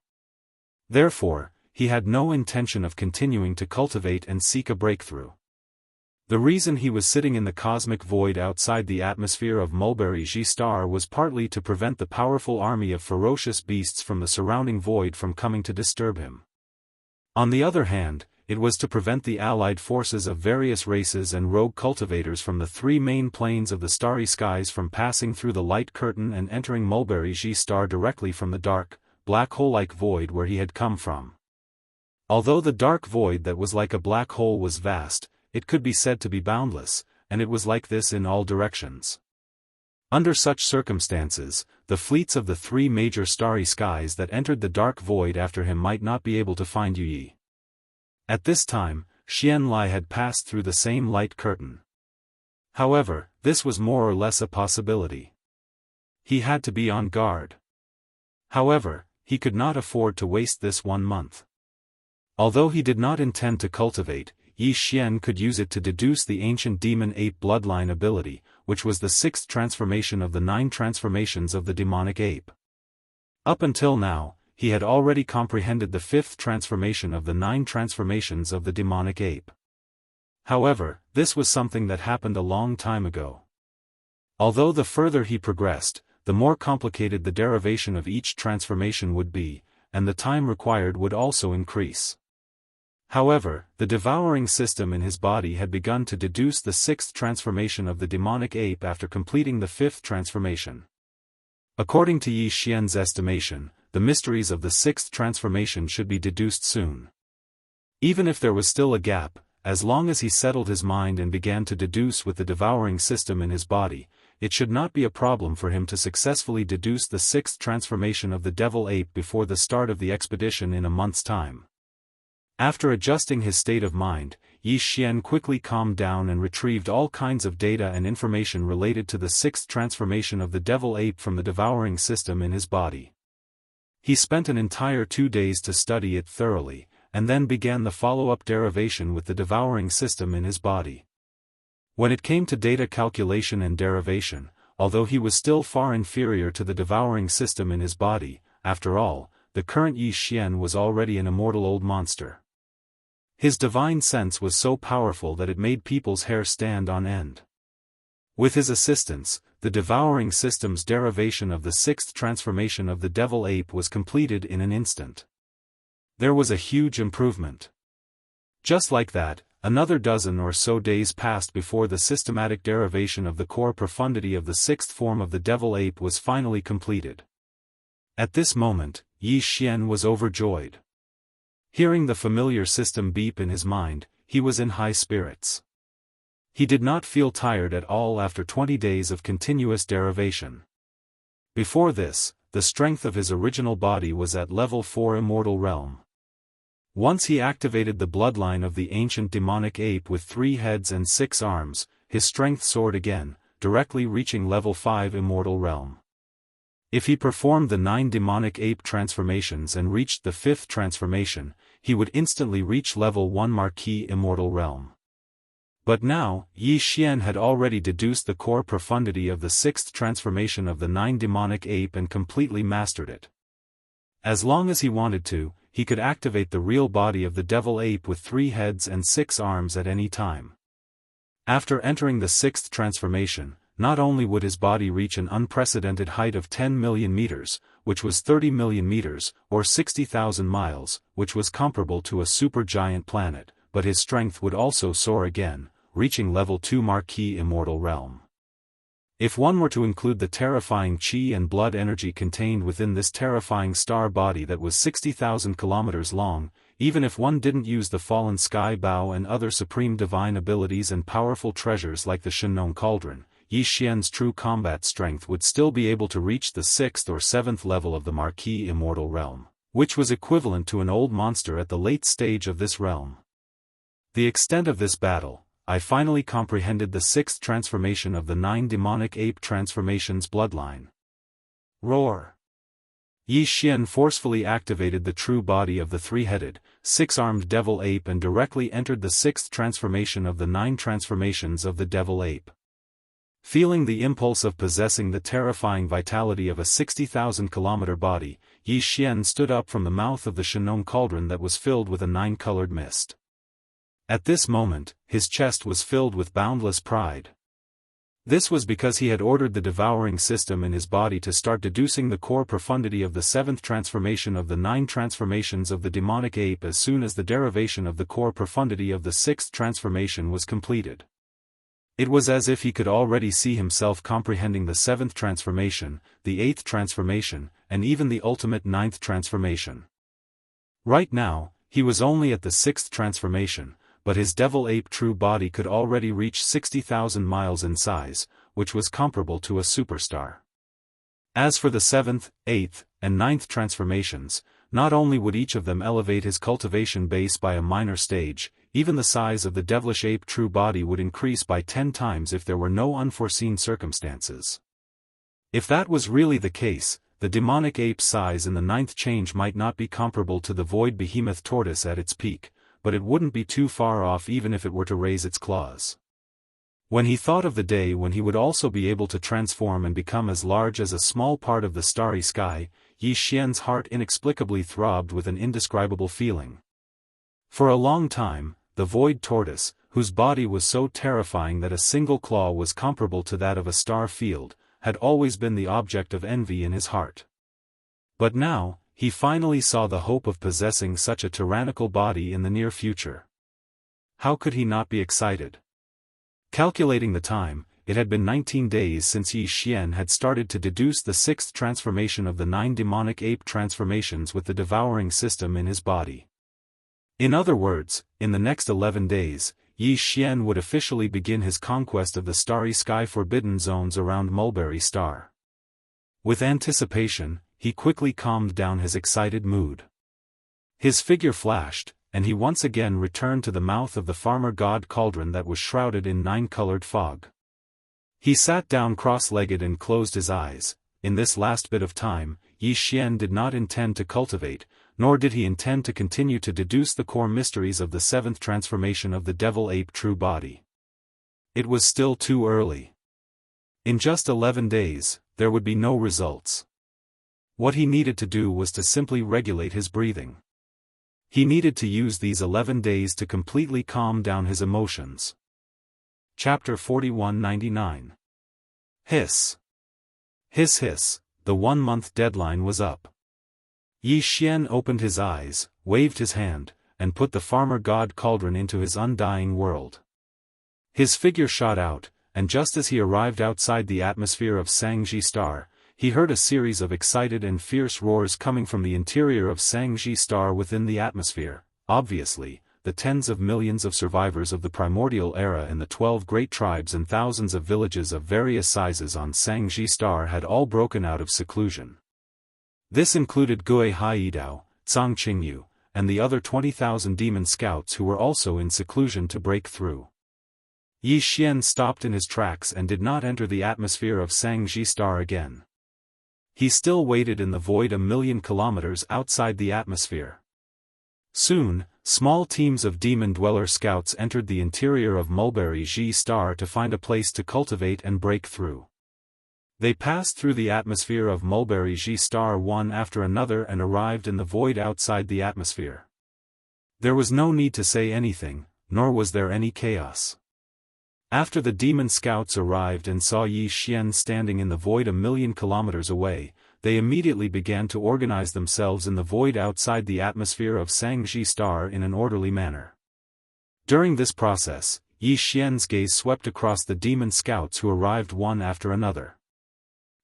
Therefore, he had no intention of continuing to cultivate and seek a breakthrough. The reason he was sitting in the cosmic void outside the atmosphere of Mulberry Xi star was partly to prevent the powerful army of ferocious beasts from the surrounding void from coming to disturb him. On the other hand, it was to prevent the allied forces of various races and rogue cultivators from the 3 main planes of the starry skies from passing through the light curtain and entering Mulberry Xi star directly from the dark, black hole-like void where he had come from. Although the dark void that was like a black hole was vast, it could be said to be boundless, and it was like this in all directions. Under such circumstances, the fleets of the 3 major starry skies that entered the dark void after him might not be able to find Yi. At this time, Xian Lai had passed through the same light curtain. However, this was more or less a possibility. He had to be on guard. However, he could not afford to waste this 1 month. Although he did not intend to cultivate, Yi Xian could use it to deduce the ancient demon ape bloodline ability, which was the sixth transformation of the 9 transformations of the demonic ape. Up until now, he had already comprehended the 5th transformation of the 9 transformations of the demonic ape. However, this was something that happened a long time ago. Although the further he progressed, the more complicated the derivation of each transformation would be, and the time required would also increase. However, the devouring system in his body had begun to deduce the 6th transformation of the demonic ape after completing the 5th transformation. According to Yi Xian's estimation, the mysteries of the 6th transformation should be deduced soon. Even if there was still a gap, as long as he settled his mind and began to deduce with the devouring system in his body, it should not be a problem for him to successfully deduce the 6th transformation of the devil ape before the start of the expedition in a month's time. After adjusting his state of mind, Yi Xian quickly calmed down and retrieved all kinds of data and information related to the 6th transformation of the devil ape from the devouring system in his body. He spent an entire 2 days to study it thoroughly, and then began the follow-up derivation with the devouring system in his body. When it came to data calculation and derivation, although he was still far inferior to the devouring system in his body, after all, the current Yi Xian was already an immortal old monster. His divine sense was so powerful that it made people's hair stand on end. With his assistance, the devouring system's derivation of the 6th transformation of the devil ape was completed in an instant. There was a huge improvement. Just like that, another dozen or so days passed before the systematic derivation of the core profundity of the 6th form of the devil ape was finally completed. At this moment, Yi Xian was overjoyed. Hearing the familiar system beep in his mind, he was in high spirits. He did not feel tired at all after 20 days of continuous derivation. Before this, the strength of his original body was at level 4 immortal realm. Once he activated the bloodline of the ancient demonic ape with 3 heads and 6 arms, his strength soared again, directly reaching level 5 immortal realm. If he performed the 9 demonic ape transformations and reached the 5th transformation, he would instantly reach level 1 Marquis immortal realm. But now, Yi Xian had already deduced the core profundity of the 6th transformation of the 9 demonic ape and completely mastered it. As long as he wanted to, he could activate the real body of the devil ape with 3 heads and 6 arms at any time. After entering the 6th transformation, not only would his body reach an unprecedented height of 10 million meters, which was 30 million meters, or 60,000 miles, which was comparable to a supergiant planet, but his strength would also soar again, reaching level 2 Marquis immortal realm. If one were to include the terrifying qi and blood energy contained within this terrifying star body that was 60,000 kilometers long, even if one didn't use the fallen sky bow and other supreme divine abilities and powerful treasures like the Shenong cauldron, Yi Xian's true combat strength would still be able to reach the 6th or 7th level of the Marquis immortal realm, which was equivalent to an old monster at the late stage of this realm. The extent of this battle, I finally comprehended the 6th transformation of the 9 demonic ape transformations bloodline. Roar! Yi Xian forcefully activated the true body of the 3-headed, 6-armed devil ape and directly entered the 6th transformation of the 9 transformations of the devil ape. Feeling the impulse of possessing the terrifying vitality of a 60,000-kilometer body, Yi Xian stood up from the mouth of the Shenong cauldron that was filled with a 9-colored mist. At this moment, his chest was filled with boundless pride. This was because he had ordered the devouring system in his body to start deducing the core profundity of the 7th transformation of the 9 transformations of the demonic ape as soon as the derivation of the core profundity of the 6th transformation was completed. It was as if he could already see himself comprehending the 7th transformation, the 8th transformation, and even the ultimate 9th transformation. Right now, he was only at the 6th transformation, but his devil ape true body could already reach 60,000 miles in size, which was comparable to a superstar. As for the 7th, 8th, and 9th transformations, not only would each of them elevate his cultivation base by a minor stage, even the size of the devilish ape true body would increase by 10 times if there were no unforeseen circumstances. If that was really the case, the demonic ape's size in the 9th change might not be comparable to the void behemoth tortoise at its peak, but it wouldn't be too far off even if it were to raise its claws. When he thought of the day when he would also be able to transform and become as large as a small part of the starry sky, Yi Xian's heart inexplicably throbbed with an indescribable feeling. For a long time, the void tortoise, whose body was so terrifying that a single claw was comparable to that of a star field, had always been the object of envy in his heart. But now, he finally saw the hope of possessing such a tyrannical body in the near future. How could he not be excited? Calculating the time, it had been 19 days since Yi Xian had started to deduce the 6th transformation of the 9 demonic ape transformations with the devouring system in his body. In other words, in the next 11 days, Yi Xian would officially begin his conquest of the starry sky forbidden zones around Mulberry Star. With anticipation, he quickly calmed down his excited mood. His figure flashed, and he once again returned to the mouth of the farmer god cauldron that was shrouded in 9-colored fog. He sat down cross-legged and closed his eyes. In this last bit of time, Yi Xian did not intend to cultivate, nor did he intend to continue to deduce the core mysteries of the 7th transformation of the devil ape true body. It was still too early. In just 11 days, there would be no results. What he needed to do was to simply regulate his breathing. He needed to use these 11 days to completely calm down his emotions. Chapter 4199. Hiss. Hiss hiss, the 1-month deadline was up. Yi Xian opened his eyes, waved his hand, and put the farmer god cauldron into his undying world. His figure shot out, and just as he arrived outside the atmosphere of Xianxia Star, he heard a series of excited and fierce roars coming from the interior of Xianxia Star within the atmosphere. Obviously, the tens of millions of survivors of the primordial era and the 12 great tribes and thousands of villages of various sizes on Xianxia Star had all broken out of seclusion. This included Gui Haidao, Zhang Qingyu, and the other 20,000 demon scouts who were also in seclusion to break through. Yi Xian stopped in his tracks and did not enter the atmosphere of Xianxia Star again. He still waited in the void 1,000,000 kilometers outside the atmosphere. Soon, small teams of demon dweller scouts entered the interior of Mulberry Star to find a place to cultivate and break through. They passed through the atmosphere of Mulberry Star one after another and arrived in the void outside the atmosphere. There was no need to say anything, nor was there any chaos. After the demon scouts arrived and saw Yi Xian standing in the void 1,000,000 kilometers away, they immediately began to organize themselves in the void outside the atmosphere of Xianxia Star in an orderly manner. During this process, Yi Xian's gaze swept across the demon scouts who arrived one after another.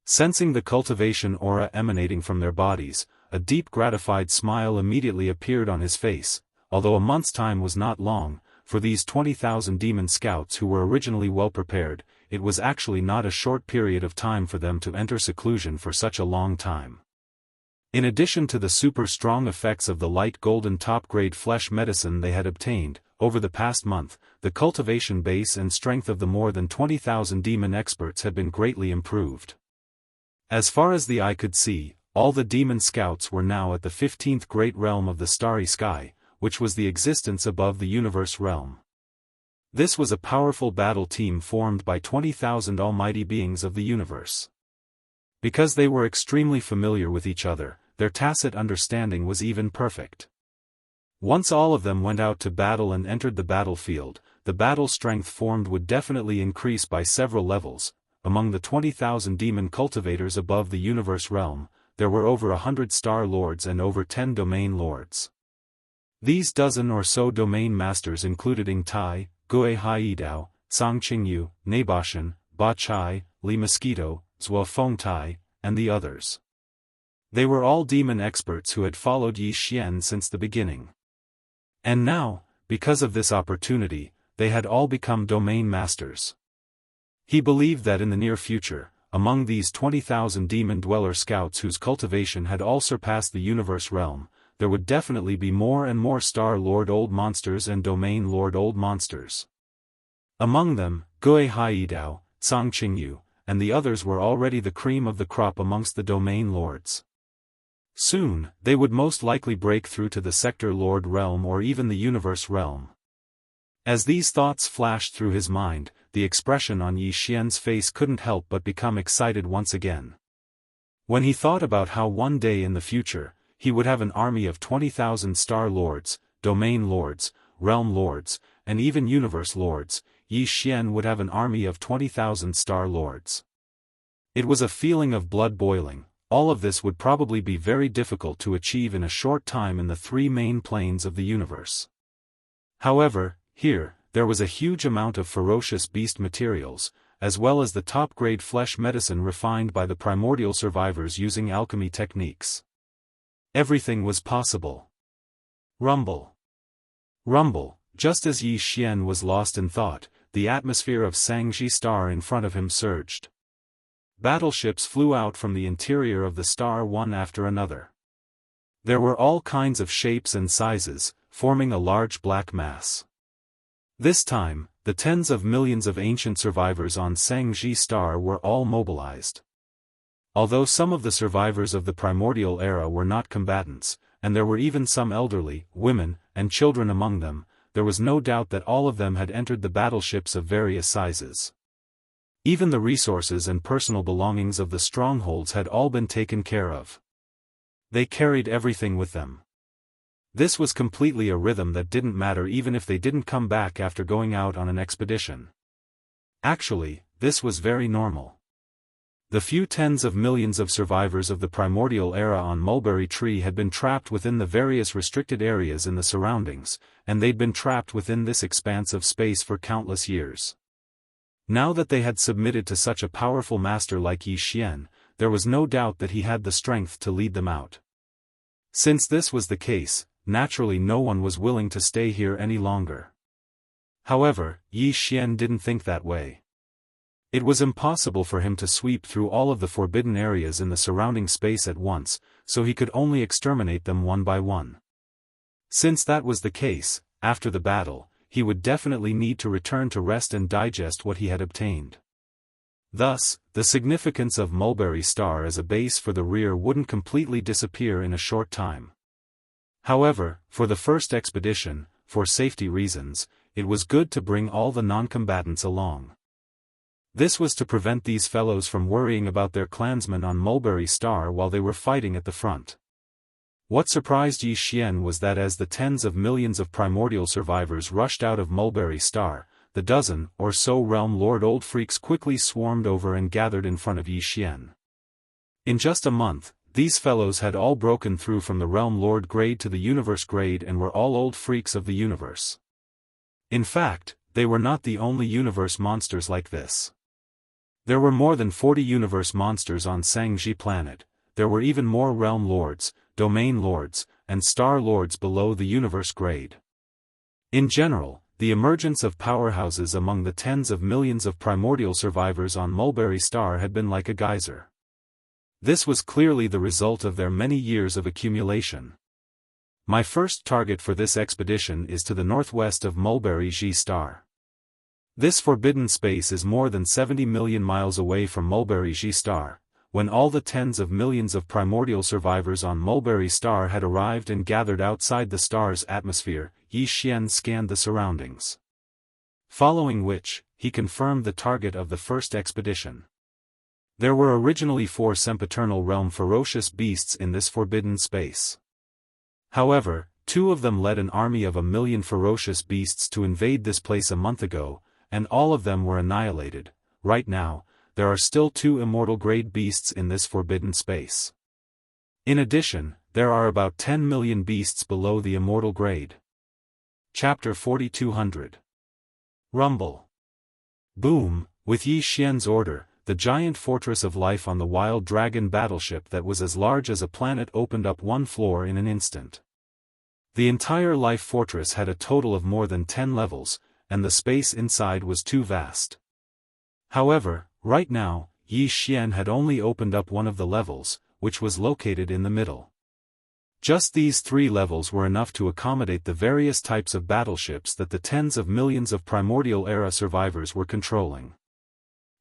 Sensing the cultivation aura emanating from their bodies, a deep gratified smile immediately appeared on his face. Although a month's time was not long, for these 20,000 demon scouts who were originally well prepared, it was actually not a short period of time for them to enter seclusion for such a long time. In addition to the super strong effects of the light golden top-grade flesh medicine they had obtained, over the past month, the cultivation base and strength of the more than 20,000 demon experts had been greatly improved. As far as the eye could see, all the demon scouts were now at the 15th great realm of the starry sky, which was the existence above the universe realm. This was a powerful battle team formed by 20,000 almighty beings of the universe. Because they were extremely familiar with each other, their tacit understanding was even perfect. Once all of them went out to battle and entered the battlefield, the battle strength formed would definitely increase by several levels. Among the 20,000 demon cultivators above the universe realm, there were over 100 star lords and over 10 domain lords. These dozen or so domain masters included Ing Tai, Gui Haidao, Zhang Qingyu, Nabashan, Ba Chai, Li Mosquito, Zhuo Fengtai, and the others. They were all demon experts who had followed Yi Xian since the beginning. And now, because of this opportunity, they had all become domain masters. He believed that in the near future, among these 20,000 demon dweller scouts whose cultivation had all surpassed the universe realm, there would definitely be more and more Star Lord Old Monsters and Domain Lord Old Monsters. Among them, Gui Haidao, Zhang Qingyu, and the others were already the cream of the crop amongst the Domain Lords. Soon, they would most likely break through to the Sector Lord realm or even the Universe realm. As these thoughts flashed through his mind, the expression on Yi Xian's face couldn't help but become excited once again. When he thought about how one day in the future, he would have an army of 20,000 star lords, domain lords, realm lords, and even universe lords, Yi Xian would have an army of 20,000 star lords. It was a feeling of blood boiling. All of this would probably be very difficult to achieve in a short time in the three main planes of the universe. However, here, there was a huge amount of ferocious beast materials, as well as the top-grade flesh medicine refined by the primordial survivors using alchemy techniques. Everything was possible. Rumble. Rumble. Just as Yi Xian was lost in thought, the atmosphere of Xianxia star in front of him surged. Battleships flew out from the interior of the star one after another. There were all kinds of shapes and sizes, forming a large black mass. This time, the tens of millions of ancient survivors on Xianxia star were all mobilized. Although some of the survivors of the primordial era were not combatants, and there were even some elderly, women, and children among them, there was no doubt that all of them had entered the battleships of various sizes. Even the resources and personal belongings of the strongholds had all been taken care of. They carried everything with them. This was completely a rhythm that didn't matter even if they didn't come back after going out on an expedition. Actually, this was very normal. The few tens of millions of survivors of the primordial era on Mulberry Tree had been trapped within the various restricted areas in the surroundings, and they'd been trapped within this expanse of space for countless years. Now that they had submitted to such a powerful master like Yi Xian, there was no doubt that he had the strength to lead them out. Since this was the case, naturally no one was willing to stay here any longer. However, Yi Xian didn't think that way. It was impossible for him to sweep through all of the forbidden areas in the surrounding space at once, so he could only exterminate them one by one. Since that was the case, after the battle, he would definitely need to return to rest and digest what he had obtained. Thus, the significance of Mulberry Star as a base for the rear wouldn't completely disappear in a short time. However, for the first expedition, for safety reasons, it was good to bring all the non-combatants along. This was to prevent these fellows from worrying about their clansmen on Mulberry Star while they were fighting at the front. What surprised Yi Xian was that as the tens of millions of primordial survivors rushed out of Mulberry Star, the dozen or so realm lord old freaks quickly swarmed over and gathered in front of Yi Xian. In just a month, these fellows had all broken through from the realm lord grade to the universe grade and were all old freaks of the universe. In fact, they were not the only universe monsters like this. There were more than 40 universe monsters on Xianxia planet. There were even more realm lords, domain lords, and star lords below the universe grade. In general, the emergence of powerhouses among the tens of millions of primordial survivors on Mulberry Star had been like a geyser. This was clearly the result of their many years of accumulation. My first target for this expedition is to the northwest of Mulberry Star. This forbidden space is more than 70 million miles away from Mulberry Star. When all the tens of millions of primordial survivors on Mulberry Star had arrived and gathered outside the star's atmosphere, Yi Xian scanned the surroundings. Following which, he confirmed the target of the first expedition. There were originally 4 sempiternal realm ferocious beasts in this forbidden space. However, 2 of them led an army of 1 million ferocious beasts to invade this place a month ago, and all of them were annihilated. Right now, there are still 2 immortal grade beasts in this forbidden space. In addition, there are about 10 million beasts below the immortal grade. Chapter 4200. Rumble. Boom, with Yi Xian's order, the giant fortress of life on the Wild Dragon battleship that was as large as a planet opened up one floor in an instant. The entire life fortress had a total of more than 10 levels, and the space inside was too vast. However, right now, Yi Xian had only opened up one of the levels, which was located in the middle. Just these 3 levels were enough to accommodate the various types of battleships that the tens of millions of primordial era survivors were controlling.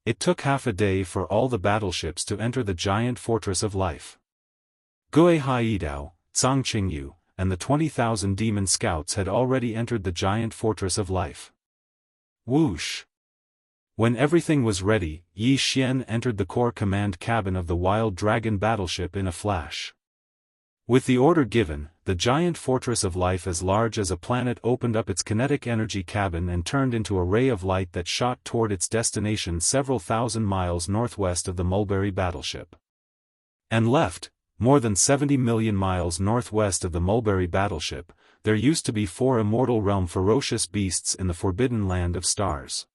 It took half a day for all the battleships to enter the giant fortress of life. Gue Haidao, Zhang Qingyu, and the 20,000 demon scouts had already entered the giant fortress of life. Whoosh! When everything was ready, Yi Xian entered the core command cabin of the Wild Dragon battleship in a flash. With the order given, the giant fortress of life as large as a planet opened up its kinetic energy cabin and turned into a ray of light that shot toward its destination several thousand miles northwest of the Mulberry battleship. And left, more than 70 million miles northwest of the Mulberry battleship, there used to be 4 Immortal Realm ferocious beasts in the Forbidden Land of Stars.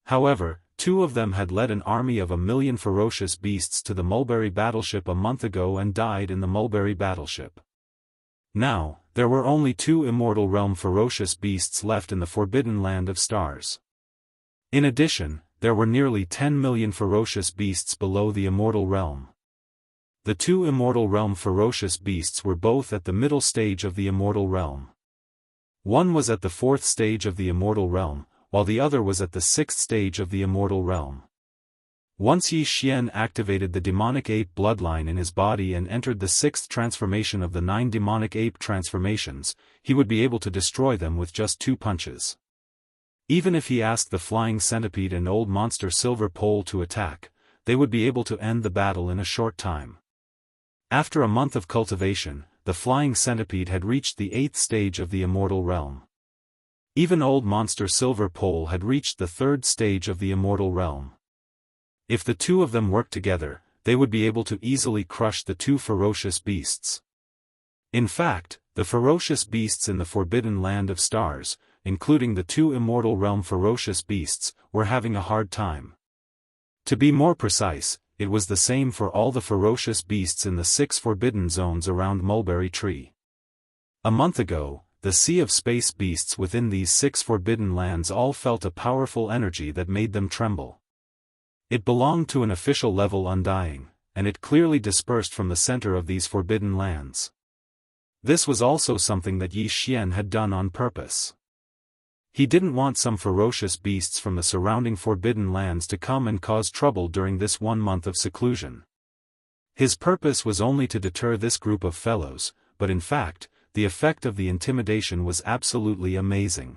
However, 2 of them had led an army of 1,000,000 ferocious beasts to the Mulberry battleship a month ago and died in the Mulberry battleship. Now, there were only 2 Immortal Realm ferocious beasts left in the Forbidden Land of Stars. In addition, there were nearly 10 million ferocious beasts below the Immortal Realm. The 2 Immortal Realm ferocious beasts were both at the middle stage of the Immortal Realm. One was at the 4th stage of the Immortal Realm, while the other was at the 6th stage of the Immortal Realm. Once Yi Xian activated the demonic ape bloodline in his body and entered the 6th transformation of the 9 demonic ape transformations, he would be able to destroy them with just 2 punches. Even if he asked the flying centipede and old monster silver pole to attack, they would be able to end the battle in a short time. After a month of cultivation, the flying centipede had reached the 8th stage of the Immortal Realm. Even old monster silver pole had reached the 3rd stage of the Immortal Realm. If the 2 of them worked together, they would be able to easily crush the 2 ferocious beasts. In fact, the ferocious beasts in the Forbidden Land of Stars, including the 2 Immortal Realm ferocious beasts, were having a hard time. To be more precise, it was the same for all the ferocious beasts in the 6 forbidden zones around Mulberry Tree. A month ago, the sea of space beasts within these 6 forbidden lands all felt a powerful energy that made them tremble. It belonged to an official level undying, and it clearly dispersed from the center of these forbidden lands. This was also something that Yi Xian had done on purpose. He didn't want some ferocious beasts from the surrounding forbidden lands to come and cause trouble during this 1 month of seclusion. His purpose was only to deter this group of fellows, but in fact, the effect of the intimidation was absolutely amazing.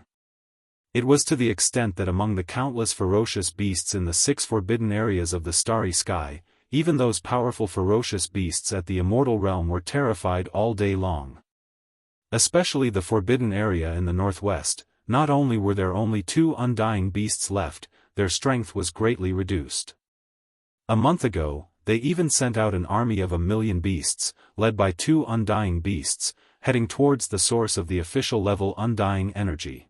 It was to the extent that among the countless ferocious beasts in the 6 forbidden areas of the starry sky, even those powerful ferocious beasts at the Immortal Realm were terrified all day long. Especially the forbidden area in the northwest. Not only were there only 2 undying beasts left, their strength was greatly reduced. A month ago, they even sent out an army of 1,000,000 beasts, led by 2 undying beasts, heading towards the source of the official level undying energy.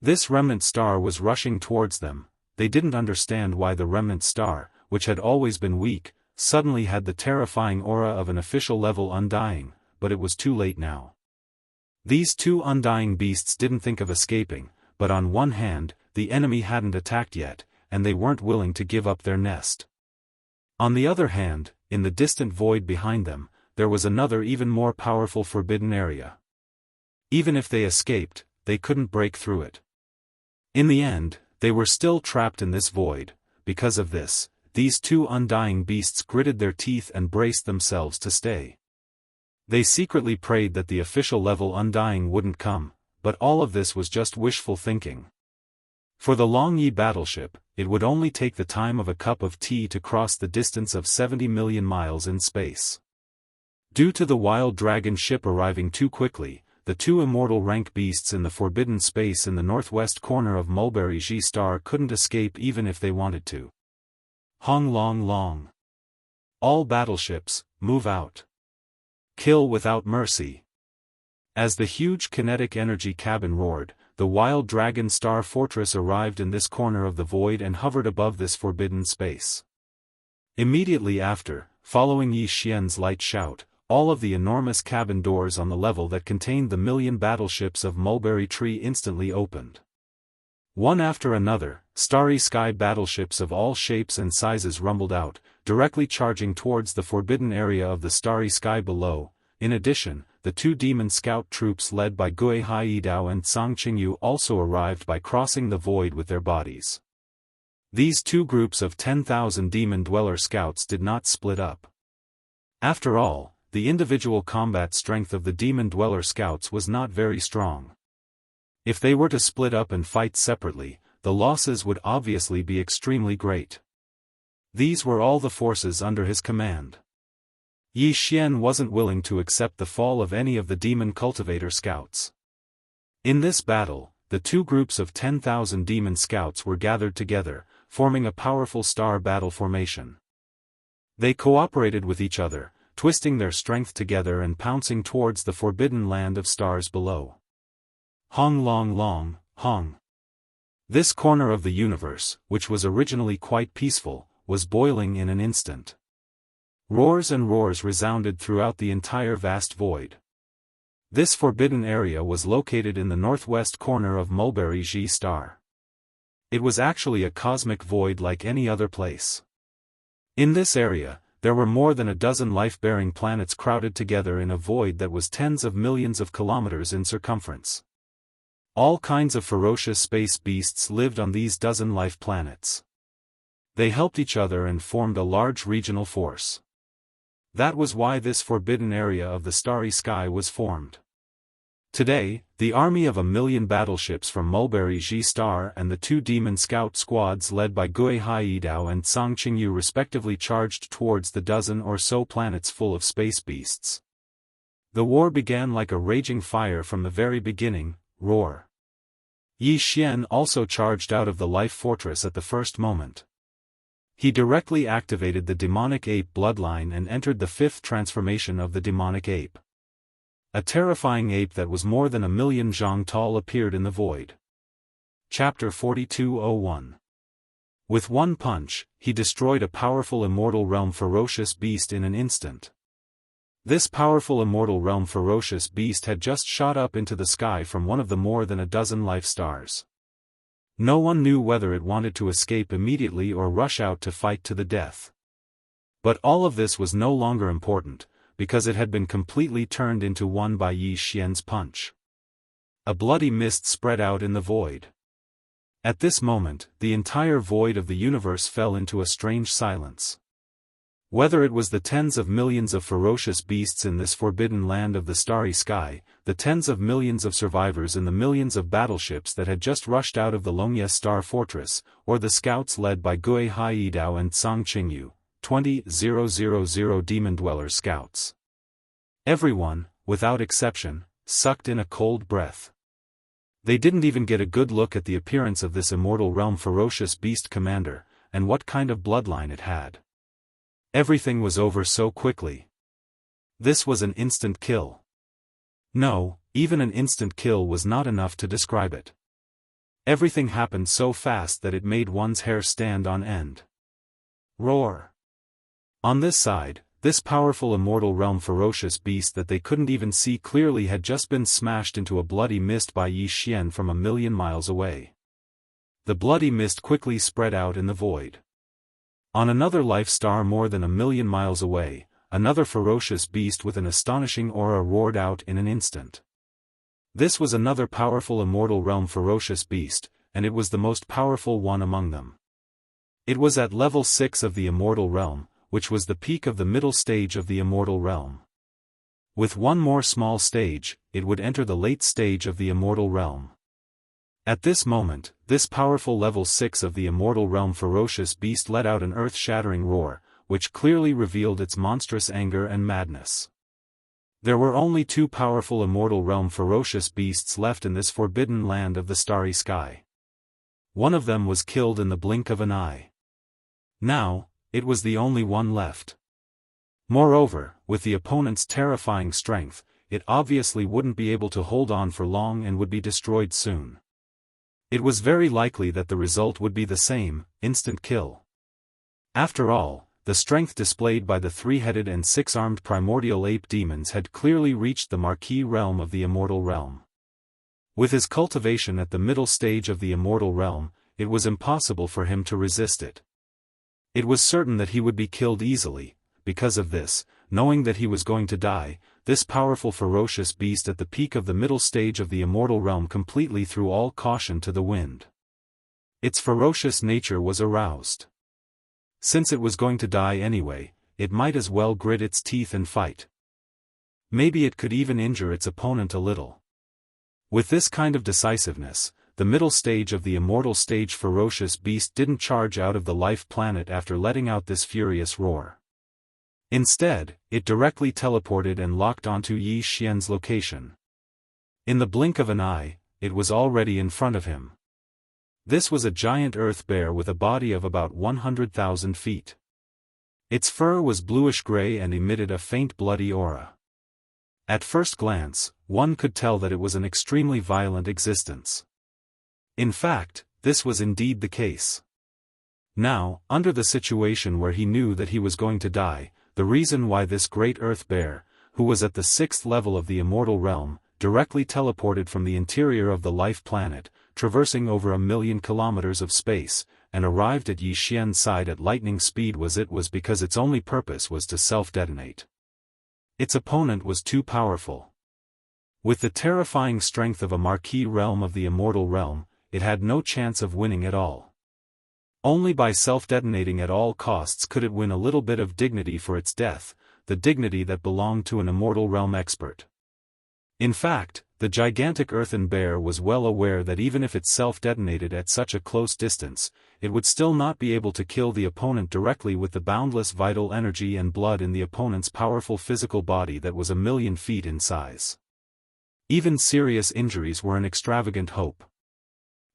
This remnant star was rushing towards them. They didn't understand why the remnant star, which had always been weak, suddenly had the terrifying aura of an official level undying, but it was too late now. These 2 undying beasts didn't think of escaping, but on one hand, the enemy hadn't attacked yet, and they weren't willing to give up their nest. On the other hand, in the distant void behind them, there was another even more powerful forbidden area. Even if they escaped, they couldn't break through it. In the end, they were still trapped in this void. Because of this, these 2 undying beasts gritted their teeth and braced themselves to stay. They secretly prayed that the official level undying wouldn't come, but all of this was just wishful thinking. For the Long Yi battleship, it would only take the time of a cup of tea to cross the distance of 70 million miles in space. Due to the Wild Dragon ship arriving too quickly, the 2 immortal rank beasts in the forbidden space in the northwest corner of Mulberry G Star couldn't escape even if they wanted to. Hong long long. All battleships, move out. Kill without mercy. As the huge kinetic energy cabin roared, the Wild Dragon Star Fortress arrived in this corner of the void and hovered above this forbidden space. Immediately after, following Yi Xian's light shout, all of the enormous cabin doors on the level that contained the 1,000,000 battleships of Mulberry Tree instantly opened. One after another, starry sky battleships of all shapes and sizes rumbled out, directly charging towards the forbidden area of the starry sky below. In addition, the 2 demon scout troops led by Gui Haidao and Song Qingyu also arrived by crossing the void with their bodies. These 2 groups of 10,000 demon dweller scouts did not split up. After all, the individual combat strength of the demon dweller scouts was not very strong. If they were to split up and fight separately, the losses would obviously be extremely great. These were all the forces under his command. Yi Xian wasn't willing to accept the fall of any of the demon cultivator scouts. In this battle, the two groups of 10,000 demon scouts were gathered together, forming a powerful star battle formation. They cooperated with each other, twisting their strength together and pouncing towards the forbidden land of stars below. Hong long long, Hong. This corner of the universe, which was originally quite peaceful, was boiling in an instant. Roars and roars resounded throughout the entire vast void. This forbidden area was located in the northwest corner of Mulberry Ji star. It was actually a cosmic void like any other place. In this area, there were more than a dozen life-bearing planets crowded together in a void that was tens of millions of kilometers in circumference. All kinds of ferocious space beasts lived on these dozen life planets. They helped each other and formed a large regional force. That was why this forbidden area of the starry sky was formed. Today, the army of 1,000,000 battleships from Mulberry Ji star and the two demon scout squads led by Gui Haidao and Cang Qingyu respectively charged towards the dozen or so planets full of space beasts. The war began like a raging fire from the very beginning. Roar. Yi Xian also charged out of the life fortress at the first moment. He directly activated the demonic ape bloodline and entered the fifth transformation of the demonic ape. A terrifying ape that was more than 1,000,000 zhang tall appeared in the void. Chapter 4201. With one punch, he destroyed a powerful immortal realm ferocious beast in an instant. This powerful immortal realm ferocious beast had just shot up into the sky from one of the more than a dozen life stars. No one knew whether it wanted to escape immediately or rush out to fight to the death. But all of this was no longer important, because it had been completely turned into one by Yi Xian's punch. A bloody mist spread out in the void. At this moment, the entire void of the universe fell into a strange silence. Whether it was the tens of millions of ferocious beasts in this forbidden land of the starry sky, the tens of millions of survivors in the millions of battleships that had just rushed out of the Longye Star Fortress, or the scouts led by Gui Haidao and Cang Qingyu, 20,000 Demon Dweller scouts. Everyone, without exception, sucked in a cold breath. They didn't even get a good look at the appearance of this immortal realm ferocious beast commander, and what kind of bloodline it had. Everything was over so quickly. This was an instant kill. No, even an instant kill was not enough to describe it. Everything happened so fast that it made one's hair stand on end. Roar. On this side, this powerful immortal realm ferocious beast that they couldn't even see clearly had just been smashed into a bloody mist by Yi Xian from 1,000,000 miles away. The bloody mist quickly spread out in the void. On another life star more than 1,000,000 miles away, another ferocious beast with an astonishing aura roared out in an instant. This was another powerful immortal realm ferocious beast, and it was the most powerful one among them. It was at level 6 of the immortal realm, which was the peak of the middle stage of the immortal realm. With one more small stage, it would enter the late stage of the immortal realm. At this moment, this powerful level 6 of the immortal realm ferocious beast let out an earth-shattering roar, which clearly revealed its monstrous anger and madness. There were only two powerful immortal realm ferocious beasts left in this forbidden land of the starry sky. One of them was killed in the blink of an eye. Now, it was the only one left. Moreover, with the opponent's terrifying strength, it obviously wouldn't be able to hold on for long and would be destroyed soon. It was very likely that the result would be the same, instant kill. After all, the strength displayed by the three-headed and six-armed primordial ape demons had clearly reached the marquee realm of the immortal realm. With his cultivation at the middle stage of the immortal realm, it was impossible for him to resist it. It was certain that he would be killed easily. Because of this, knowing that he was going to die, this powerful ferocious beast at the peak of the middle stage of the immortal realm completely threw all caution to the wind. Its ferocious nature was aroused. Since it was going to die anyway, it might as well grit its teeth and fight. Maybe it could even injure its opponent a little. With this kind of decisiveness, the middle stage of the immortal stage ferocious beast didn't charge out of the life planet after letting out this furious roar. Instead, it directly teleported and locked onto Yi Xian's location. In the blink of an eye, it was already in front of him. This was a giant earth bear with a body of about 100,000 feet. Its fur was bluish-gray and emitted a faint bloody aura. At first glance, one could tell that it was an extremely violent existence. In fact, this was indeed the case. Now, under the situation where he knew that he was going to die, the reason why this great earth bear, who was at the 6th level of the immortal realm, directly teleported from the interior of the life planet, traversing over 1,000,000 kilometers of space, and arrived at Yi Xian's side at lightning speed was because its only purpose was to self-detonate. Its opponent was too powerful. With the terrifying strength of a marquee realm of the immortal realm, it had no chance of winning at all. Only by self-detonating at all costs could it win a little bit of dignity for its death, the dignity that belonged to an immortal realm expert. In fact, the gigantic earthen bear was well aware that even if it self-detonated at such a close distance, it would still not be able to kill the opponent directly with the boundless vital energy and blood in the opponent's powerful physical body that was 1,000,000 feet in size. Even serious injuries were an extravagant hope.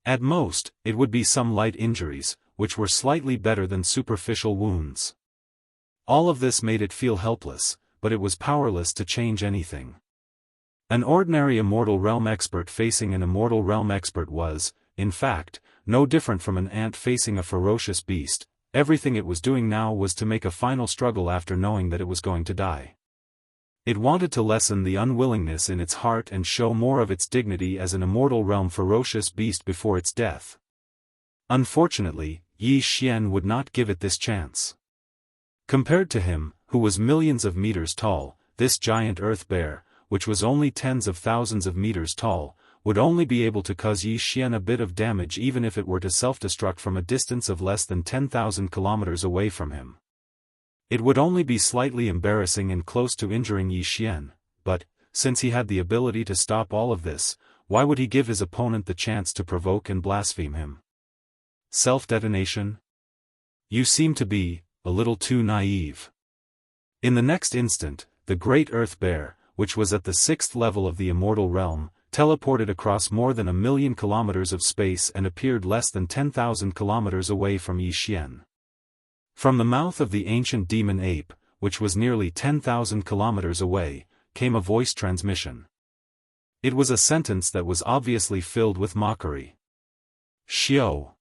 At most, it would be some light injuries, which were slightly better than superficial wounds. All of this made it feel helpless, but it was powerless to change anything. An ordinary immortal realm expert facing an immortal realm expert was, in fact, no different from an ant facing a ferocious beast. Everything it was doing now was to make a final struggle after knowing that it was going to die. It wanted to lessen the unwillingness in its heart and show more of its dignity as an immortal realm ferocious beast before its death. Unfortunately, Yi Xian would not give it this chance. Compared to him, who was millions of meters tall, this giant earth bear, which was only tens of thousands of meters tall, would only be able to cause Yi Xian a bit of damage even if it were to self-destruct from a distance of less than 10,000 kilometers away from him. It would only be slightly embarrassing and close to injuring Yi Xian, but, since he had the ability to stop all of this, why would he give his opponent the chance to provoke and blaspheme him? Self-detonation? You seem to be a little too naive. In the next instant, the great earth bear, which was at the 6th level of the immortal realm, teleported across more than 1,000,000 kilometers of space and appeared less than 10,000 kilometers away from Yi Xian. From the mouth of the ancient demon ape, which was nearly 10,000 kilometers away, came a voice transmission. It was a sentence that was obviously filled with mockery. Xiao.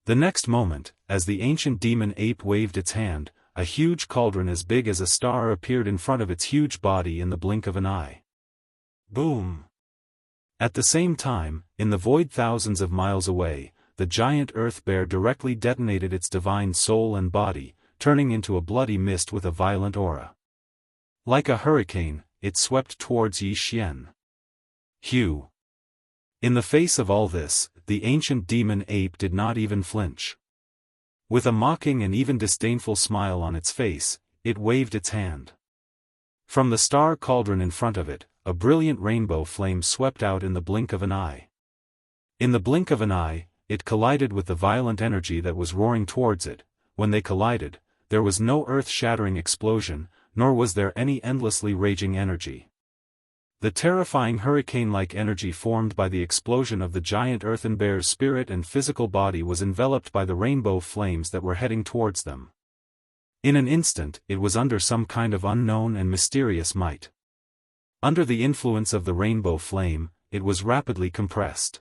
The next moment, as the ancient demon ape waved its hand, a huge cauldron as big as a star appeared in front of its huge body in the blink of an eye. Boom! At the same time, in the void thousands of miles away, the giant earth bear directly detonated its divine soul and body, turning into a bloody mist with a violent aura. Like a hurricane, it swept towards Yi Xian. Hugh! In the face of all this, the ancient demon ape did not even flinch. With a mocking and even disdainful smile on its face, it waved its hand. From the star cauldron in front of it, a brilliant rainbow flame swept out in the blink of an eye. In the blink of an eye, it collided with the violent energy that was roaring towards it. When they collided, there was no earth-shattering explosion, nor was there any endlessly raging energy. The terrifying hurricane-like energy formed by the explosion of the giant earthen bear's spirit and physical body was enveloped by the rainbow flames that were heading towards them. In an instant, it was under some kind of unknown and mysterious might. Under the influence of the rainbow flame, it was rapidly compressed.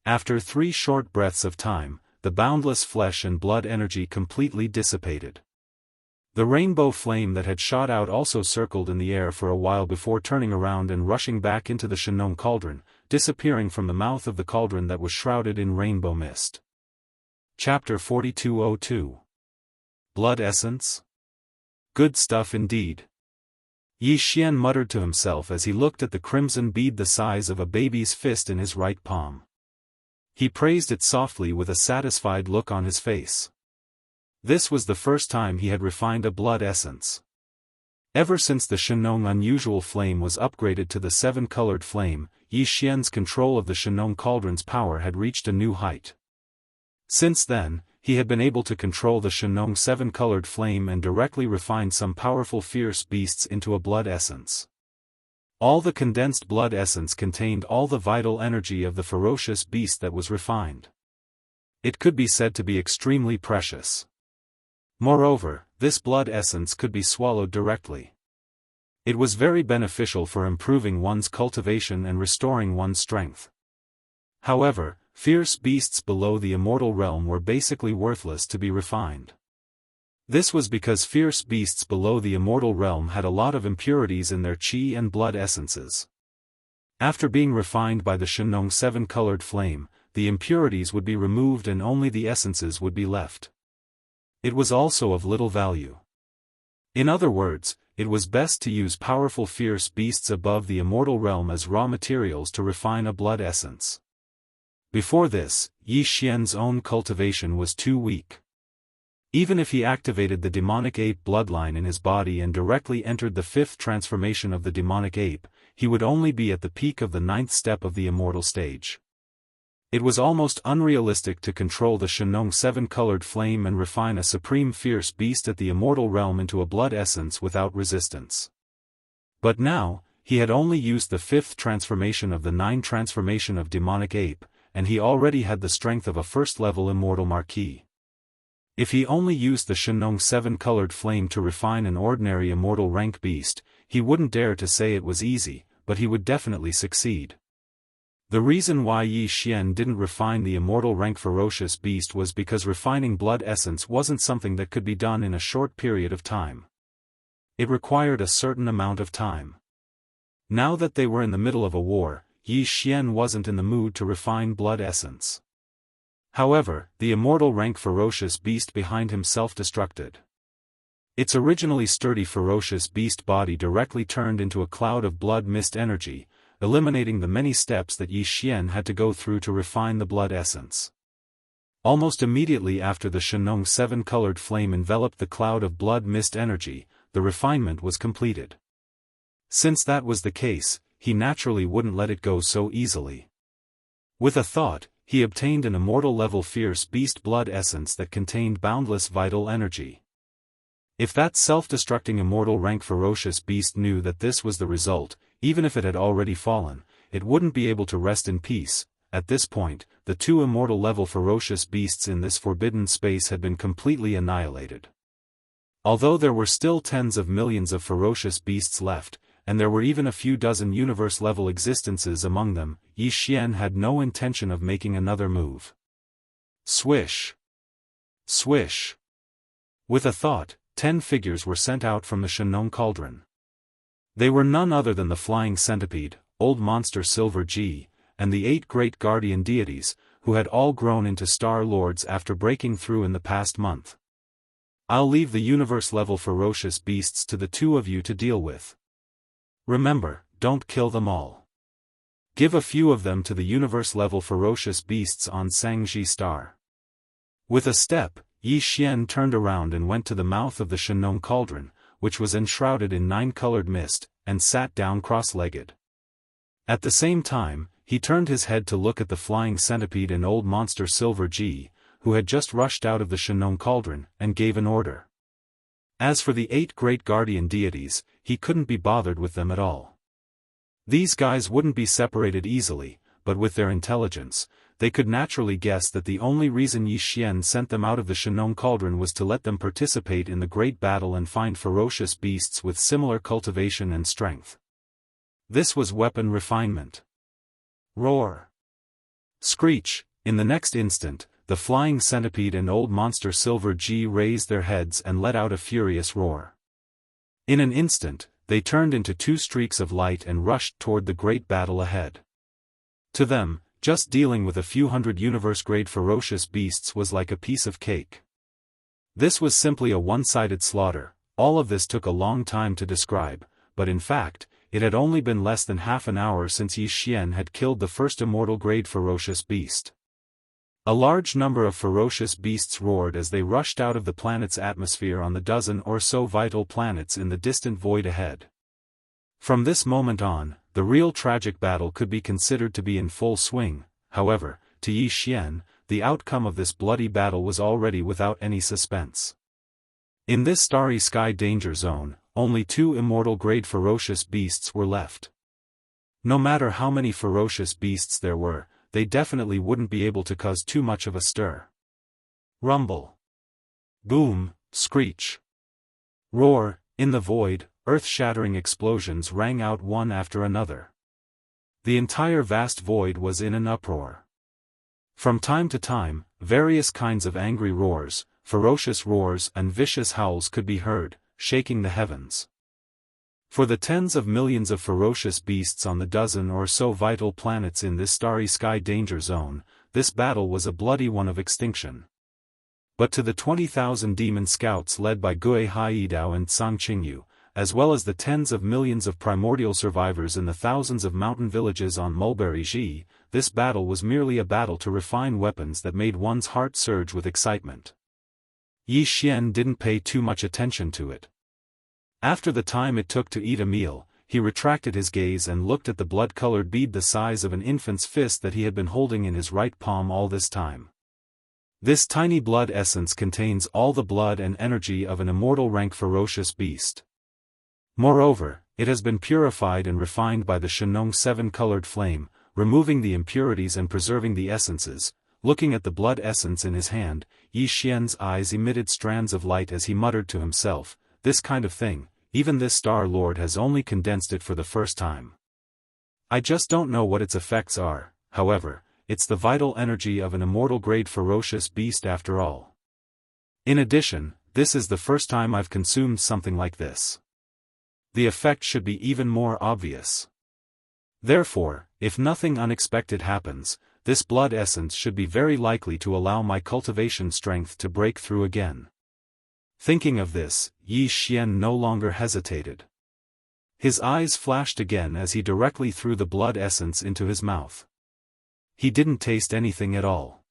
After 3 short breaths of time, the boundless flesh and blood energy completely dissipated. The rainbow flame that had shot out also circled in the air for a while before turning around and rushing back into the Shenong cauldron, disappearing from the mouth of the cauldron that was shrouded in rainbow mist. Chapter 4202. Blood Essence? Good stuff indeed. Yi Xian muttered to himself as he looked at the crimson bead the size of a baby's fist in his right palm. He praised it softly with a satisfied look on his face. This was the first time he had refined a blood essence. Ever since the Shenong unusual flame was upgraded to the 7-colored flame, Yi Xian's control of the Shenong Cauldron's power had reached a new height. Since then, he had been able to control the Shenong seven-colored flame and directly refine some powerful fierce beasts into a blood essence. All the condensed blood essence contained all the vital energy of the ferocious beast that was refined. It could be said to be extremely precious. Moreover, this blood essence could be swallowed directly. It was very beneficial for improving one's cultivation and restoring one's strength. However, fierce beasts below the immortal realm were basically worthless to be refined. This was because fierce beasts below the immortal realm had a lot of impurities in their qi and blood essences. After being refined by the Shenong seven-colored flame, the impurities would be removed and only the essences would be left. It was also of little value. In other words, it was best to use powerful fierce beasts above the immortal realm as raw materials to refine a blood essence. Before this, Yi Xian's own cultivation was too weak. Even if he activated the demonic ape bloodline in his body and directly entered the fifth transformation of the demonic ape, he would only be at the peak of the ninth step of the immortal stage. It was almost unrealistic to control the Shenong seven-colored flame and refine a supreme fierce beast at the immortal realm into a blood essence without resistance. But now, he had only used the fifth transformation of the nine transformation of demonic ape, and he already had the strength of a first-level immortal marquis. If he only used the Shenong seven-colored flame to refine an ordinary immortal rank beast, he wouldn't dare to say it was easy, but he would definitely succeed. The reason why Yi Xian didn't refine the immortal rank ferocious beast was because refining blood essence wasn't something that could be done in a short period of time. It required a certain amount of time. Now that they were in the middle of a war, Yi Xian wasn't in the mood to refine blood essence. However, the immortal rank ferocious beast behind him self-destructed. Its originally sturdy ferocious beast body directly turned into a cloud of blood mist energy, eliminating the many steps that Yi Xian had to go through to refine the blood essence. Almost immediately after the Shenong seven-colored flame enveloped the cloud of blood mist energy, the refinement was completed. Since that was the case, he naturally wouldn't let it go so easily. With a thought, he obtained an immortal-level fierce beast blood essence that contained boundless vital energy. If that self-destructing immortal rank ferocious beast knew that this was the result, even if it had already fallen, it wouldn't be able to rest in peace. At this point, the two immortal-level ferocious beasts in this forbidden space had been completely annihilated. Although there were still tens of millions of ferocious beasts left, and there were even a few dozen universe-level existences among them, Yi Xian had no intention of making another move. Swish! Swish! With a thought, 10 figures were sent out from the Shenong Cauldron. They were none other than the Flying Centipede, Old Monster Silver G, and the 8 great guardian deities, who had all grown into Star Lords after breaking through in the past month. I'll leave the universe-level ferocious beasts to the two of you to deal with. Remember, don't kill them all. Give a few of them to the universe-level ferocious beasts on Shangji Star. With a step, Yi Xian turned around and went to the mouth of the Shenong Cauldron, which was enshrouded in 9-colored mist, and sat down cross-legged. At the same time, he turned his head to look at the Flying Centipede and Old Monster Silver G, who had just rushed out of the Shenong Cauldron, and gave an order. As for the 8 great guardian deities, he couldn't be bothered with them at all. These guys wouldn't be separated easily, but with their intelligence, they could naturally guess that the only reason Yi Xian sent them out of the Shenong Cauldron was to let them participate in the great battle and find ferocious beasts with similar cultivation and strength. This was weapon refinement. Roar! Screech! In the next instant, the Flying Centipede and Old Monster Silver G raised their heads and let out a furious roar. In an instant, they turned into 2 streaks of light and rushed toward the great battle ahead. To them, just dealing with a few hundred universe-grade ferocious beasts was like a piece of cake. This was simply a one-sided slaughter. All of this took a long time to describe, but in fact, it had only been less than half an hour since Yi Xian had killed the first immortal-grade ferocious beast. A large number of ferocious beasts roared as they rushed out of the planet's atmosphere on the dozen or so vital planets in the distant void ahead. From this moment on, the real tragic battle could be considered to be in full swing. However, to Yi Xian, the outcome of this bloody battle was already without any suspense. In this starry sky danger zone, only 2 immortal-grade ferocious beasts were left. No matter how many ferocious beasts there were, they definitely wouldn't be able to cause too much of a stir. Rumble. Boom, screech. Roar, in the void, earth-shattering explosions rang out one after another. The entire vast void was in an uproar. From time to time, various kinds of angry roars, ferocious roars and vicious howls could be heard, shaking the heavens. For the tens of millions of ferocious beasts on the dozen or so vital planets in this starry sky danger zone, this battle was a bloody one of extinction. But to the 20,000 demon scouts led by Gui Haidao and Sang Qingyu, as well as the tens of millions of primordial survivors in the thousands of mountain villages on Mulberry Ji, this battle was merely a battle to refine weapons that made one's heart surge with excitement. Yi Xian didn't pay too much attention to it. After the time it took to eat a meal, he retracted his gaze and looked at the blood-colored bead the size of an infant's fist that he had been holding in his right palm all this time. This tiny blood essence contains all the blood and energy of an immortal-rank ferocious beast. Moreover, it has been purified and refined by the Shenong 7-colored flame, removing the impurities and preserving the essences. Looking at the blood essence in his hand, Yi Xian's eyes emitted strands of light as he muttered to himself, "This kind of thing, even this Star Lord has only condensed it for the first time. I just don't know what its effects are, however, it's the vital energy of an immortal-grade ferocious beast after all. In addition, this is the first time I've consumed something like this. The effect should be even more obvious. Therefore, if nothing unexpected happens, this blood essence should be very likely to allow my cultivation strength to break through again." Thinking of this, Yi Xian no longer hesitated. His eyes flashed again as he directly threw the blood essence into his mouth. He didn't taste anything at all.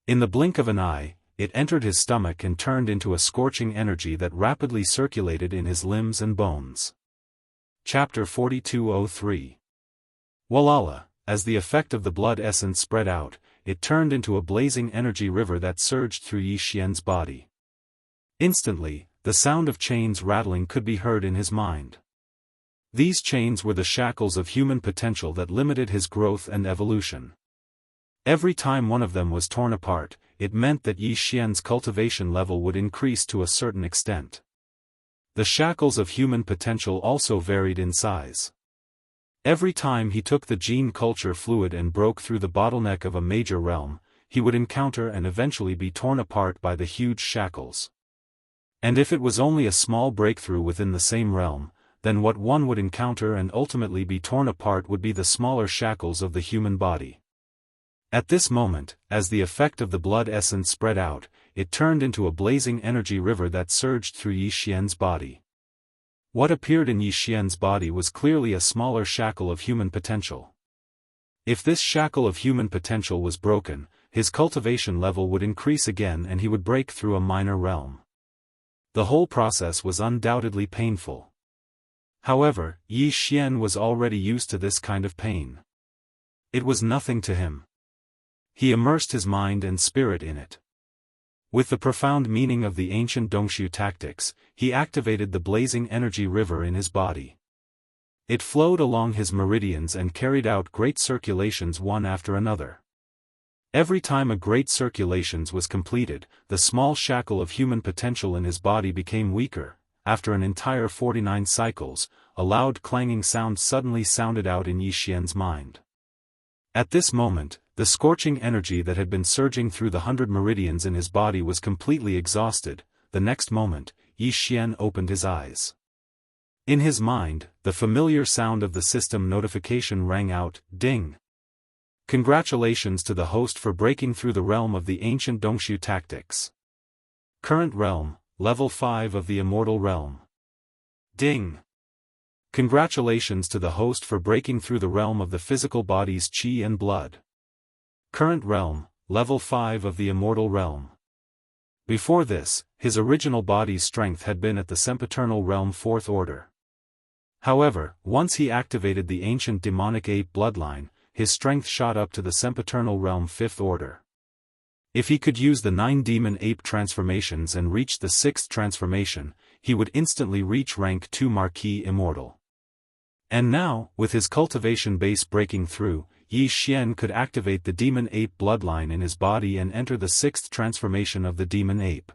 In the blink of an eye, it entered his stomach and turned into a scorching energy that rapidly circulated in his limbs and bones. Chapter 4203. Walala, as the effect of the blood essence spread out, it turned into a blazing energy river that surged through Yi Xian's body. Instantly, the sound of chains rattling could be heard in his mind. These chains were the shackles of human potential that limited his growth and evolution. Every time one of them was torn apart, it meant that Yi Xian's cultivation level would increase to a certain extent. The shackles of human potential also varied in size. Every time he took the gene culture fluid and broke through the bottleneck of a major realm, he would encounter and eventually be torn apart by the huge shackles. And if it was only a small breakthrough within the same realm, then what one would encounter and ultimately be torn apart would be the smaller shackles of the human body. At this moment, as the effect of the blood essence spread out, it turned into a blazing energy river that surged through Yi Xian's body. What appeared in Yi Xian's body was clearly a smaller shackle of human potential. If this shackle of human potential was broken, his cultivation level would increase again and he would break through a minor realm. The whole process was undoubtedly painful. However, Yi Xian was already used to this kind of pain. It was nothing to him. He immersed his mind and spirit in it. With the profound meaning of the ancient Dongshu tactics, he activated the blazing energy river in his body. It flowed along his meridians and carried out great circulations one after another. Every time a great circulations was completed, the small shackle of human potential in his body became weaker. After an entire 49 cycles, a loud clanging sound suddenly sounded out in Yi Xian's mind. At this moment, the scorching energy that had been surging through the 100 meridians in his body was completely exhausted. The next moment, Yi Xian opened his eyes. In his mind, the familiar sound of the system notification rang out, "Ding! Congratulations to the host for breaking through the realm of the ancient Dongshu tactics. Current realm, level 5 of the immortal realm. Ding! Congratulations to the host for breaking through the realm of the physical body's qi and blood. Current realm, level 5 of the immortal realm." Before this, his original body's strength had been at the sempiternal realm 4th order. However, once he activated the ancient demonic ape bloodline, his strength shot up to the sempiternal realm 5th order. If he could use the 9 demon ape transformations and reach the 6th transformation, he would instantly reach rank 2 Marquis Immortal. And now, with his cultivation base breaking through, Yi Xian could activate the demon ape bloodline in his body and enter the 6th transformation of the demon ape.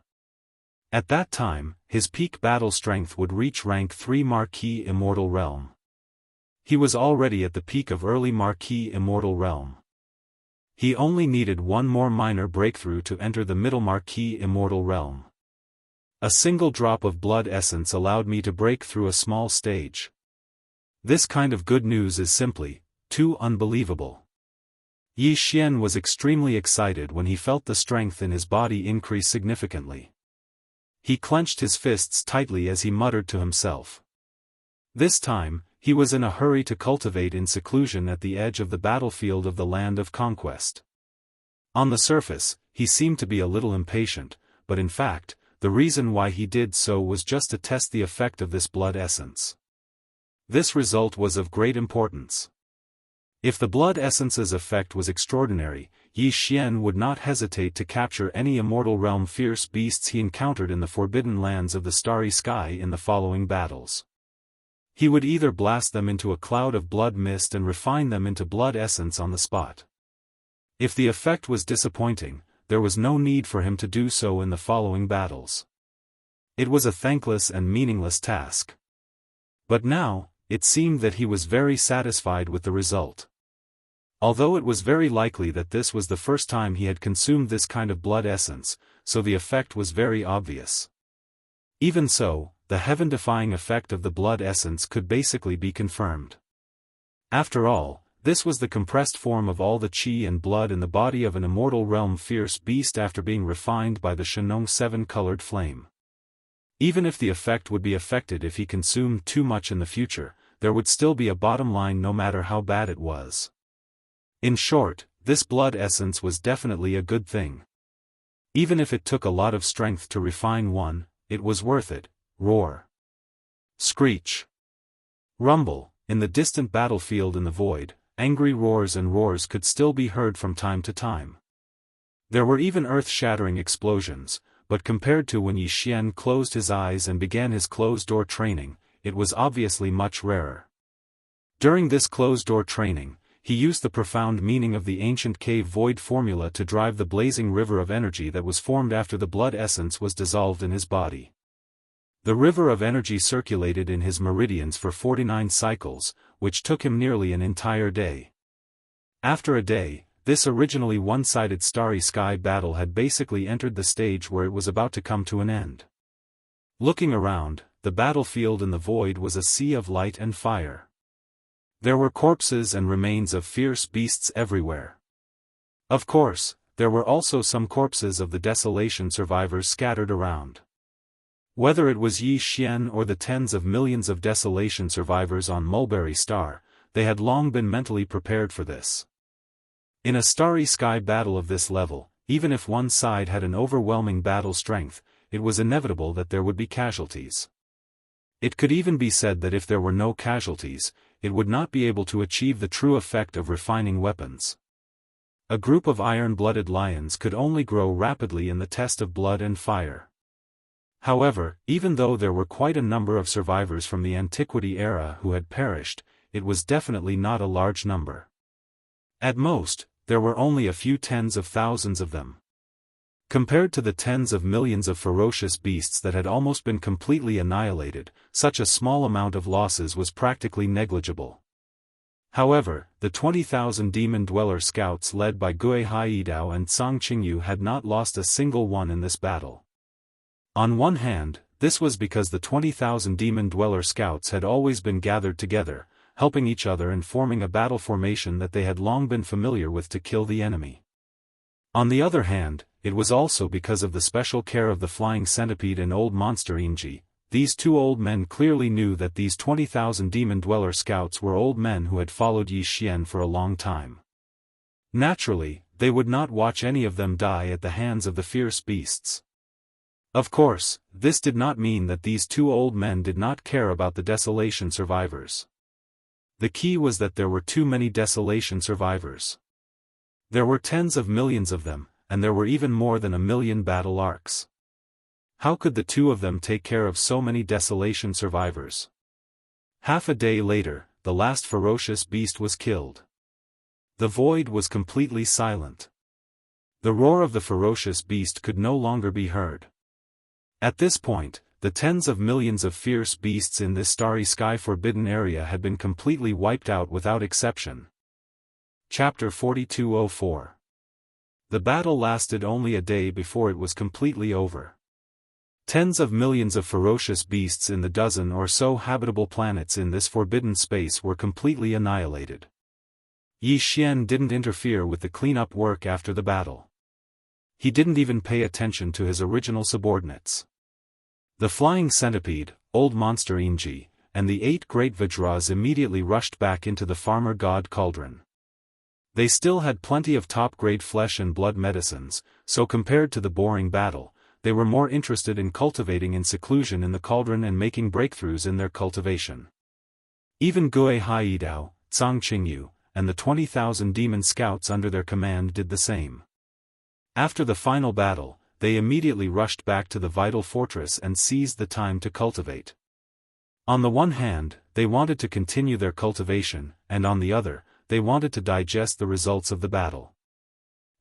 At that time, his peak battle strength would reach rank 3 Marquis Immortal realm. He was already at the peak of early Marquis Immortal realm. He only needed one more minor breakthrough to enter the middle Marquis Immortal realm. A single drop of blood essence allowed me to break through a small stage. This kind of good news is simply too unbelievable. Yi Xian was extremely excited when he felt the strength in his body increase significantly. He clenched his fists tightly as he muttered to himself. This time, he was in a hurry to cultivate in seclusion at the edge of the battlefield of the land of conquest. On the surface, he seemed to be a little impatient, but in fact, the reason why he did so was just to test the effect of this blood essence. This result was of great importance. If the blood essence's effect was extraordinary, Yi Xian would not hesitate to capture any immortal realm fierce beasts he encountered in the forbidden lands of the starry sky in the following battles. He would either blast them into a cloud of blood mist and refine them into blood essence on the spot. If the effect was disappointing, there was no need for him to do so in the following battles. It was a thankless and meaningless task. But now, it seemed that he was very satisfied with the result. Although it was very likely that this was the first time he had consumed this kind of blood essence, so the effect was very obvious. Even so, the heaven-defying effect of the blood essence could basically be confirmed. After all, this was the compressed form of all the qi and blood in the body of an immortal realm fierce beast after being refined by the Shenong 7-colored flame. Even if the effect would be affected if he consumed too much in the future, there would still be a bottom line no matter how bad it was. In short, this blood essence was definitely a good thing. Even if it took a lot of strength to refine one, it was worth it. Roar. Screech. Rumble. In the distant battlefield in the void, angry roars and roars could still be heard from time to time. There were even earth-shattering explosions, but compared to when Yi Xian closed his eyes and began his closed-door training, it was obviously much rarer. During this closed-door training, he used the profound meaning of the ancient cave void formula to drive the blazing river of energy that was formed after the blood essence was dissolved in his body. The river of energy circulated in his meridians for 49 cycles, which took him nearly an entire day. After a day, this originally one-sided starry sky battle had basically entered the stage where it was about to come to an end. Looking around, the battlefield in the void was a sea of light and fire. There were corpses and remains of fierce beasts everywhere. Of course, there were also some corpses of the desolation survivors scattered around. Whether it was Yi Xian or the tens of millions of desolation survivors on Mulberry Star, they had long been mentally prepared for this. In a starry sky battle of this level, even if one side had an overwhelming battle strength, it was inevitable that there would be casualties. It could even be said that if there were no casualties, it would not be able to achieve the true effect of refining weapons. A group of iron-blooded lions could only grow rapidly in the test of blood and fire. However, even though there were quite a number of survivors from the Antiquity era who had perished, it was definitely not a large number. At most, there were only a few tens of thousands of them. Compared to the tens of millions of ferocious beasts that had almost been completely annihilated, such a small amount of losses was practically negligible. However, the 20,000 Demon Dweller scouts led by Gui Haidao and Song Qingyu had not lost a single one in this battle. On one hand, this was because the 20,000 Demon Dweller scouts had always been gathered together, helping each other and forming a battle formation that they had long been familiar with to kill the enemy. On the other hand, it was also because of the special care of the Flying Centipede and Old Monster Inji. These two old men clearly knew that these 20,000 Demon Dweller scouts were old men who had followed Yi Xian for a long time. Naturally, they would not watch any of them die at the hands of the fierce beasts. Of course, this did not mean that these two old men did not care about the Desolation survivors. The key was that there were too many Desolation survivors. There were tens of millions of them, and there were even more than 1,000,000 battle arcs. How could the two of them take care of so many Desolation survivors? Half a day later, the last ferocious beast was killed. The void was completely silent. The roar of the ferocious beast could no longer be heard. At this point, the tens of millions of fierce beasts in this starry sky forbidden area had been completely wiped out without exception. Chapter 4204. The battle lasted only a day before it was completely over. Tens of millions of ferocious beasts in the dozen or so habitable planets in this forbidden space were completely annihilated. Yi Xian didn't interfere with the cleanup work after the battle. He didn't even pay attention to his original subordinates. The flying centipede, old monster Inji, and the 8 great Vajras immediately rushed back into the farmer god cauldron. They still had plenty of top-grade flesh and blood medicines, so compared to the boring battle, they were more interested in cultivating in seclusion in the cauldron and making breakthroughs in their cultivation. Even Gui Haidao, Zhang Qingyu, and the 20,000 demon scouts under their command did the same. After the final battle, they immediately rushed back to the vital fortress and seized the time to cultivate. On the one hand, they wanted to continue their cultivation, and on the other, they wanted to digest the results of the battle.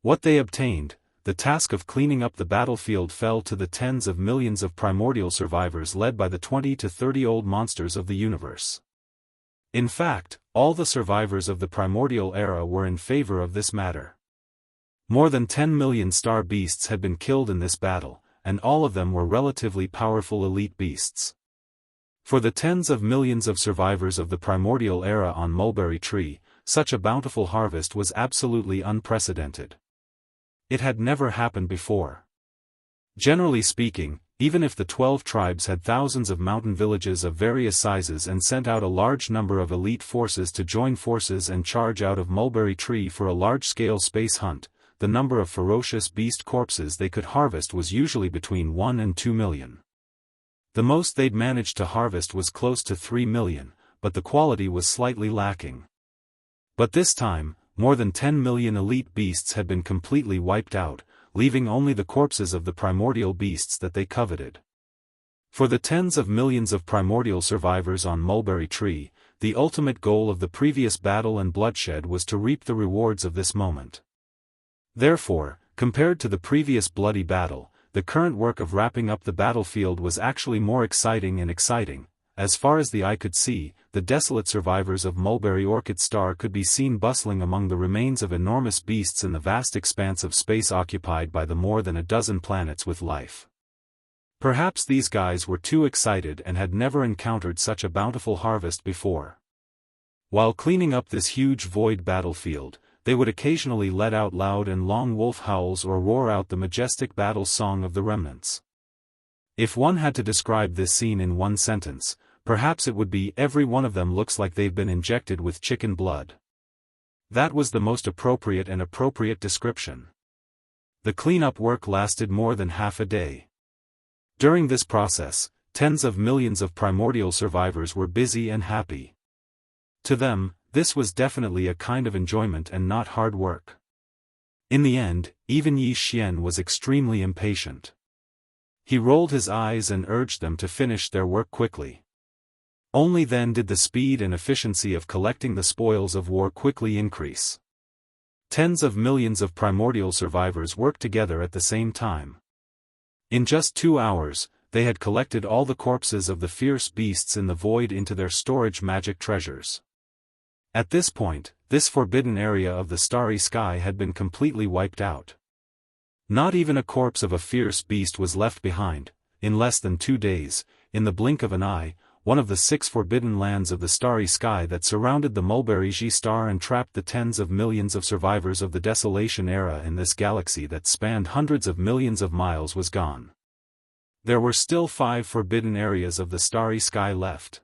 What they obtained, the task of cleaning up the battlefield, fell to the tens of millions of primordial survivors led by the 20 to 30 old monsters of the universe. In fact, all the survivors of the primordial era were in favor of this matter. More than 10 million star beasts had been killed in this battle, and all of them were relatively powerful elite beasts. For the tens of millions of survivors of the primordial era on Mulberry Tree, such a bountiful harvest was absolutely unprecedented. It had never happened before. Generally speaking, even if the 12 tribes had thousands of mountain villages of various sizes and sent out a large number of elite forces to join forces and charge out of Mulberry Tree for a large-scale space hunt, the number of ferocious beast corpses they could harvest was usually between 1 and 2 million. The most they'd managed to harvest was close to 3 million, but the quality was slightly lacking. But this time, more than 10 million elite beasts had been completely wiped out, leaving only the corpses of the primordial beasts that they coveted. For the tens of millions of primordial survivors on Mulberry Tree, the ultimate goal of the previous battle and bloodshed was to reap the rewards of this moment. Therefore, compared to the previous bloody battle, the current work of wrapping up the battlefield was actually more exciting and exciting. As far as the eye could see, the desolate survivors of Mulberry Orchid Star could be seen bustling among the remains of enormous beasts in the vast expanse of space occupied by the more than a dozen planets with life. Perhaps these guys were too excited and had never encountered such a bountiful harvest before. While cleaning up this huge void battlefield, they would occasionally let out loud and long wolf howls or roar out the majestic battle song of the remnants. If one had to describe this scene in one sentence, perhaps it would be every one of them looks like they've been injected with chicken blood. That was the most appropriate description. The cleanup work lasted more than half a day. During this process, tens of millions of primordial survivors were busy and happy. To them, this was definitely a kind of enjoyment and not hard work. In the end, even Yi Xian was extremely impatient. He rolled his eyes and urged them to finish their work quickly. Only then did the speed and efficiency of collecting the spoils of war quickly increase. Tens of millions of primordial survivors worked together at the same time. In just 2 hours, they had collected all the corpses of the fierce beasts in the void into their storage magic treasures. At this point, this forbidden area of the starry sky had been completely wiped out. Not even a corpse of a fierce beast was left behind. In less than 2 days, in the blink of an eye, one of the 6 forbidden lands of the starry sky that surrounded the Mulberry G star and trapped the tens of millions of survivors of the desolation era in this galaxy that spanned hundreds of millions of miles was gone. There were still 5 forbidden areas of the starry sky left.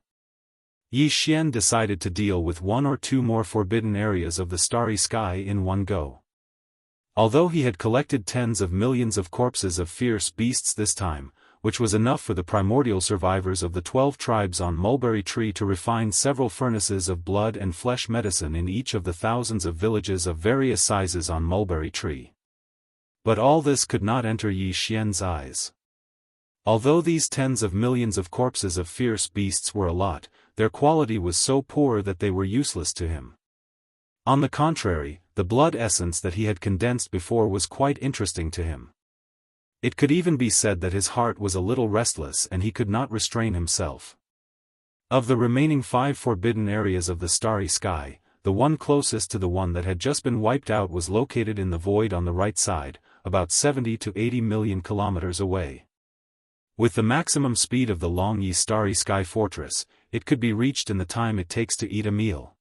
Yi Xian decided to deal with 1 or 2 more forbidden areas of the starry sky in one go. Although he had collected tens of millions of corpses of fierce beasts this time, which was enough for the primordial survivors of the 12 tribes on Mulberry Tree to refine several furnaces of blood and flesh medicine in each of the thousands of villages of various sizes on Mulberry Tree. But all this could not enter Yi Xian's eyes. Although these tens of millions of corpses of fierce beasts were a lot, their quality was so poor that they were useless to him. On the contrary, the blood essence that he had condensed before was quite interesting to him. It could even be said that his heart was a little restless and he could not restrain himself. Of the remaining 5 forbidden areas of the starry sky, the one closest to the one that had just been wiped out was located in the void on the right side, about 70 to 80 million kilometers away. With the maximum speed of the Long Yi Starry Sky Fortress, it could be reached in the time it takes to eat a meal.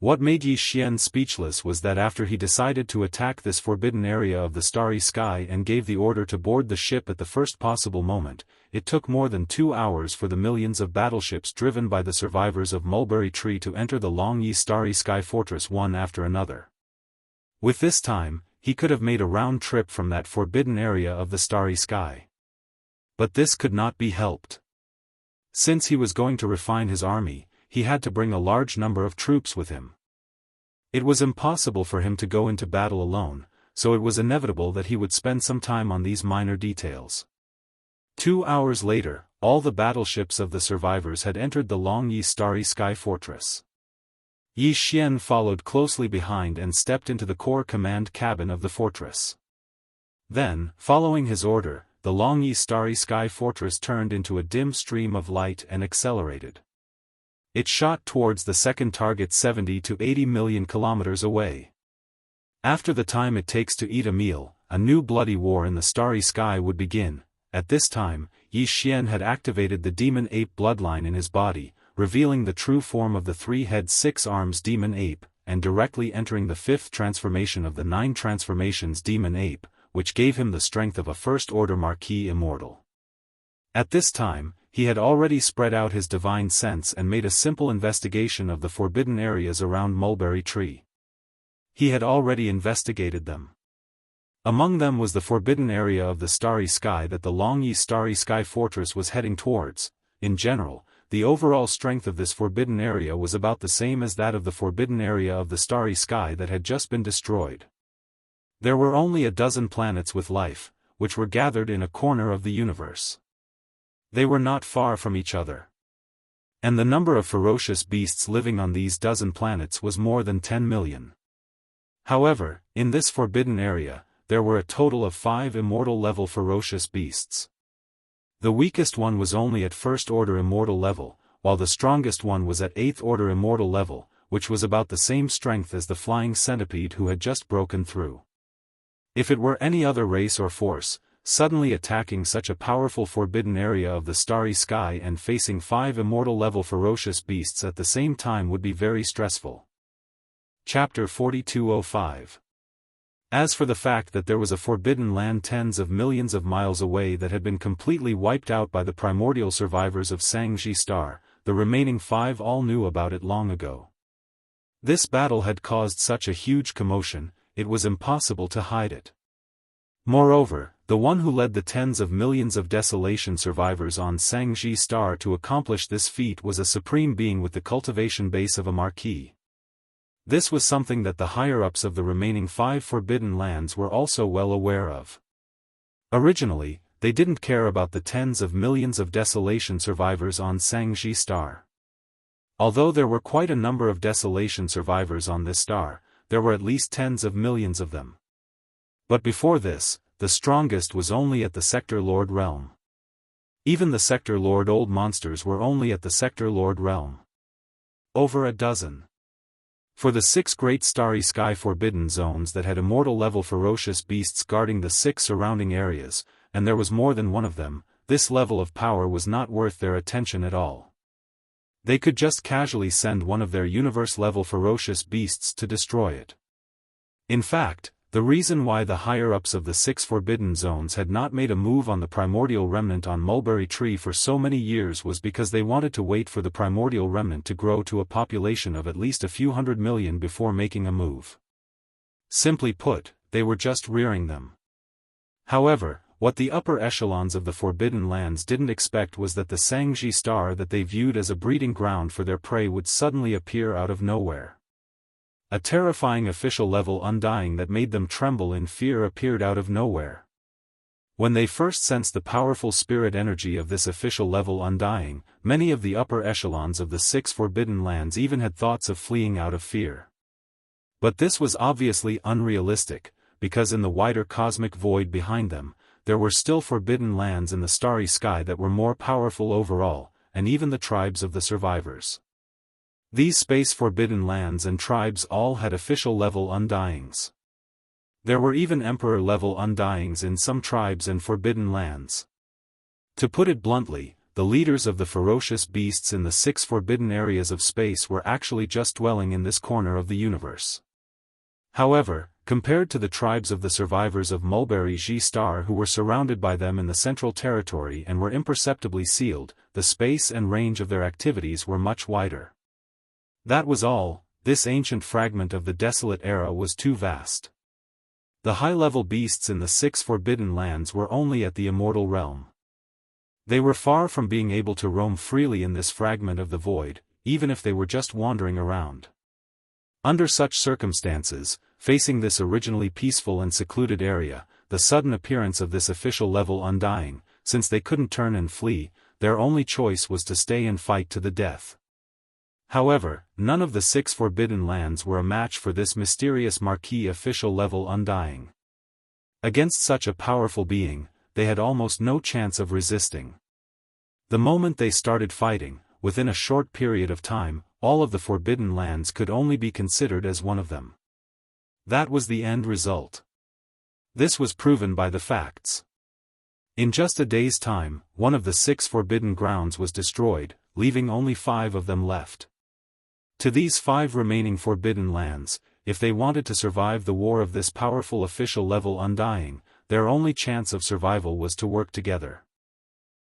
What made Yi Xian speechless was that after he decided to attack this forbidden area of the starry sky and gave the order to board the ship at the first possible moment, it took more than 2 hours for the millions of battleships driven by the survivors of Mulberry Tree to enter the Long Yi Starry Sky Fortress one after another. With this time, he could have made a round trip from that forbidden area of the starry sky. But this could not be helped. Since he was going to refine his army, he had to bring a large number of troops with him. It was impossible for him to go into battle alone, so it was inevitable that he would spend some time on these minor details. 2 hours later, all the battleships of the survivors had entered the Long Yi Starry Sky Fortress. Yi Xian followed closely behind and stepped into the core command cabin of the fortress. Then, following his order, the Long Yi Starry Sky Fortress turned into a dim stream of light and accelerated. It shot towards the second target 70 to 80 million kilometers away. After the time it takes to eat a meal, a new bloody war in the starry sky would begin. At this time, Yi Xian had activated the demon ape bloodline in his body, revealing the true form of the 3-head 6-arms demon ape, and directly entering the 5th transformation of the 9 transformations demon ape, which gave him the strength of a first-order Marquis Immortal. At this time, he had already spread out his divine sense and made a simple investigation of the forbidden areas around Mulberry Tree. He had already investigated them. Among them was the forbidden area of the starry sky that the Long Yi Starry Sky Fortress was heading towards. In general, the overall strength of this forbidden area was about the same as that of the forbidden area of the starry sky that had just been destroyed. There were only a dozen planets with life, which were gathered in a corner of the universe. They were not far from each other. And the number of ferocious beasts living on these dozen planets was more than 10 million. However, in this forbidden area, there were a total of 5 immortal-level ferocious beasts. The weakest one was only at first-order immortal level, while the strongest one was at 8th-order immortal level, which was about the same strength as the flying centipede who had just broken through. If it were any other race or force, suddenly attacking such a powerful forbidden area of the starry sky and facing 5 immortal-level ferocious beasts at the same time would be very stressful. Chapter 4205. As for the fact that there was a forbidden land tens of millions of miles away that had been completely wiped out by the primordial survivors of Xianxia Star, the remaining 5 all knew about it long ago. This battle had caused such a huge commotion, it was impossible to hide it. Moreover, the one who led the tens of millions of desolation survivors on Xianxia Star to accomplish this feat was a supreme being with the cultivation base of a marquis. This was something that the higher-ups of the remaining 5 forbidden lands were also well aware of. Originally, they didn't care about the tens of millions of desolation survivors on Xianxia Star. Although there were quite a number of desolation survivors on this star, there were at least tens of millions of them. But before this, the strongest was only at the Sector Lord realm. Even the Sector Lord old monsters were only at the Sector Lord realm. Over a dozen. For the 6 great starry sky forbidden zones that had immortal-level ferocious beasts guarding the 6 surrounding areas, and there was more than one of them, this level of power was not worth their attention at all. They could just casually send one of their universe-level ferocious beasts to destroy it. In fact, the reason why the higher-ups of the 6 forbidden zones had not made a move on the primordial remnant on Mulberry Tree for so many years was because they wanted to wait for the primordial remnant to grow to a population of at least a few hundred million before making a move. Simply put, they were just rearing them. However, What the upper echelons of the Forbidden Lands didn't expect was that the Xianxia star that they viewed as a breeding ground for their prey would suddenly appear out of nowhere. A terrifying official-level undying that made them tremble in fear appeared out of nowhere. When they first sensed the powerful spirit energy of this official-level undying, many of the upper echelons of the 6 Forbidden Lands even had thoughts of fleeing out of fear. But this was obviously unrealistic, because in the wider cosmic void behind them, there were still forbidden lands in the starry sky that were more powerful overall, and even the tribes of the survivors. These space forbidden lands and tribes all had official-level undyings. There were even emperor-level undyings in some tribes and forbidden lands. To put it bluntly, the leaders of the ferocious beasts in the 6 forbidden areas of space were actually just dwelling in this corner of the universe. However, compared to the tribes of the survivors of Mulberry Xi Star who were surrounded by them in the central territory and were imperceptibly sealed, the space and range of their activities were much wider. That was all, this ancient fragment of the desolate era was too vast. The high-level beasts in the 6 forbidden lands were only at the immortal realm. They were far from being able to roam freely in this fragment of the void, even if they were just wandering around. Under such circumstances, facing this originally peaceful and secluded area, the sudden appearance of this official-level undying, since they couldn't turn and flee, their only choice was to stay and fight to the death. However, none of the 6 forbidden lands were a match for this mysterious marquee official-level undying. Against such a powerful being, they had almost no chance of resisting. The moment they started fighting, within a short period of time, all of the forbidden lands could only be considered as one of them. That was the end result. This was proven by the facts. In just a day's time, one of the 6 forbidden grounds was destroyed, leaving only 5 of them left. To these 5 remaining forbidden lands, if they wanted to survive the war of this powerful official-level undying, their only chance of survival was to work together.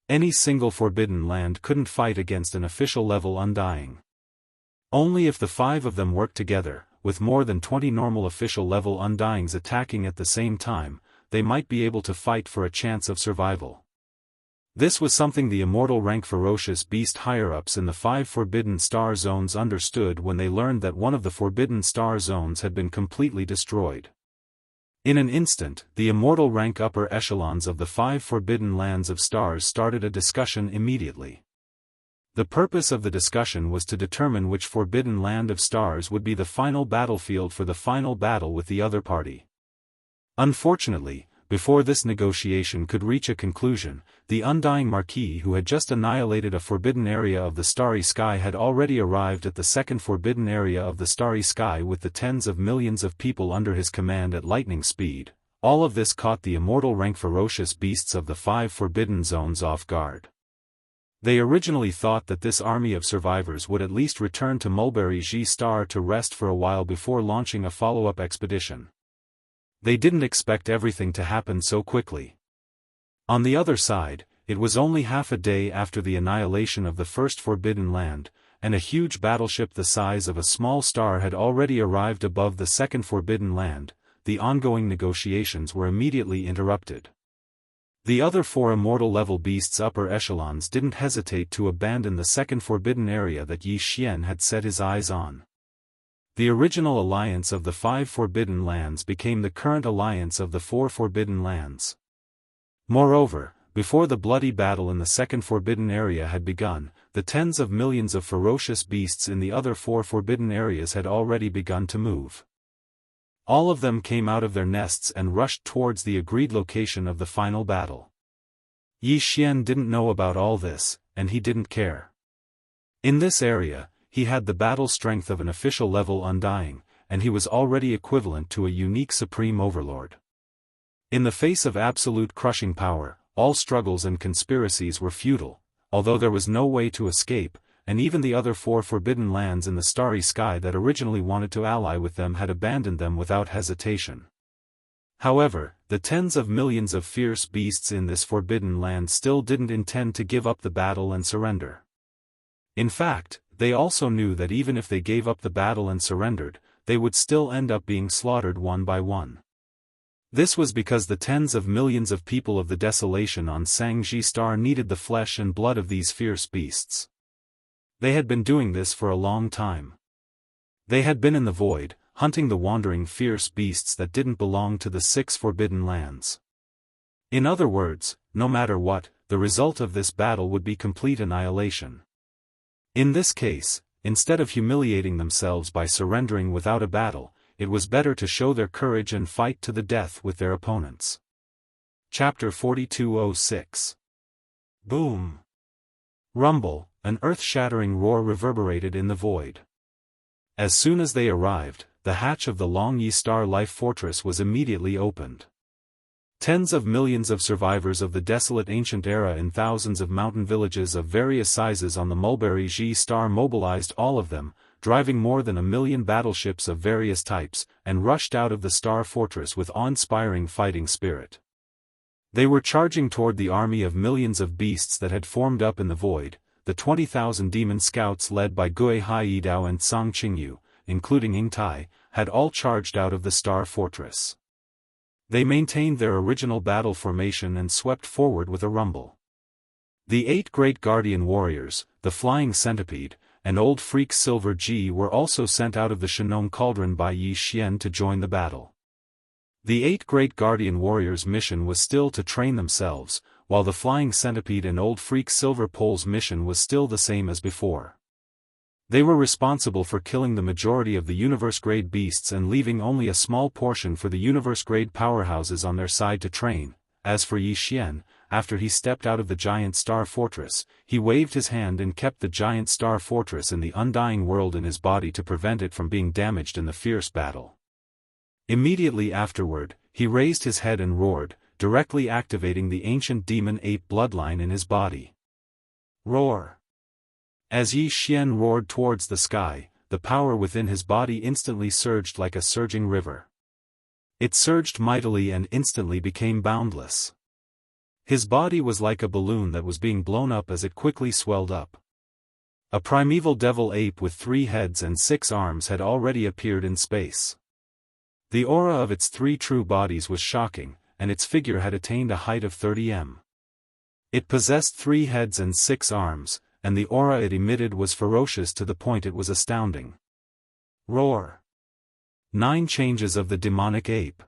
Any single forbidden land couldn't fight against an official-level undying. Only if the 5 of them worked together, with more than 20 normal official-level undyings attacking at the same time, they might be able to fight for a chance of survival. This was something the immortal rank ferocious beast higher-ups in the 5 forbidden star zones understood when they learned that one of the forbidden star zones had been completely destroyed. In an instant, the immortal rank upper echelons of the 5 forbidden lands of stars started a discussion immediately. The purpose of the discussion was to determine which forbidden land of stars would be the final battlefield for the final battle with the other party. Unfortunately, before this negotiation could reach a conclusion, the undying Marquis who had just annihilated a forbidden area of the starry sky had already arrived at the second forbidden area of the starry sky with the tens of millions of people under his command at lightning speed. All of this caught the immortal rank ferocious beasts of the 5 forbidden zones off guard. They originally thought that this army of survivors would at least return to Mulberry Xi Star to rest for a while before launching a follow-up expedition. They didn't expect everything to happen so quickly. On the other side, it was only half a day after the annihilation of the first forbidden land, and a huge battleship the size of a small star had already arrived above the second forbidden land. The ongoing negotiations were immediately interrupted. The other 4 immortal-level beasts' upper echelons didn't hesitate to abandon the second forbidden area that Yi Xian had set his eyes on. The original alliance of the 5 forbidden lands became the current alliance of the 4 forbidden lands. Moreover, before the bloody battle in the second forbidden area had begun, the tens of millions of ferocious beasts in the other 4 forbidden areas had already begun to move. All of them came out of their nests and rushed towards the agreed location of the final battle. Yi Xian didn't know about all this, and he didn't care. In this area, he had the battle strength of an official-level undying, and he was already equivalent to a unique supreme overlord. In the face of absolute crushing power, all struggles and conspiracies were futile, although there was no way to escape, and even the other 4 forbidden lands in the starry sky that originally wanted to ally with them had abandoned them without hesitation. However, the tens of millions of fierce beasts in this forbidden land still didn't intend to give up the battle and surrender. In fact, they also knew that even if they gave up the battle and surrendered, they would still end up being slaughtered one by one. This was because the tens of millions of people of the desolation on Xianxia star needed the flesh and blood of these fierce beasts. They had been doing this for a long time. They had been in the void, hunting the wandering fierce beasts that didn't belong to the 6 forbidden lands. In other words, no matter what, the result of this battle would be complete annihilation. In this case, instead of humiliating themselves by surrendering without a battle, it was better to show their courage and fight to the death with their opponents. Chapter 4206. Boom! Rumble, an earth-shattering roar reverberated in the void. As soon as they arrived, the hatch of the Long Yi Star Life Fortress was immediately opened. Tens of millions of survivors of the desolate ancient era in thousands of mountain villages of various sizes on the Mulberry Yi Star mobilized all of them, driving more than 1 million battleships of various types, and rushed out of the Star Fortress with awe-inspiring fighting spirit. They were charging toward the army of millions of beasts that had formed up in the void. The 20,000 demon scouts led by Gui Haidao and Song Qingyu, including Ying Tai, had all charged out of the Star Fortress. They maintained their original battle formation and swept forward with a rumble. The 8 great guardian warriors, the Flying Centipede, and Old Freak Silver Ji were also sent out of the Shenong Cauldron by Yi Xian to join the battle. The 8 great guardian warriors' mission was still to train themselves, while the Flying Centipede and Old Freak Silver Pole's mission was still the same as before. They were responsible for killing the majority of the universe-grade beasts and leaving only a small portion for the universe-grade powerhouses on their side to train. As for Yi Xian, after he stepped out of the giant Star Fortress, he waved his hand and kept the giant Star Fortress in the undying world in his body to prevent it from being damaged in the fierce battle. Immediately afterward, he raised his head and roared, directly activating the ancient demon ape bloodline in his body. Roar! As Yi Xian roared towards the sky, the power within his body instantly surged like a surging river. It surged mightily and instantly became boundless. His body was like a balloon that was being blown up as it quickly swelled up. A primeval devil ape with 3 heads and 6 arms had already appeared in space. The aura of its 3 true bodies was shocking, and its figure had attained a height of 30 m. It possessed 3 heads and 6 arms, and the aura it emitted was ferocious to the point it was astounding. Roar! 9 changes of the demonic ape.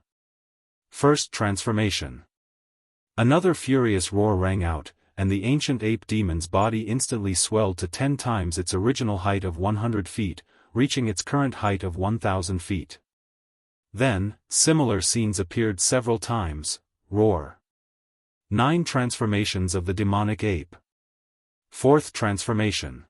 First transformation. Another furious roar rang out, and the ancient ape demon's body instantly swelled to 10 times its original height of 100 feet, reaching its current height of 1,000 feet. Then, similar scenes appeared several times. Roar! 9 transformations of the demonic ape. Fourth transformation.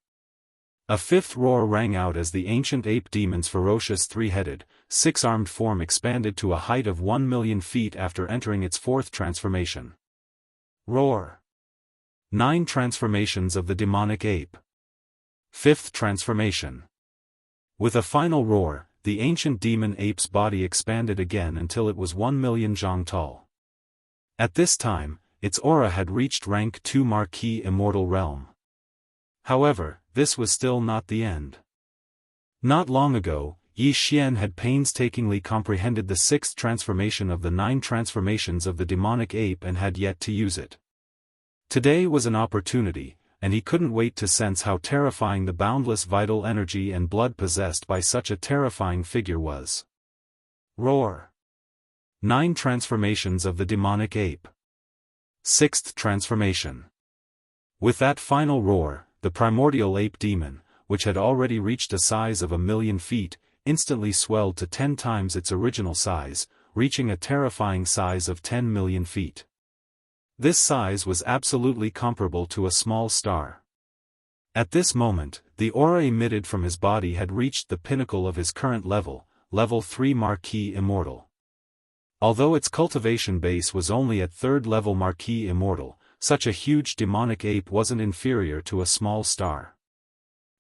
A 5th roar rang out as the ancient ape demon's ferocious 3-headed, 6-armed form expanded to a height of 1 million feet after entering its 4th transformation. Roar! 9 transformations of the demonic ape. 5th transformation. With a final roar, the ancient demon ape's body expanded again until it was 1 million zhang tall. At this time, its aura had reached rank 2 Marquis Immortal realm. However, this was still not the end. Not long ago, Yi Xian had painstakingly comprehended the 6th transformation of the 9 transformations of the demonic ape and had yet to use it. Today was an opportunity, and he couldn't wait to sense how terrifying the boundless vital energy and blood possessed by such a terrifying figure was. Roar! 9 transformations of the demonic ape. 6th transformation. With that final roar, the primordial ape demon, which had already reached a size of 1 million feet, instantly swelled to 10 times its original size, reaching a terrifying size of 10 million feet. This size was absolutely comparable to a small star. At this moment, the aura emitted from his body had reached the pinnacle of his current level, level 3 Marquis Immortal. Although its cultivation base was only at 3rd level Marquis Immortal, such a huge demonic ape wasn't inferior to a small star.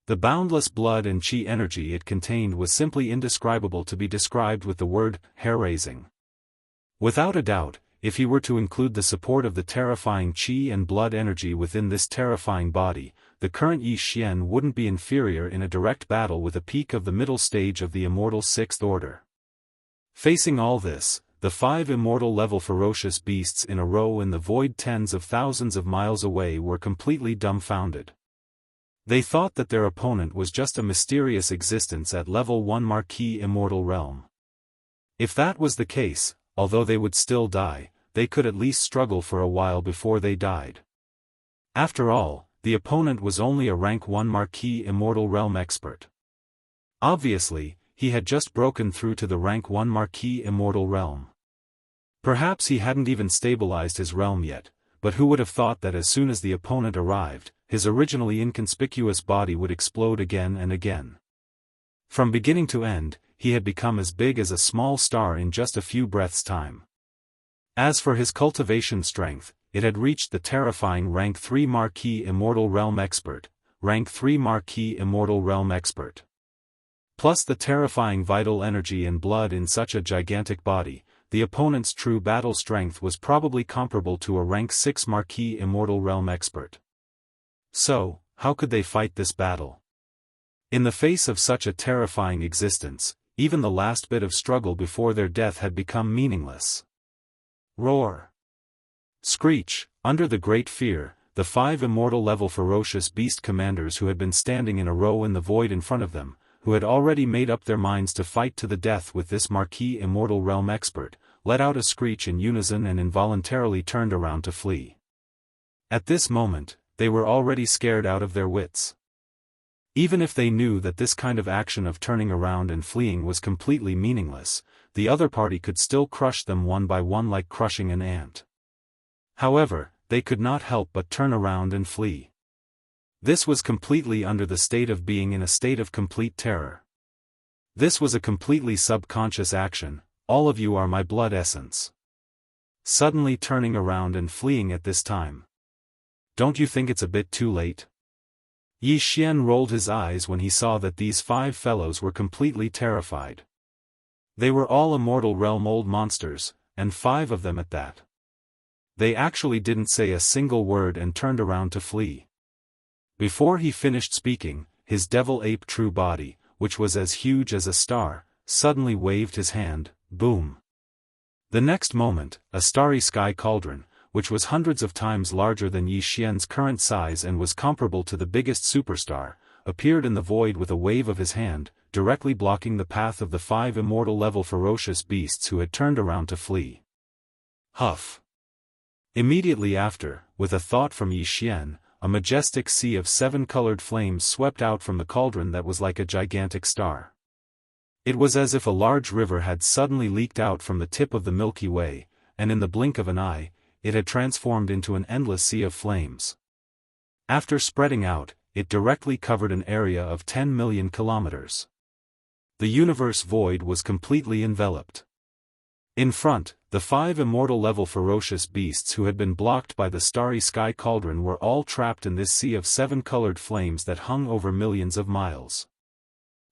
The boundless blood and chi energy it contained was simply indescribable to be described with the word, hair-raising. Without a doubt, if he were to include the support of the terrifying chi and blood energy within this terrifying body, the current Yi Xian wouldn't be inferior in a direct battle with a peak of the middle stage of the Immortal 6th Order. Facing all this, the 5 immortal-level ferocious beasts in a row in the void tens of thousands of miles away were completely dumbfounded. They thought that their opponent was just a mysterious existence at level 1 Marquis Immortal realm. If that was the case, although they would still die, they could at least struggle for a while before they died. After all, the opponent was only a rank 1 Marquis Immortal realm expert. Obviously, he had just broken through to the rank 1 Marquis Immortal realm. Perhaps he hadn't even stabilized his realm yet, but who would have thought that as soon as the opponent arrived, his originally inconspicuous body would explode again and again. From beginning to end, he had become as big as a small star in just a few breaths' time. As for his cultivation strength, it had reached the terrifying rank 3 Marquis Immortal realm expert, rank 3 Marquis Immortal realm expert. Plus the terrifying vital energy and blood in such a gigantic body, the opponent's true battle strength was probably comparable to a rank 6 Marquis Immortal realm expert. So, how could they fight this battle? In the face of such a terrifying existence, even the last bit of struggle before their death had become meaningless. Roar! Screech! Under the great fear, the 5 immortal-level ferocious beast commanders who had been standing in a row in the void in front of them, who had already made up their minds to fight to the death with this Marquis Immortal realm expert, let out a screech in unison and involuntarily turned around to flee. At this moment, they were already scared out of their wits. Even if they knew that this kind of action of turning around and fleeing was completely meaningless, the other party could still crush them one by one like crushing an ant. However, they could not help but turn around and flee. This was completely under the state of being in a state of complete terror. This was a completely subconscious action. All of you are my blood essence. Suddenly turning around and fleeing at this time. Don't you think it's a bit too late? Yi Xian rolled his eyes when he saw that these 5 fellows were completely terrified. They were all immortal realm old monsters, and 5 of them at that. They actually didn't say a single word and turned around to flee. Before he finished speaking, his devil ape true body, which was as huge as a star, suddenly waved his hand, boom. The next moment, a starry sky cauldron, which was hundreds of times larger than Yi Xian's current size and was comparable to the biggest superstar, appeared in the void with a wave of his hand, directly blocking the path of the 5 immortal-level ferocious beasts who had turned around to flee. Huff! Immediately after, with a thought from Yi Xian, a majestic sea of 7 colored flames swept out from the cauldron that was like a gigantic star. It was as if a large river had suddenly leaked out from the tip of the Milky Way, and in the blink of an eye, it had transformed into an endless sea of flames. After spreading out, it directly covered an area of 10 million kilometers. The universe void was completely enveloped. In front, the 5 immortal-level ferocious beasts who had been blocked by the starry sky cauldron were all trapped in this sea of 7 colored flames that hung over millions of miles.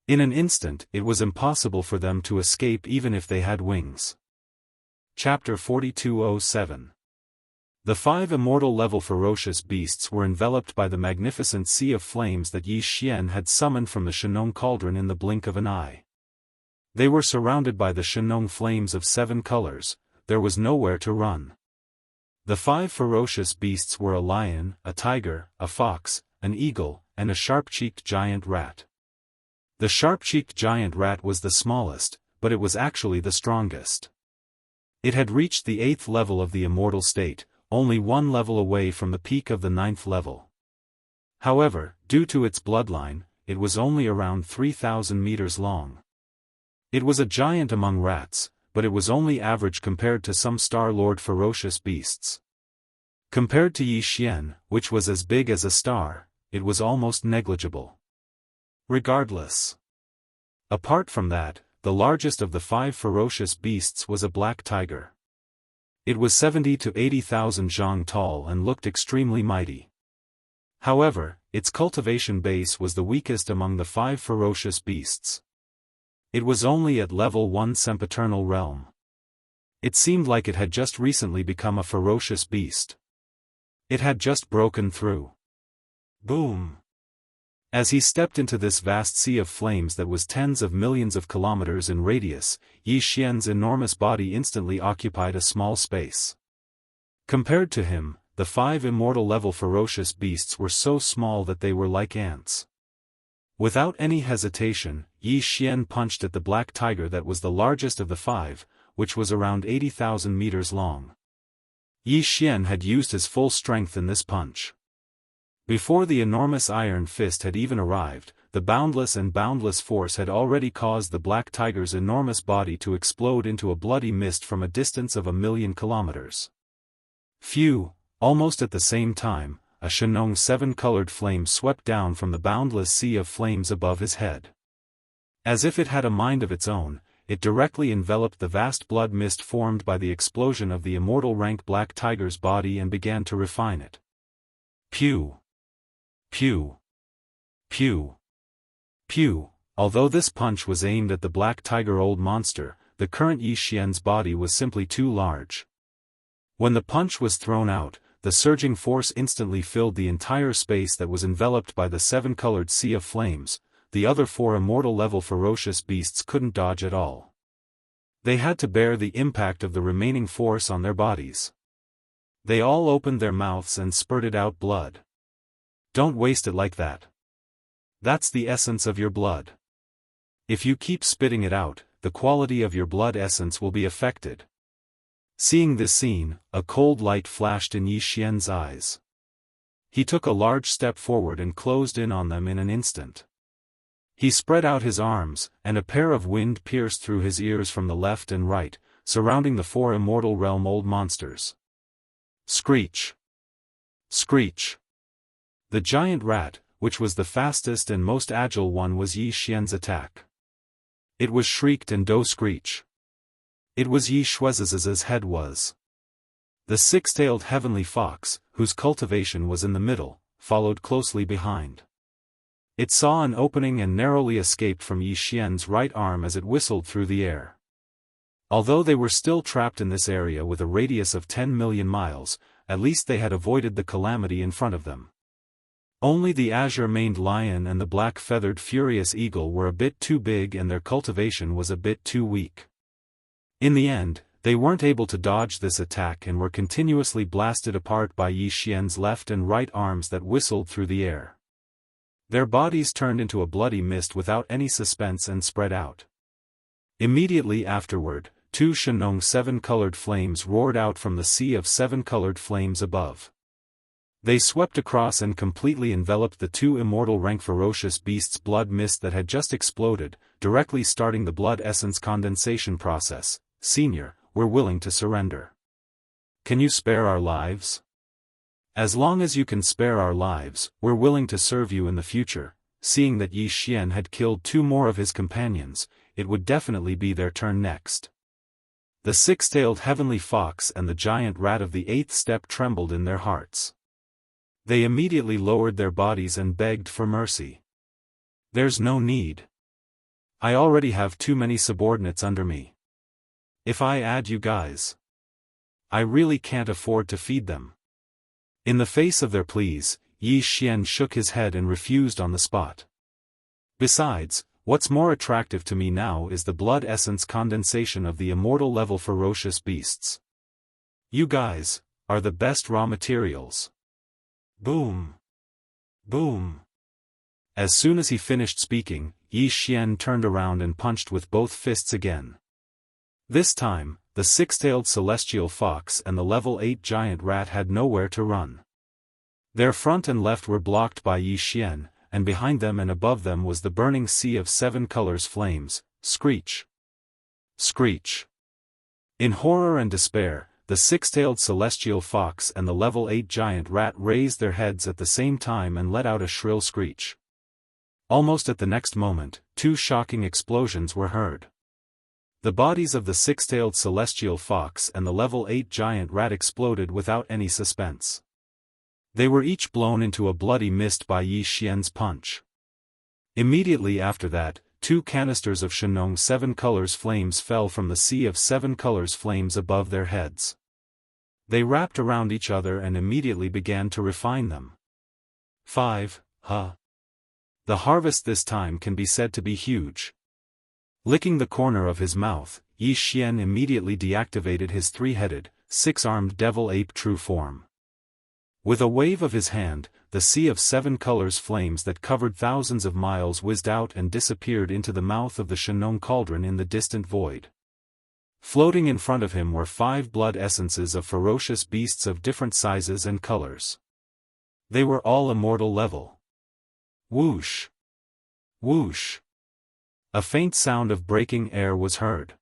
In an instant it was impossible for them to escape even if they had wings. Chapter 4207. The 5 immortal-level ferocious beasts were enveloped by the magnificent sea of flames that Yi Xian had summoned from the Shenong cauldron in the blink of an eye. They were surrounded by the Shenong flames of 7 colors. There was nowhere to run. The 5 ferocious beasts were a lion, a tiger, a fox, an eagle, and a sharp-cheeked giant rat. The sharp-cheeked giant rat was the smallest, but it was actually the strongest. It had reached the 8th level of the immortal state, only 1 level away from the peak of the 9th level. However, due to its bloodline, it was only around 3,000 meters long. It was a giant among rats, but it was only average compared to some Star-Lord ferocious beasts. Compared to Yi Xian, which was as big as a star, it was almost negligible. Regardless. Apart from that, the largest of the 5 ferocious beasts was a black tiger. It was 70 to 80,000 zhang tall and looked extremely mighty. However, its cultivation base was the weakest among the 5 ferocious beasts. It was only at level 1 sempiternal realm. It seemed like it had just recently become a ferocious beast. It had just broken through. Boom! As he stepped into this vast sea of flames that was tens of millions of kilometers in radius, Yi Xian's enormous body instantly occupied a small space. Compared to him, the 5 immortal-level ferocious beasts were so small that they were like ants. Without any hesitation, Yi Xian punched at the black tiger that was the largest of the 5, which was around 80,000 meters long. Yi Xian had used his full strength in this punch. Before the enormous iron fist had even arrived, the boundless force had already caused the black tiger's enormous body to explode into a bloody mist from a distance of 1,000,000 kilometers. Phew! Almost at the same time, a Shenong 7-colored flame swept down from the boundless sea of flames above his head. As if it had a mind of its own, it directly enveloped the vast blood mist formed by the explosion of the immortal rank black tiger's body and began to refine it. Pew! Pew! Pew! Pew! Although this punch was aimed at the black tiger old monster, the current Yi Xian's body was simply too large. When the punch was thrown out, the surging force instantly filled the entire space that was enveloped by the 7-colored sea of flames. The other 4 immortal-level ferocious beasts couldn't dodge at all. They had to bear the impact of the remaining force on their bodies. They all opened their mouths and spurted out blood. Don't waste it like that. That's the essence of your blood. If you keep spitting it out, the quality of your blood essence will be affected. Seeing this scene, a cold light flashed in Yi Xian's eyes. He took a large step forward and closed in on them in an instant. He spread out his arms, and a pair of wind pierced through his ears from the left and right, surrounding the 4 immortal realm old monsters. Screech! Screech! The giant rat, which was the fastest and most agile one, was Yi Xian's attack. It was shrieked and do screech. It was Yi Shuez's head was. The 6-tailed heavenly fox, whose cultivation was in the middle, followed closely behind. It saw an opening and narrowly escaped from Yi Xian's right arm as it whistled through the air. Although they were still trapped in this area with a radius of 10 million miles, at least they had avoided the calamity in front of them. Only the azure-maned lion and the black-feathered furious eagle were a bit too big and their cultivation was a bit too weak. In the end, they weren't able to dodge this attack and were continuously blasted apart by Yi Xian's left and right arms that whistled through the air. Their bodies turned into a bloody mist without any suspense and spread out. Immediately afterward, 2 Shenong 7-colored flames roared out from the sea of 7-colored flames above. They swept across and completely enveloped the 2 immortal rank ferocious beasts' blood mist that had just exploded, directly starting the blood essence condensation process. Senior, we're willing to surrender. Can you spare our lives? As long as you can spare our lives, we're willing to serve you in the future. Seeing that Yi Xian had killed 2 more of his companions, it would definitely be their turn next. The 6-tailed heavenly fox and the giant rat of the 8th step trembled in their hearts. They immediately lowered their bodies and begged for mercy. There's no need. I already have too many subordinates under me. If I add you guys, I really can't afford to feed them. In the face of their pleas, Yi Xian shook his head and refused on the spot. Besides, what's more attractive to me now is the blood essence condensation of the immortal-level ferocious beasts. You guys are the best raw materials. Boom! Boom! As soon as he finished speaking, Yi Xian turned around and punched with both fists again. This time, the 6-tailed celestial fox and the level 8 giant rat had nowhere to run. Their front and left were blocked by Yi Xian, and behind them and above them was the burning sea of 7 colors flames. Screech! Screech! In horror and despair, the 6-tailed celestial fox and the level 8 giant rat raised their heads at the same time and let out a shrill screech. Almost at the next moment, 2 shocking explosions were heard. The bodies of the 6-tailed celestial fox and the level 8 giant rat exploded without any suspense. They were each blown into a bloody mist by Yi Xian's punch. Immediately after that, 2 canisters of Shenong 7 colors flames fell from the sea of 7 colors flames above their heads. They wrapped around each other and immediately began to refine them. 5. The harvest this time can be said to be huge. Licking the corner of his mouth, Yi Xian immediately deactivated his three-headed, six-armed devil ape true form. With a wave of his hand, the sea of seven colors flames that covered thousands of miles whizzed out and disappeared into the mouth of the Shenong cauldron in the distant void. Floating in front of him were 5 blood essences of ferocious beasts of different sizes and colors. They were all immortal level. Whoosh! Whoosh! A faint sound of breaking air was heard.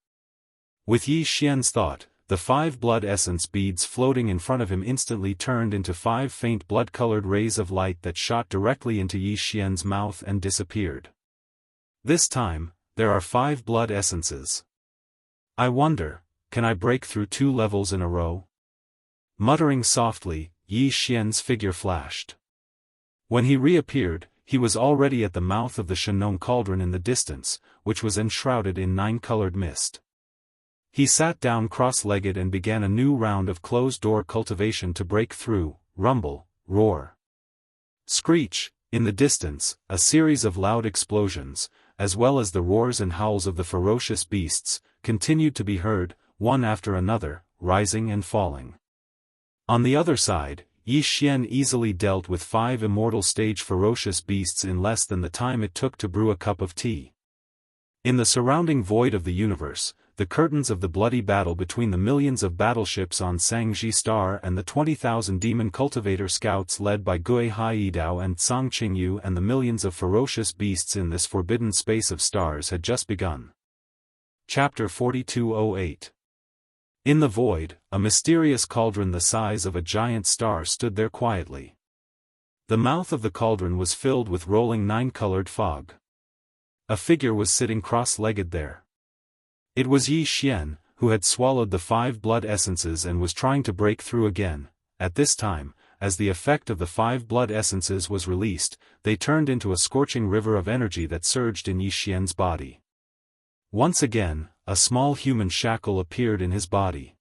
With Yi Xian's thought, the 5 blood essence beads floating in front of him instantly turned into 5 faint blood-colored rays of light that shot directly into Yi Xian's mouth and disappeared. This time, there are 5 blood essences. I wonder, can I break through 2 levels in a row? Muttering softly, Yi Xian's figure flashed. When he reappeared, he was already at the mouth of the Shenong cauldron in the distance, which was enshrouded in 9-colored mist. He sat down cross-legged and began a new round of closed-door cultivation to break through, rumble, roar. Screech, in the distance, a series of loud explosions, as well as the roars and howls of the ferocious beasts, continued to be heard, one after another, rising and falling. On the other side, Yi Xian easily dealt with 5 immortal stage ferocious beasts in less than the time it took to brew a cup of tea. In the surrounding void of the universe, the curtains of the bloody battle between the millions of battleships on Sangji Star and the 20,000 demon cultivator scouts led by Gui Haidao and Cang Qingyu and the millions of ferocious beasts in this forbidden space of stars had just begun. Chapter 4208. In the void, a mysterious cauldron the size of a giant star stood there quietly. The mouth of the cauldron was filled with rolling 9-colored fog. A figure was sitting cross-legged there. It was Yi Xian, who had swallowed the 5 blood essences and was trying to break through again. At this time, as the effect of the 5 blood essences was released, they turned into a scorching river of energy that surged in Yi Xian's body. Once again, a small human shackle appeared in his body.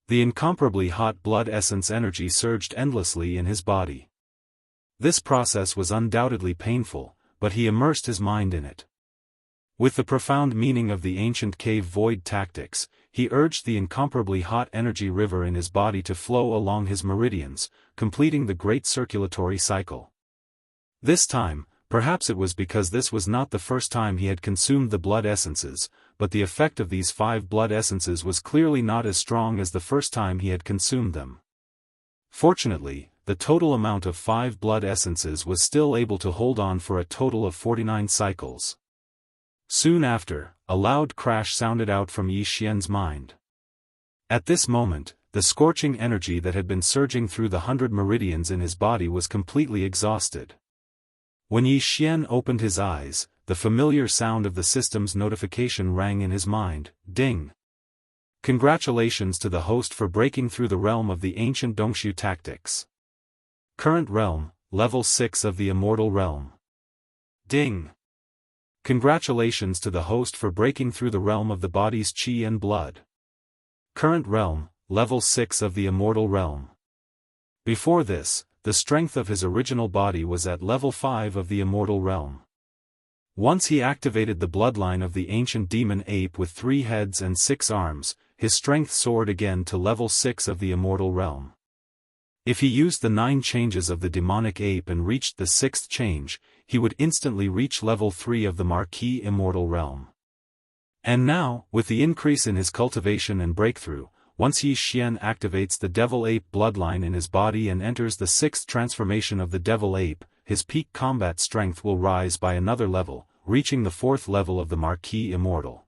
The incomparably hot blood essence energy surged endlessly in his body. This process was undoubtedly painful, but he immersed his mind in it. With the profound meaning of the ancient cave void tactics, he urged the incomparably hot energy river in his body to flow along his meridians, completing the great circulatory cycle. This time, perhaps it was because this was not the first time he had consumed the blood essences, but the effect of these 5 blood essences was clearly not as strong as the first time he had consumed them. Fortunately, the total amount of 5 blood essences was still able to hold on for a total of 49 cycles. Soon after, a loud crash sounded out from Yi Xian's mind. At this moment, the scorching energy that had been surging through the 100 meridians in his body was completely exhausted. When Yi Xian opened his eyes, the familiar sound of the system's notification rang in his mind, ding. Congratulations to the host for breaking through the realm of the ancient Dongshu tactics. Current realm, level 6 of the Immortal realm. Ding. Congratulations to the host for breaking through the realm of the body's qi and blood. Current realm, level 6 of the Immortal realm. Before this, the strength of his original body was at level 5 of the Immortal realm. Once he activated the bloodline of the ancient demon ape with 3 heads and 6 arms, his strength soared again to level 6 of the Immortal realm. If he used the 9 changes of the demonic ape and reached the 6th change, he would instantly reach level 3 of the Marquis Immortal realm. And now, with the increase in his cultivation and breakthrough, once Yi Xian activates the devil ape bloodline in his body and enters the 6th transformation of the devil ape, his peak combat strength will rise by another level, reaching the 4th level of the Marquis Immortal.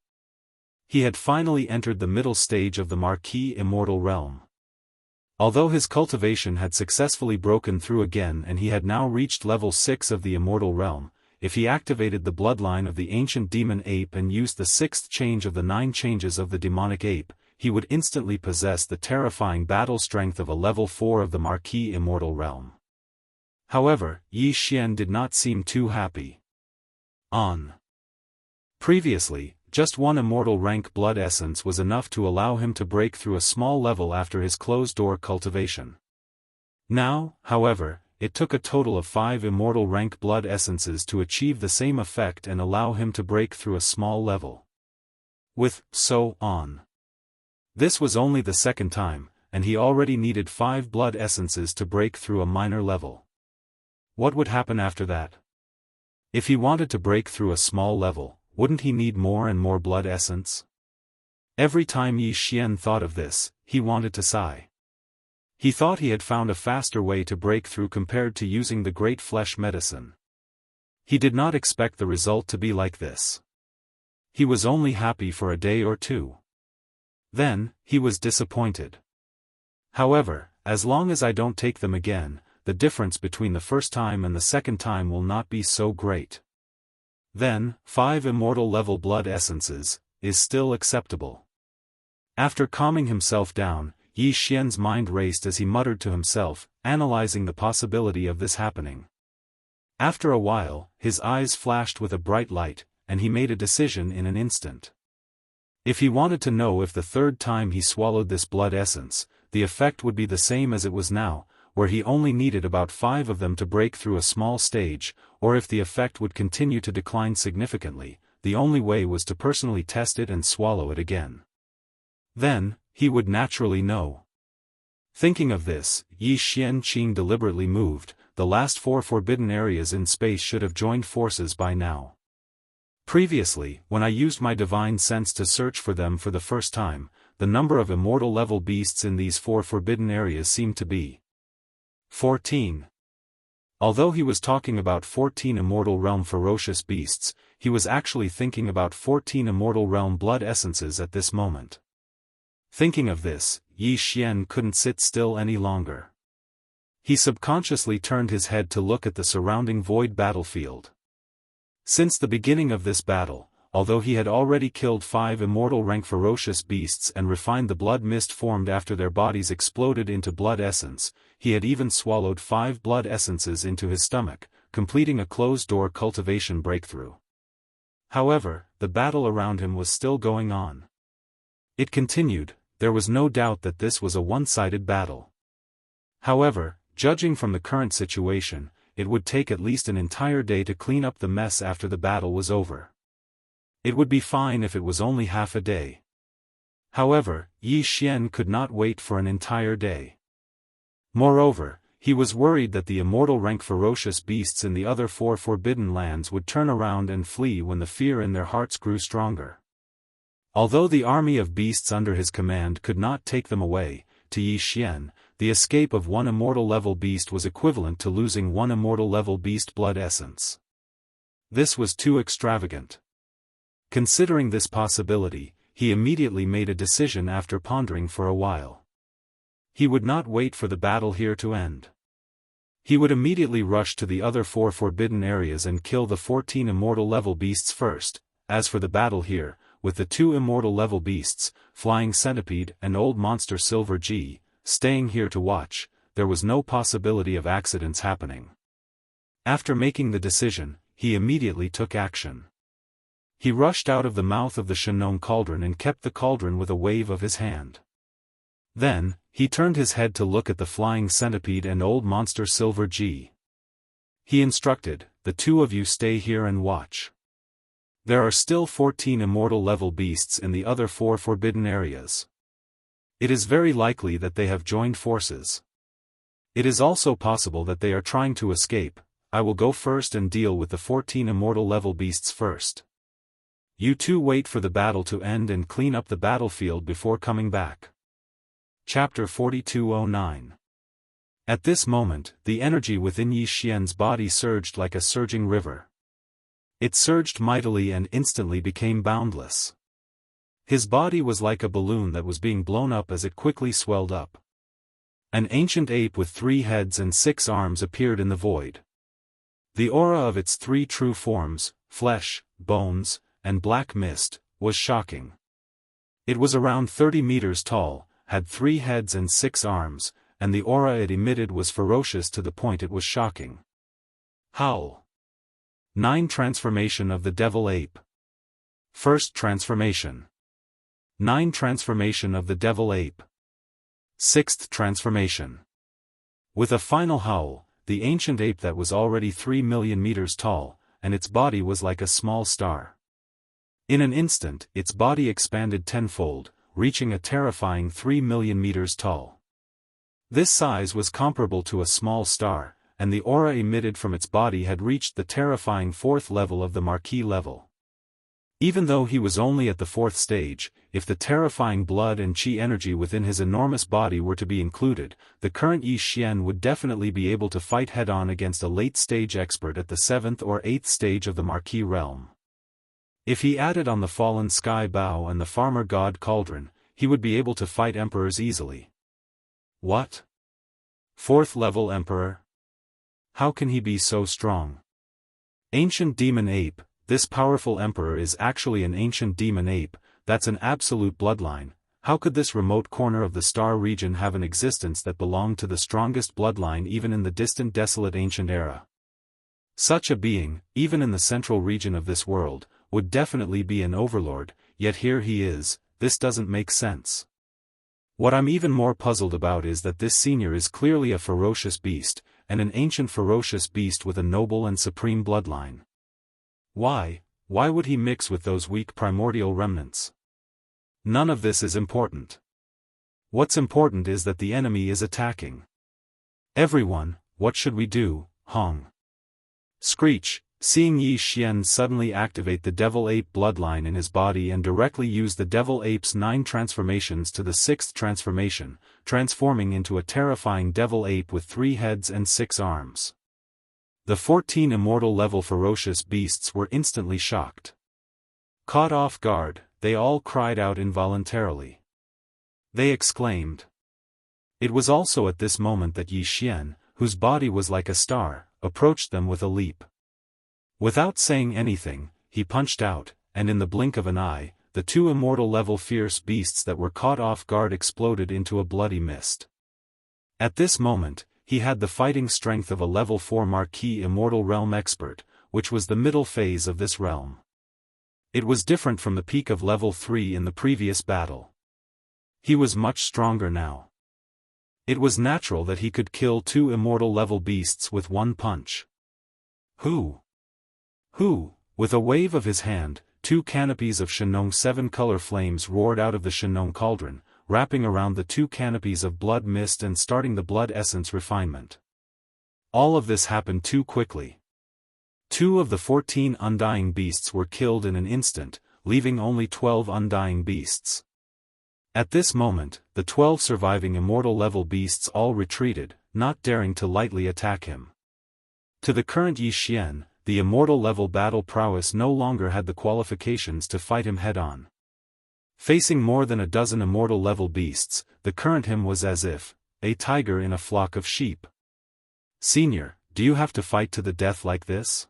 He had finally entered the middle stage of the Marquis Immortal realm. Although his cultivation had successfully broken through again and he had now reached level 6 of the Immortal realm, if he activated the bloodline of the ancient demon ape and used the 6th change of the 9 changes of the demonic ape, he would instantly possess the terrifying battle strength of a level 4 of the Marquis Immortal realm. However, Yi Xian did not seem too happy. Previously, just 1 immortal rank blood essence was enough to allow him to break through a small level after his closed-door cultivation. Now, however, it took a total of 5 immortal rank blood essences to achieve the same effect and allow him to break through a small level. With so on. This was only the second time, and he already needed 5 blood essences to break through a minor level. What would happen after that? If he wanted to break through a small level, wouldn't he need more and more blood essence? Every time Yi Xian thought of this, he wanted to sigh. He thought he had found a faster way to break through compared to using the great flesh medicine. He did not expect the result to be like this. He was only happy for a day or two. Then, he was disappointed. However, as long as I don't take them again, the difference between the first time and the second time will not be so great. Then, 5 immortal level blood essences is still acceptable. After calming himself down, Yi Xian's mind raced as he muttered to himself, analyzing the possibility of this happening. After a while, his eyes flashed with a bright light, and he made a decision in an instant. If he wanted to know if the third time he swallowed this blood essence, the effect would be the same as it was now, where he only needed about 5 of them to break through a small stage, or if the effect would continue to decline significantly, the only way was to personally test it and swallow it again. Then, he would naturally know. Thinking of this, Yi Xianqing deliberately moved. The last 4 forbidden areas in space should have joined forces by now. Previously, when I used my divine sense to search for them for the first time, the number of immortal level beasts in these 4 forbidden areas seemed to be 14. Although he was talking about 14 immortal realm ferocious beasts, he was actually thinking about 14 immortal realm blood essences at this moment. Thinking of this, Yi Xian couldn't sit still any longer. He subconsciously turned his head to look at the surrounding void battlefield. Since the beginning of this battle, although he had already killed 5 immortal rank ferocious beasts and refined the blood mist formed after their bodies exploded into blood essence, he had even swallowed 5 blood essences into his stomach, completing a closed-door cultivation breakthrough. However, the battle around him was still going on. It continued. There was no doubt that this was a one-sided battle. However, judging from the current situation, it would take at least an entire day to clean up the mess after the battle was over. It would be fine if it was only half a day. However, Yi Xian could not wait for an entire day. Moreover, he was worried that the immortal rank ferocious beasts in the other 4 forbidden lands would turn around and flee when the fear in their hearts grew stronger. Although the army of beasts under his command could not take them away, to Yi Xian, the escape of 1 immortal level beast was equivalent to losing 1 immortal level beast blood essence. This was too extravagant. Considering this possibility, he immediately made a decision after pondering for a while. He would not wait for the battle here to end. He would immediately rush to the other 4 forbidden areas and kill the 14 immortal level beasts first. As for the battle here, with the 2 immortal level beasts, Flying Centipede and Old Monster Silver G, staying here to watch, there was no possibility of accidents happening. After making the decision, he immediately took action. He rushed out of the mouth of the Shenong cauldron and kept the cauldron with a wave of his hand. Then, he turned his head to look at the Flying Centipede and Old Monster Silver G. He instructed, "The 2 of you stay here and watch. There are still 14 immortal level beasts in the other 4 forbidden areas. It is very likely that they have joined forces. It is also possible that they are trying to escape. I will go first and deal with the 14 immortal level beasts first. You 2 wait for the battle to end and clean up the battlefield before coming back." Chapter 4209. At this moment, the energy within Yi Xian's body surged like a surging river. It surged mightily and instantly became boundless. His body was like a balloon that was being blown up as it quickly swelled up. An ancient ape with 3 heads and 6 arms appeared in the void. The aura of its 3 true forms, flesh, bones, and black mist, was shocking. It was around 30 meters tall, had 3 heads and 6 arms, and the aura it emitted was ferocious to the point it was shocking. Howl. 9 Transformation of the Devil Ape. First Transformation. 9 Transformation of the Devil Ape. 6th Transformation. With a final howl, the ancient ape that was already 3 million meters tall, and its body was like a small star. In an instant, its body expanded tenfold, reaching a terrifying 3 million meters tall. This size was comparable to a small star, and the aura emitted from its body had reached the terrifying 4th level of the Marquis level. Even though he was only at the 4th stage, if the terrifying blood and chi energy within his enormous body were to be included, the current Yi Xian would definitely be able to fight head-on against a late-stage expert at the 7th or 8th stage of the Marquis realm. If he added on the fallen sky bow and the farmer god cauldron, he would be able to fight emperors easily. What? 4th level emperor? How can he be so strong? Ancient demon ape. This powerful emperor is actually an ancient demon ape. That's an absolute bloodline. How could this remote corner of the star region have an existence that belonged to the strongest bloodline even in the distant desolate ancient era? Such a being, even in the central region of this world, would definitely be an overlord, yet here he is. This doesn't make sense. What I'm even more puzzled about is that this senior is clearly a ferocious beast, and an ancient ferocious beast with a noble and supreme bloodline. Why would he mix with those weak primordial remnants? None of this is important. What's important is that the enemy is attacking. Everyone, what should we do, Hong? Screech, seeing Yi Xian suddenly activate the devil ape bloodline in his body and directly use the devil ape's 9 transformations to the 6th transformation, transforming into a terrifying devil ape with 3 heads and 6 arms. The 14 immortal-level ferocious beasts were instantly shocked. Caught off guard, they all cried out involuntarily. They exclaimed. It was also at this moment that Yi Xian, whose body was like a star, approached them with a leap. Without saying anything, he punched out, and in the blink of an eye, the 2 immortal-level fierce beasts that were caught off guard exploded into a bloody mist. At this moment, he had the fighting strength of a level 4 Marquis Immortal Realm expert, which was the middle phase of this realm. It was different from the peak of level 3 in the previous battle. He was much stronger now. It was natural that he could kill 2 immortal level beasts with one punch. Who? With a wave of his hand, 2 canopies of Shenong 7-color flames roared out of the Shenong cauldron, wrapping around the 2 canopies of blood mist and starting the blood essence refinement. All of this happened too quickly. 2 of the 14 undying beasts were killed in an instant, leaving only 12 undying beasts. At this moment, the 12 surviving immortal-level beasts all retreated, not daring to lightly attack him. To the current Yi Xian, the immortal-level battle prowess no longer had the qualifications to fight him head-on. Facing more than a dozen immortal-level beasts, the current him was as if a tiger in a flock of sheep. Senior, do you have to fight to the death like this?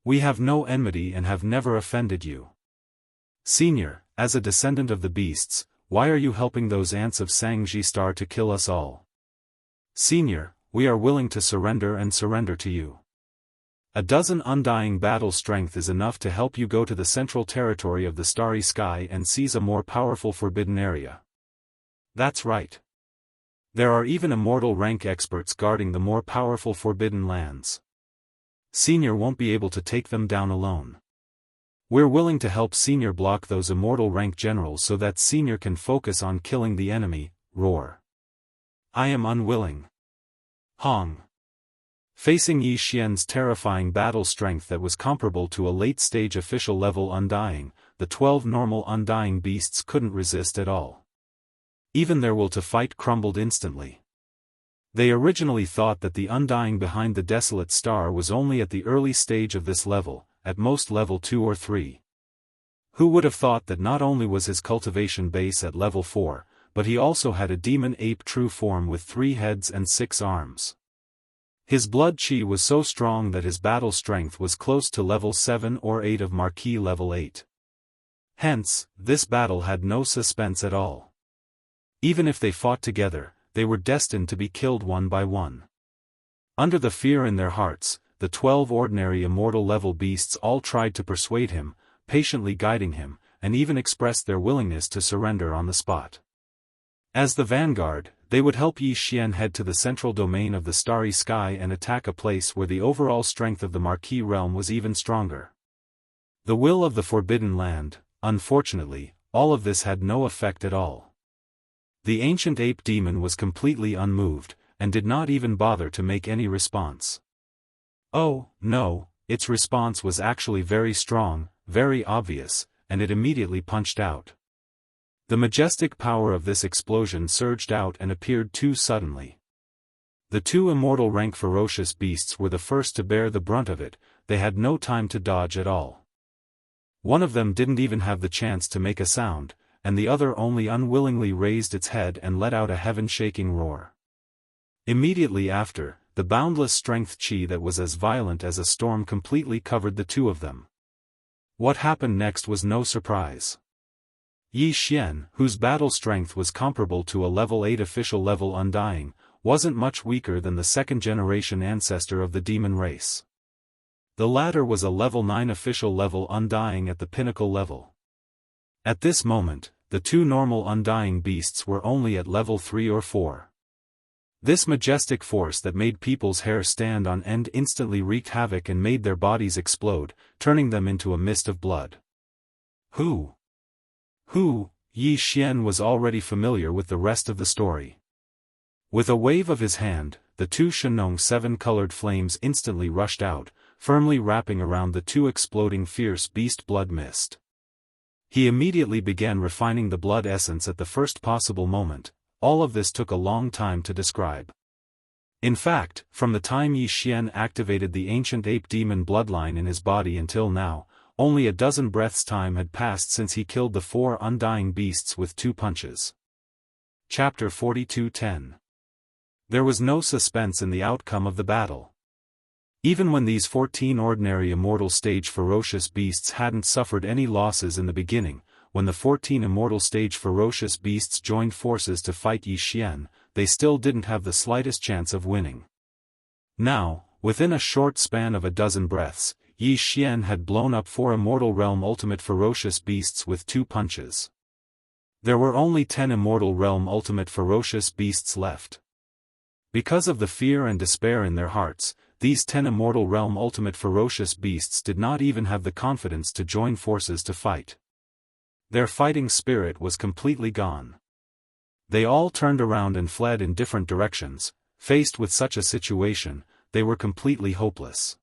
We have no enmity and have never offended you. Senior, as a descendant of the beasts, why are you helping those ants of Shangji Star to kill us all? Senior, we are willing to surrender and surrender to you. A dozen undying battle strength is enough to help you go to the central territory of the starry sky and seize a more powerful forbidden area. That's right. There are even immortal rank experts guarding the more powerful forbidden lands. Senior won't be able to take them down alone. We're willing to help Senior block those immortal rank generals so that Senior can focus on killing the enemy. Roar. I am unwilling. Hong. Facing Yi Xian's terrifying battle strength that was comparable to a late-stage official level undying, the 12 normal undying beasts couldn't resist at all. Even their will to fight crumbled instantly. They originally thought that the undying behind the desolate star was only at the early stage of this level, at most level 2 or 3. Who would have thought that not only was his cultivation base at level 4, but he also had a demon ape true form with 3 heads and 6 arms. His blood chi was so strong that his battle strength was close to level 7 or 8 of Marquis level 8. Hence, this battle had no suspense at all. Even if they fought together, they were destined to be killed one by one. Under the fear in their hearts, the 12 ordinary immortal level beasts all tried to persuade him, patiently guiding him, and even expressed their willingness to surrender on the spot. As the vanguard, they would help Yi Xian head to the central domain of the starry sky and attack a place where the overall strength of the Marquis realm was even stronger. The will of the Forbidden Land. Unfortunately, all of this had no effect at all. The ancient ape demon was completely unmoved, and did not even bother to make any response. Oh, no, its response was actually very strong, very obvious, and it immediately punched out. The majestic power of this explosion surged out and appeared too suddenly. The two immortal rank ferocious beasts were the first to bear the brunt of it. They had no time to dodge at all. One of them didn't even have the chance to make a sound, and the other only unwillingly raised its head and let out a heaven-shaking roar. Immediately after, the boundless strength chi that was as violent as a storm completely covered the two of them. What happened next was no surprise. Yi Xian, whose battle strength was comparable to a level 8 official level Undying, wasn't much weaker than the second-generation ancestor of the demon race. The latter was a level 9 official level Undying at the pinnacle level. At this moment, the two normal Undying beasts were only at level 3 or 4. This majestic force that made people's hair stand on end instantly wreaked havoc and made their bodies explode, turning them into a mist of blood. Who? Yi Xian was already familiar with the rest of the story. With a wave of his hand, the two Shenong 7-colored flames instantly rushed out, firmly wrapping around the two exploding fierce beast blood mist. He immediately began refining the blood essence at the first possible moment. All of this took a long time to describe. In fact, from the time Yi Xian activated the ancient ape demon bloodline in his body until now, only a dozen breaths' time had passed since he killed the 4 undying beasts with 2 punches. Chapter 42:10. There was no suspense in the outcome of the battle. Even when these 14 ordinary immortal stage ferocious beasts hadn't suffered any losses in the beginning, when the 14 immortal stage ferocious beasts joined forces to fight Yi Xian, they still didn't have the slightest chance of winning. Now, within a short span of a dozen breaths, Yi Xian had blown up 4 immortal realm ultimate ferocious beasts with 2 punches. There were only 10 immortal realm ultimate ferocious beasts left. Because of the fear and despair in their hearts, these 10 immortal realm ultimate ferocious beasts did not even have the confidence to join forces to fight. Their fighting spirit was completely gone. They all turned around and fled in different directions. Faced with such a situation, they were completely hopeless.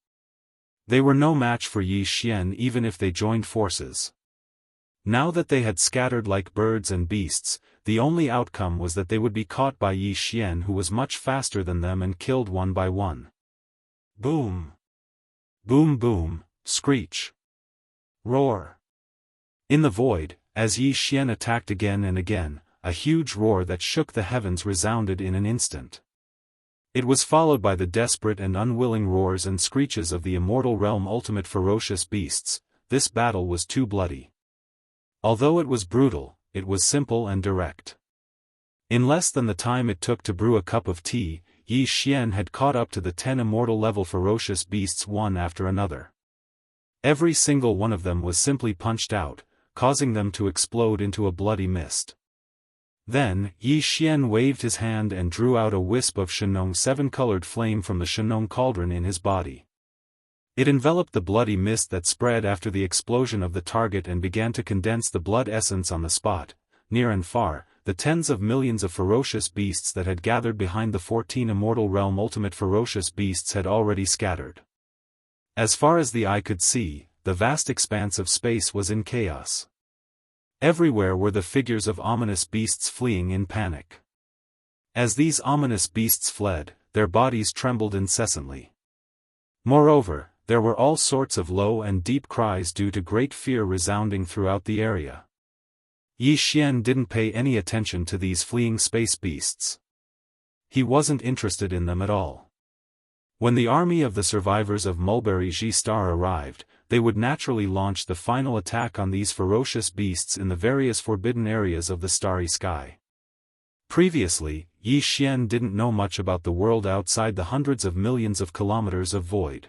They were no match for Yi Xian even if they joined forces. Now that they had scattered like birds and beasts, the only outcome was that they would be caught by Yi Xian, who was much faster than them, and killed one by one. Boom! Boom boom, screech! Roar! In the void, as Yi Xian attacked again and again, a huge roar that shook the heavens resounded in an instant. It was followed by the desperate and unwilling roars and screeches of the immortal realm ultimate ferocious beasts. This battle was too bloody. Although it was brutal, it was simple and direct. In less than the time it took to brew a cup of tea, Yi Xian had caught up to the 10 immortal level ferocious beasts one after another. Every single one of them was simply punched out, causing them to explode into a bloody mist. Then, Yi Xian waved his hand and drew out a wisp of Shenong 7-colored flame from the Shenong cauldron in his body. It enveloped the bloody mist that spread after the explosion of the target and began to condense the blood essence on the spot. Near and far, the tens of millions of ferocious beasts that had gathered behind the 14 immortal realm ultimate ferocious beasts had already scattered. As far as the eye could see, the vast expanse of space was in chaos. Everywhere were the figures of ominous beasts fleeing in panic. As these ominous beasts fled, their bodies trembled incessantly. Moreover, there were all sorts of low and deep cries due to great fear resounding throughout the area. Yi Xian didn't pay any attention to these fleeing space beasts. He wasn't interested in them at all. When the army of the survivors of Mulberry Ji Star arrived, they would naturally launch the final attack on these ferocious beasts in the various forbidden areas of the starry sky. Previously, Yi Xian didn't know much about the world outside the hundreds of millions of kilometers of void.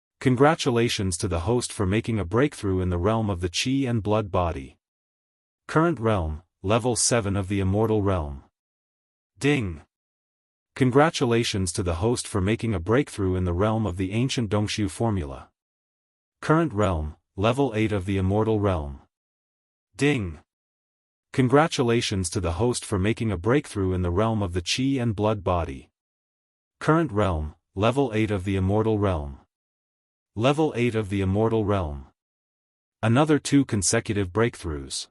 Congratulations to the host for making a breakthrough in the realm of the Qi and blood body. Current realm, level 7 of the Immortal realm. Ding! Congratulations to the host for making a breakthrough in the realm of the ancient Dongshu formula. Current realm, level 8 of the Immortal realm. Ding! Congratulations to the host for making a breakthrough in the realm of the Qi and blood body. Current realm, level 8 of the Immortal realm. Level 8 of the Immortal realm. Another 2 consecutive breakthroughs.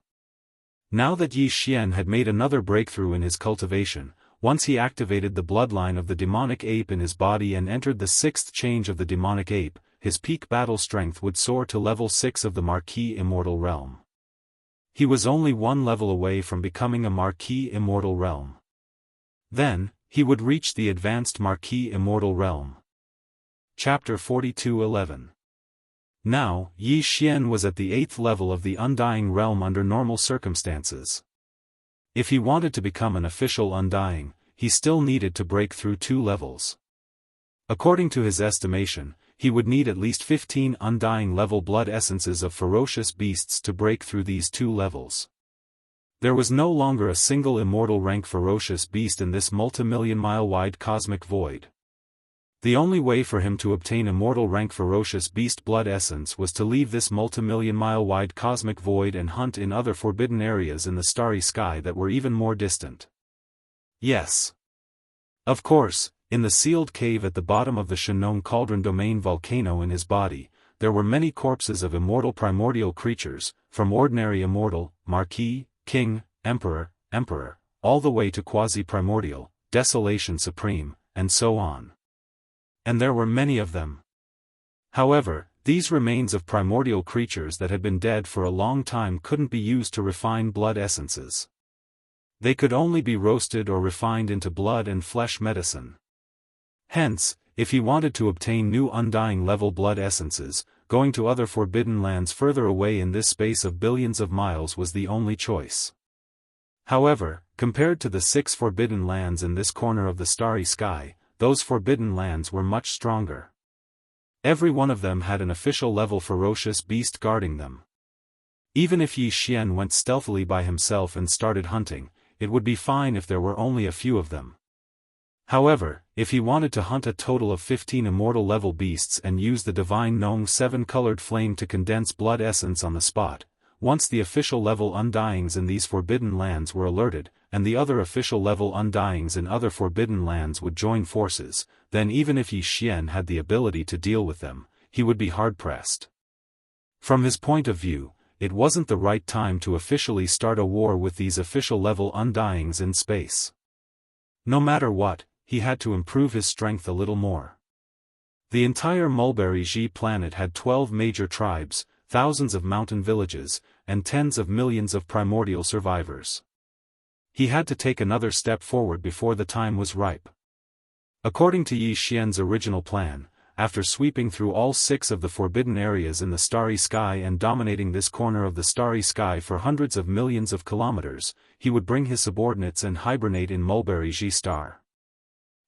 Now that Yi Xian had made another breakthrough in his cultivation, once he activated the bloodline of the demonic ape in his body and entered the 6th change of the demonic ape, his peak battle strength would soar to level 6 of the Marquis Immortal realm. He was only 1 level away from becoming a Marquis Immortal realm. Then, he would reach the advanced Marquis Immortal realm. Chapter 42:11. Now, Yi Xian was at the 8th level of the Undying realm under normal circumstances. If he wanted to become an official Undying, he still needed to break through 2 levels. According to his estimation, he would need at least 15 Undying level blood essences of ferocious beasts to break through these 2 levels. There was no longer a single immortal rank ferocious beast in this multi-million-mile-wide cosmic void. The only way for him to obtain immortal rank ferocious beast blood essence was to leave this multi-million-mile-wide cosmic void and hunt in other forbidden areas in the starry sky that were even more distant. Yes. Of course, in the sealed cave at the bottom of the Shenong Cauldron Domain volcano in his body, there were many corpses of immortal primordial creatures, from ordinary immortal, Marquis, King, Emperor, all the way to quasi-primordial, Desolation Supreme, and so on. And there were many of them. However, these remains of primordial creatures that had been dead for a long time couldn't be used to refine blood essences. They could only be roasted or refined into blood and flesh medicine. Hence, if he wanted to obtain new Undying level blood essences, going to other forbidden lands further away in this space of billions of miles was the only choice. However, compared to the 6 forbidden lands in this corner of the starry sky, those forbidden lands were much stronger. Every one of them had an official level ferocious beast guarding them. Even if Yi Xian went stealthily by himself and started hunting, it would be fine if there were only a few of them. However, if he wanted to hunt a total of 15 immortal level beasts and use the divine Nong 7-colored flame to condense blood essence on the spot, once the official level Undyings in these forbidden lands were alerted, and the other official level Undyings in other forbidden lands would join forces, then even if Yi Xian had the ability to deal with them, he would be hard-pressed. From his point of view, it wasn't the right time to officially start a war with these official level Undyings in space. No matter what, he had to improve his strength a little more. The entire Mulberry Ji planet had 12 major tribes, thousands of mountain villages, and tens of millions of primordial survivors. He had to take another step forward before the time was ripe. According to Yi Xian's original plan, after sweeping through all 6 of the forbidden areas in the starry sky and dominating this corner of the starry sky for hundreds of millions of kilometers, he would bring his subordinates and hibernate in Mulberry Ji Star.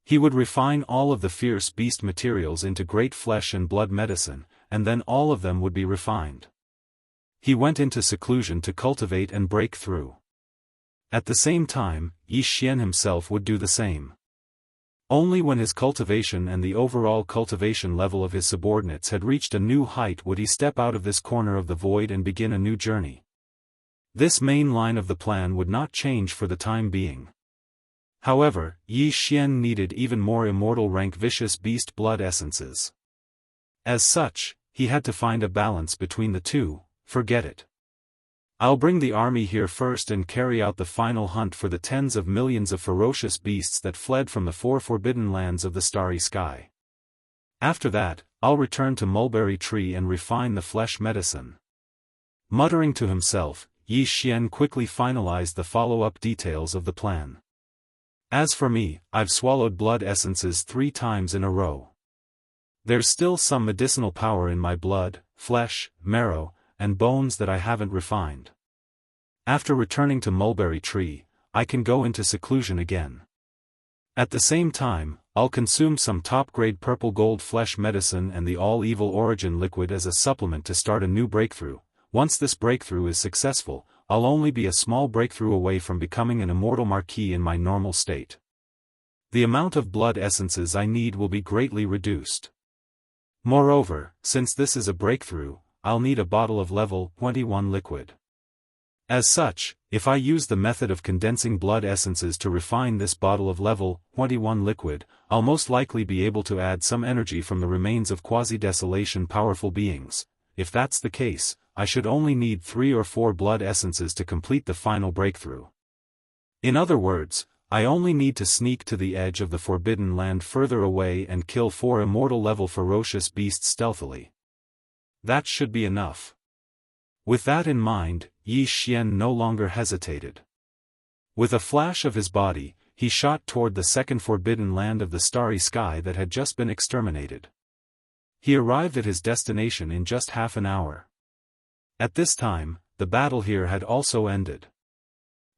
He would refine all of the fierce beast materials into great flesh and blood medicine, and then all of them would be refined. He went into seclusion to cultivate and break through. At the same time, Yi Xian himself would do the same. Only when his cultivation and the overall cultivation level of his subordinates had reached a new height would he step out of this corner of the void and begin a new journey. This main line of the plan would not change for the time being. However, Yi Xian needed even more immortal rank vicious beast blood essences. As such, he had to find a balance between the two. Forget it. I'll bring the army here first and carry out the final hunt for the tens of millions of ferocious beasts that fled from the 4 forbidden lands of the starry sky. After that, I'll return to Mulberry Tree and refine the flesh medicine. Muttering to himself, Yi Xian quickly finalized the follow-up details of the plan. As for me, I've swallowed blood essences 3 times in a row. There's still some medicinal power in my blood, flesh, marrow, and bones that I haven't refined. After returning to Mulberry Tree, I can go into seclusion again. At the same time, I'll consume some top-grade purple gold flesh medicine and the all-evil origin liquid as a supplement to start a new breakthrough. Once this breakthrough is successful, I'll only be a small breakthrough away from becoming an immortal marquis in my normal state. The amount of blood essences I need will be greatly reduced. Moreover, since this is a breakthrough, I'll need a bottle of level 21 liquid. As such, if I use the method of condensing blood essences to refine this bottle of level 21 liquid, I'll most likely be able to add some energy from the remains of quasi-desolation powerful beings. If that's the case, I should only need 3 or 4 blood essences to complete the final breakthrough. In other words, I only need to sneak to the edge of the Forbidden Land further away and kill 4 immortal-level ferocious beasts stealthily. That should be enough. With that in mind, Yi Xian no longer hesitated. With a flash of his body, he shot toward the second forbidden land of the starry sky that had just been exterminated. He arrived at his destination in just half an hour. At this time, the battle here had also ended.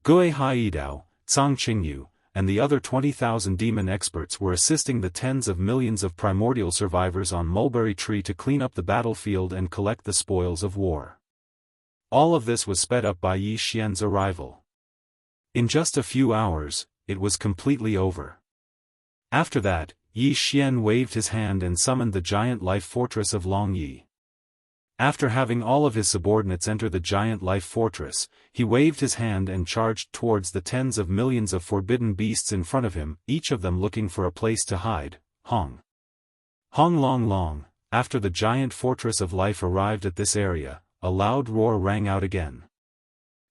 Gui Haidao, Cang Qingyu, and the other 20,000 demon experts were assisting the tens of millions of primordial survivors on Mulberry Tree to clean up the battlefield and collect the spoils of war. All of this was sped up by Yi Xian's arrival. In just a few hours, it was completely over. After that, Yi Xian waved his hand and summoned the giant life fortress of Long Yi. After having all of his subordinates enter the giant life fortress, he waved his hand and charged towards the tens of millions of forbidden beasts in front of him, each of them looking for a place to hide. Hong long long, after the giant fortress of life arrived at this area, a loud roar rang out again.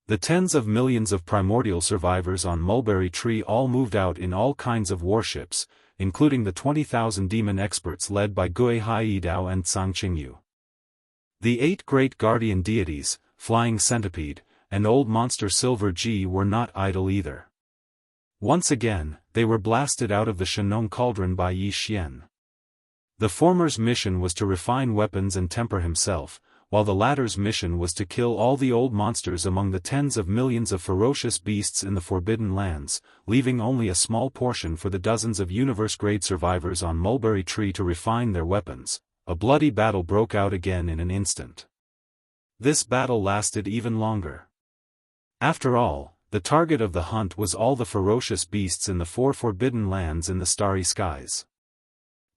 The tens of millions of primordial survivors on Mulberry Tree all moved out in all kinds of warships, including the 20,000 demon experts led by Gui Haidao and Cang Qingyu. The 8 great guardian deities, Flying Centipede, and Old Monster Silver G were not idle either. Once again, they were blasted out of the Shenong Cauldron by Yi Xian. The former's mission was to refine weapons and temper himself, while the latter's mission was to kill all the old monsters among the tens of millions of ferocious beasts in the Forbidden Lands, leaving only a small portion for the dozens of universe-grade survivors on Mulberry Tree to refine their weapons. A bloody battle broke out again in an instant. This battle lasted even longer. After all, the target of the hunt was all the ferocious beasts in the 4 Forbidden Lands in the starry skies.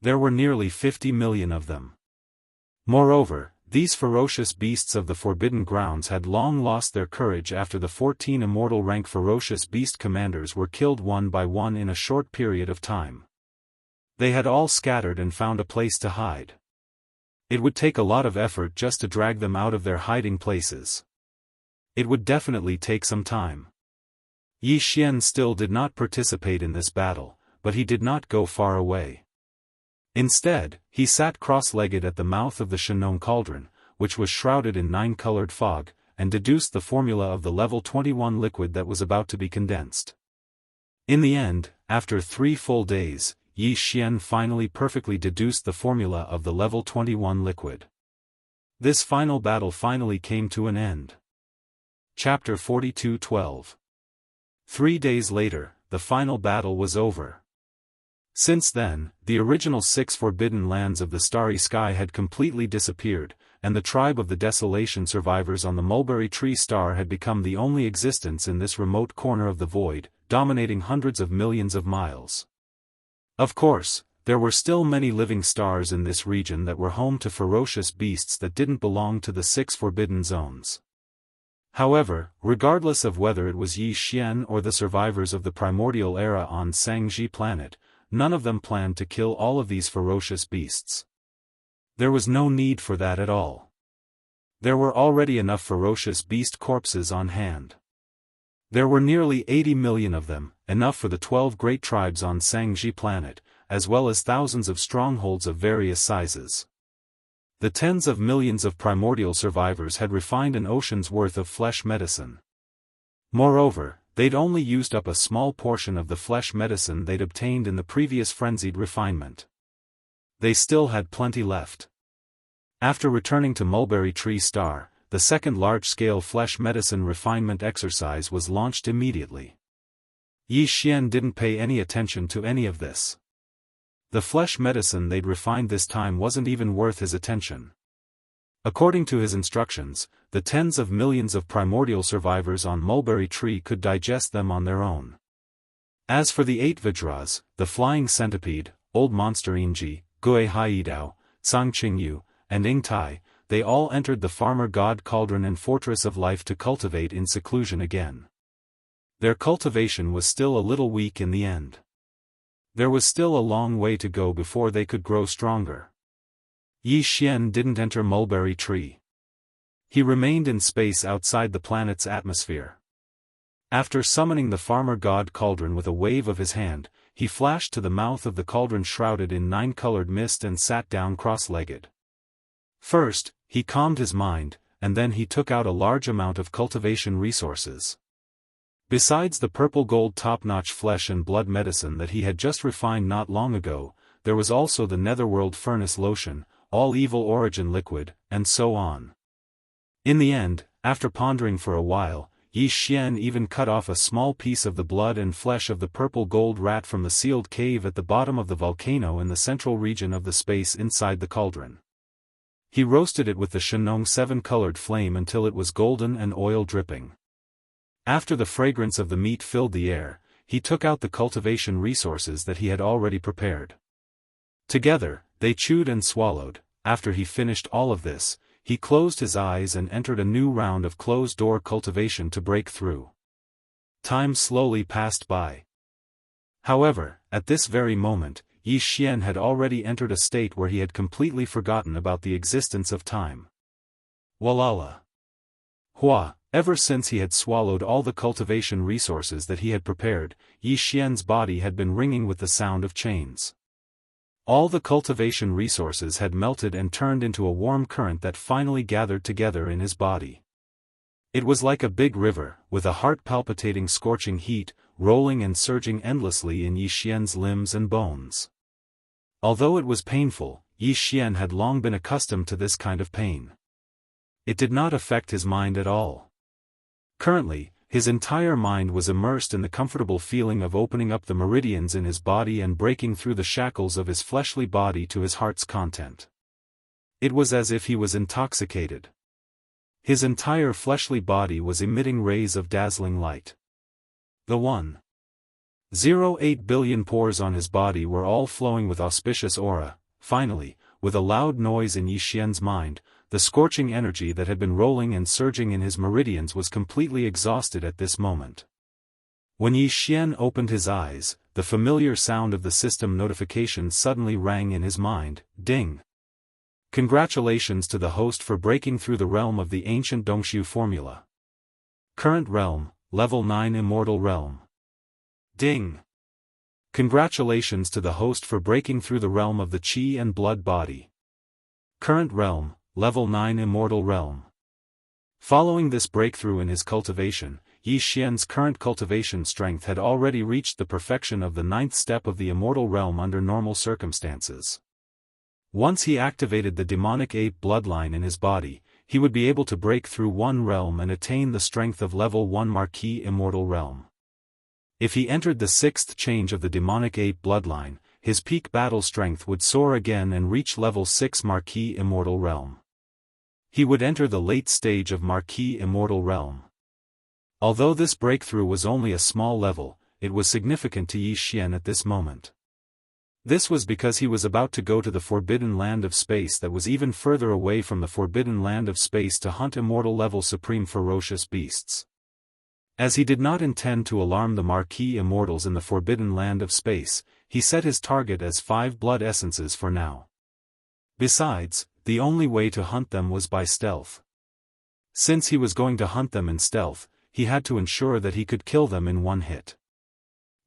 There were nearly 50 million of them. Moreover, these ferocious beasts of the Forbidden Grounds had long lost their courage after the 14 immortal-rank ferocious beast commanders were killed one by one in a short period of time. They had all scattered and found a place to hide. It would take a lot of effort just to drag them out of their hiding places. It would definitely take some time. Yi Xian still did not participate in this battle, but he did not go far away. Instead, he sat cross-legged at the mouth of the Shenong Cauldron, which was shrouded in 9-colored fog, and deduced the formula of the level 21 liquid that was about to be condensed. In the end, after 3 full days, Yi Xian finally perfectly deduced the formula of the level 21 liquid. This final battle finally came to an end. Chapter 42:12. 3 days later, the final battle was over. Since then, the original 6 forbidden lands of the starry sky had completely disappeared, and the tribe of the desolation survivors on the Mulberry Tree Star had become the only existence in this remote corner of the void, dominating hundreds of millions of miles. Of course, there were still many living stars in this region that were home to ferocious beasts that didn't belong to the 6 forbidden zones. However, regardless of whether it was Yi Xian or the survivors of the primordial era on Sangji planet, none of them planned to kill all of these ferocious beasts. There was no need for that at all. There were already enough ferocious beast corpses on hand. There were nearly 80 million of them, enough for the 12 great tribes on Sangji planet, as well as thousands of strongholds of various sizes. The tens of millions of primordial survivors had refined an ocean's worth of flesh medicine. Moreover, they'd only used up a small portion of the flesh medicine they'd obtained in the previous frenzied refinement. They still had plenty left. After returning to Mulberry Tree Star, the second large-scale flesh medicine refinement exercise was launched immediately. Yi Xian didn't pay any attention to any of this. The flesh medicine they'd refined this time wasn't even worth his attention. According to his instructions, the tens of millions of primordial survivors on Mulberry Tree could digest them on their own. As for the 8 Vajras, the flying centipede, old monster Inji, Gui Haidao, Sang Qingyu, and Ing Tai, they all entered the farmer god cauldron and fortress of life to cultivate in seclusion again. Their cultivation was still a little weak in the end. There was still a long way to go before they could grow stronger. Yi Xian didn't enter Mulberry Tree. He remained in space outside the planet's atmosphere. After summoning the farmer god cauldron with a wave of his hand, he flashed to the mouth of the cauldron shrouded in 9-colored mist and sat down cross-legged. First, he calmed his mind, and then he took out a large amount of cultivation resources. Besides the purple gold top-notch flesh and blood medicine that he had just refined not long ago, there was also the netherworld furnace lotion, all evil origin liquid, and so on. In the end, after pondering for a while, Yi Xian even cut off a small piece of the blood and flesh of the purple gold rat from the sealed cave at the bottom of the volcano in the central region of the space inside the cauldron. He roasted it with the Shenong 7-colored flame until it was golden and oil dripping. After the fragrance of the meat filled the air, he took out the cultivation resources that he had already prepared. Together, they chewed and swallowed. After he finished all of this, he closed his eyes and entered a new round of closed-door cultivation to break through. Time slowly passed by. However, at this very moment, Yi Xian had already entered a state where he had completely forgotten about the existence of time. Walala. Hua. Ever since he had swallowed all the cultivation resources that he had prepared, Yi Xian's body had been ringing with the sound of chains. All the cultivation resources had melted and turned into a warm current that finally gathered together in his body. It was like a big river, with a heart-palpitating scorching heat, rolling and surging endlessly in Yi Xian's limbs and bones. Although it was painful, Yi Xian had long been accustomed to this kind of pain. It did not affect his mind at all. Currently, his entire mind was immersed in the comfortable feeling of opening up the meridians in his body and breaking through the shackles of his fleshly body to his heart's content. It was as if he was intoxicated. His entire fleshly body was emitting rays of dazzling light. The 1.08 billion pores on his body were all flowing with auspicious aura. Finally, with a loud noise in Yi Xian's mind, the scorching energy that had been rolling and surging in his meridians was completely exhausted at this moment. When Yi Xian opened his eyes, the familiar sound of the system notification suddenly rang in his mind. Ding! Congratulations to the host for breaking through the realm of the ancient Dongshu formula. Current realm, level 9 Immortal realm. Ding! Congratulations to the host for breaking through the realm of the Qi and blood body. Current realm, level 9 Immortal realm. Following this breakthrough in his cultivation, Yi Xian's current cultivation strength had already reached the perfection of the 9th step of the Immortal realm under normal circumstances. Once he activated the demonic ape bloodline in his body, he would be able to break through one realm and attain the strength of level 1 Marquis Immortal realm. If he entered the 6th change of the demonic ape bloodline, his peak battle strength would soar again and reach level 6 Marquis Immortal realm. He would enter the late stage of Marquis Immortal realm. Although this breakthrough was only a small level, it was significant to Yi Xian at this moment. This was because he was about to go to the forbidden land of space that was even further away from the forbidden land of space to hunt immortal level supreme ferocious beasts. As he did not intend to alarm the Marquis Immortals in the forbidden land of space, he set his target as 5 blood essences for now. Besides, the only way to hunt them was by stealth. Since he was going to hunt them in stealth, he had to ensure that he could kill them in one hit.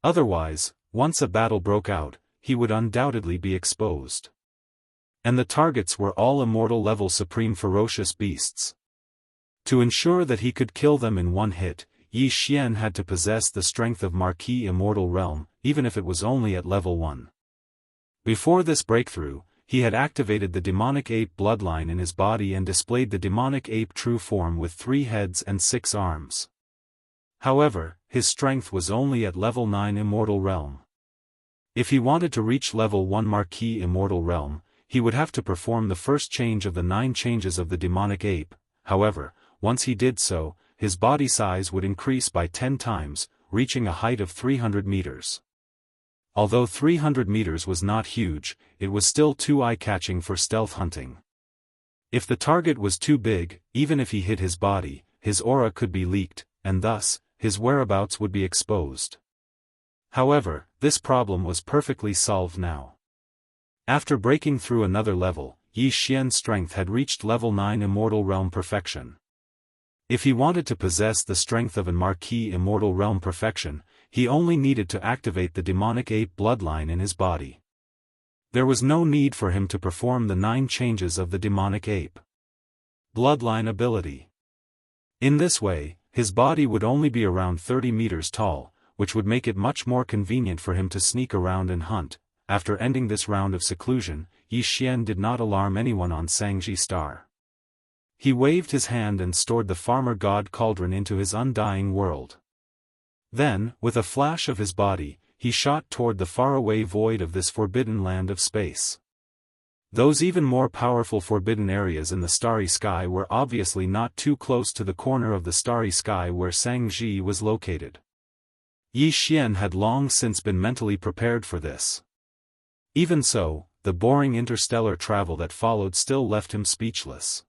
Otherwise, once a battle broke out, he would undoubtedly be exposed. And the targets were all immortal level supreme ferocious beasts. To ensure that he could kill them in one hit, Yi Xian had to possess the strength of Marquis Immortal realm, even if it was only at level 1. Before this breakthrough, he had activated the demonic ape bloodline in his body and displayed the demonic ape true form with 3 heads and 6 arms. However, his strength was only at level 9 Immortal Realm. If he wanted to reach level 1 Marquis Immortal Realm, he would have to perform the first change of the 9 changes of the demonic ape. However, once he did so, his body size would increase by 10 times, reaching a height of 300 meters. Although 300 meters was not huge, it was still too eye-catching for stealth hunting. If the target was too big, even if he hit his body, his aura could be leaked, and thus, his whereabouts would be exposed. However, this problem was perfectly solved now. After breaking through another level, Yi Xian's strength had reached level 9 Immortal Realm Perfection. If he wanted to possess the strength of a Marquis Immortal Realm Perfection, he only needed to activate the demonic ape bloodline in his body. There was no need for him to perform the 9 changes of the demonic ape bloodline ability. In this way, his body would only be around 30 meters tall, which would make it much more convenient for him to sneak around and hunt. After ending this round of seclusion, Yi Xian did not alarm anyone on Xianxia Star. He waved his hand and stored the farmer god cauldron into his undying world. Then, with a flash of his body, he shot toward the faraway void of this forbidden land of space. Those even more powerful forbidden areas in the starry sky were obviously not too close to the corner of the starry sky where Xianxia was located. Yi Xian had long since been mentally prepared for this. Even so, the boring interstellar travel that followed still left him speechless.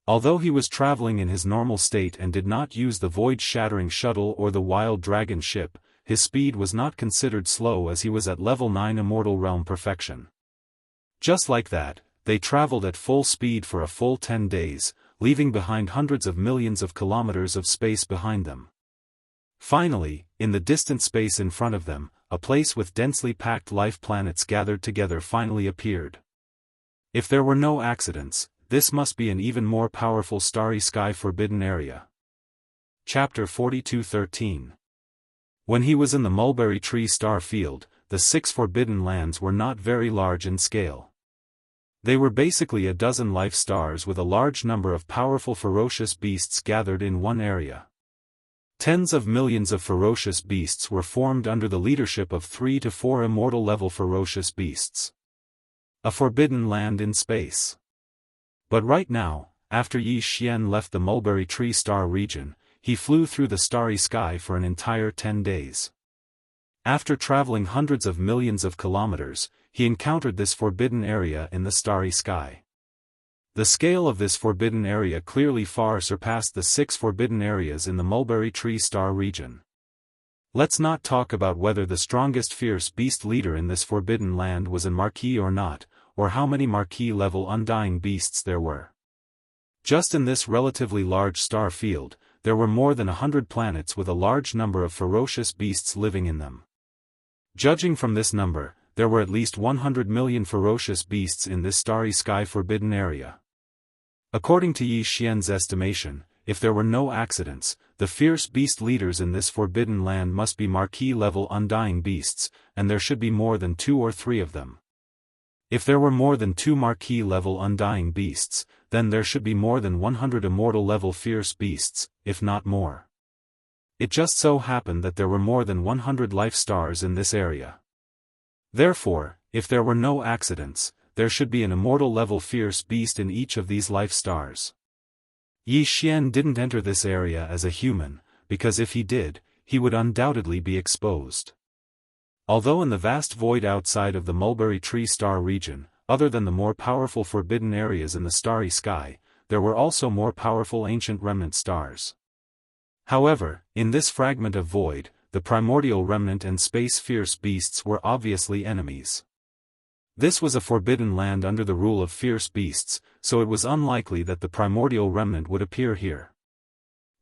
Although he was traveling in his normal state and did not use the void-shattering shuttle or the wild dragon ship, his speed was not considered slow as he was at level 9 Immortal Realm Perfection. Just like that, they traveled at full speed for a full 10 days, leaving behind hundreds of millions of kilometers of space behind them. Finally, in the distant space in front of them, a place with densely packed life planets gathered together finally appeared. If there were no accidents, this must be an even more powerful starry sky forbidden area. Chapter 42:13. When he was in the mulberry tree star field, the 6 forbidden lands were not very large in scale. They were basically a dozen life stars with a large number of powerful ferocious beasts gathered in one area. Tens of millions of ferocious beasts were formed under the leadership of 3 to 4 immortal level ferocious beasts. A forbidden land in space. But right now, after Yi Xian left the mulberry tree star region, he flew through the starry sky for an entire 10 days. After traveling hundreds of millions of kilometers, he encountered this forbidden area in the starry sky. The scale of this forbidden area clearly far surpassed the 6 forbidden areas in the mulberry tree star region. Let's not talk about whether the strongest fierce beast leader in this forbidden land was a Marquis or not, or how many Marquis-level undying beasts there were. Just in this relatively large star field, there were more than 100 planets with a large number of ferocious beasts living in them. Judging from this number, there were at least 100 million ferocious beasts in this starry sky forbidden area. According to Yi Xian's estimation, if there were no accidents, the fierce beast leaders in this forbidden land must be Marquis-level undying beasts, and there should be more than 2 or 3 of them. If there were more than 2 Marquis-level undying beasts, then there should be more than 100 immortal-level fierce beasts, if not more. It just so happened that there were more than 100 life stars in this area. Therefore, if there were no accidents, there should be an immortal-level fierce beast in each of these life stars. Yi Xian didn't enter this area as a human, because if he did, he would undoubtedly be exposed. Although in the vast void outside of the mulberry tree star region, other than the more powerful forbidden areas in the starry sky, there were also more powerful ancient remnant stars. However, in this fragment of void, the primordial remnant and space fierce beasts were obviously enemies. This was a forbidden land under the rule of fierce beasts, so it was unlikely that the primordial remnant would appear here.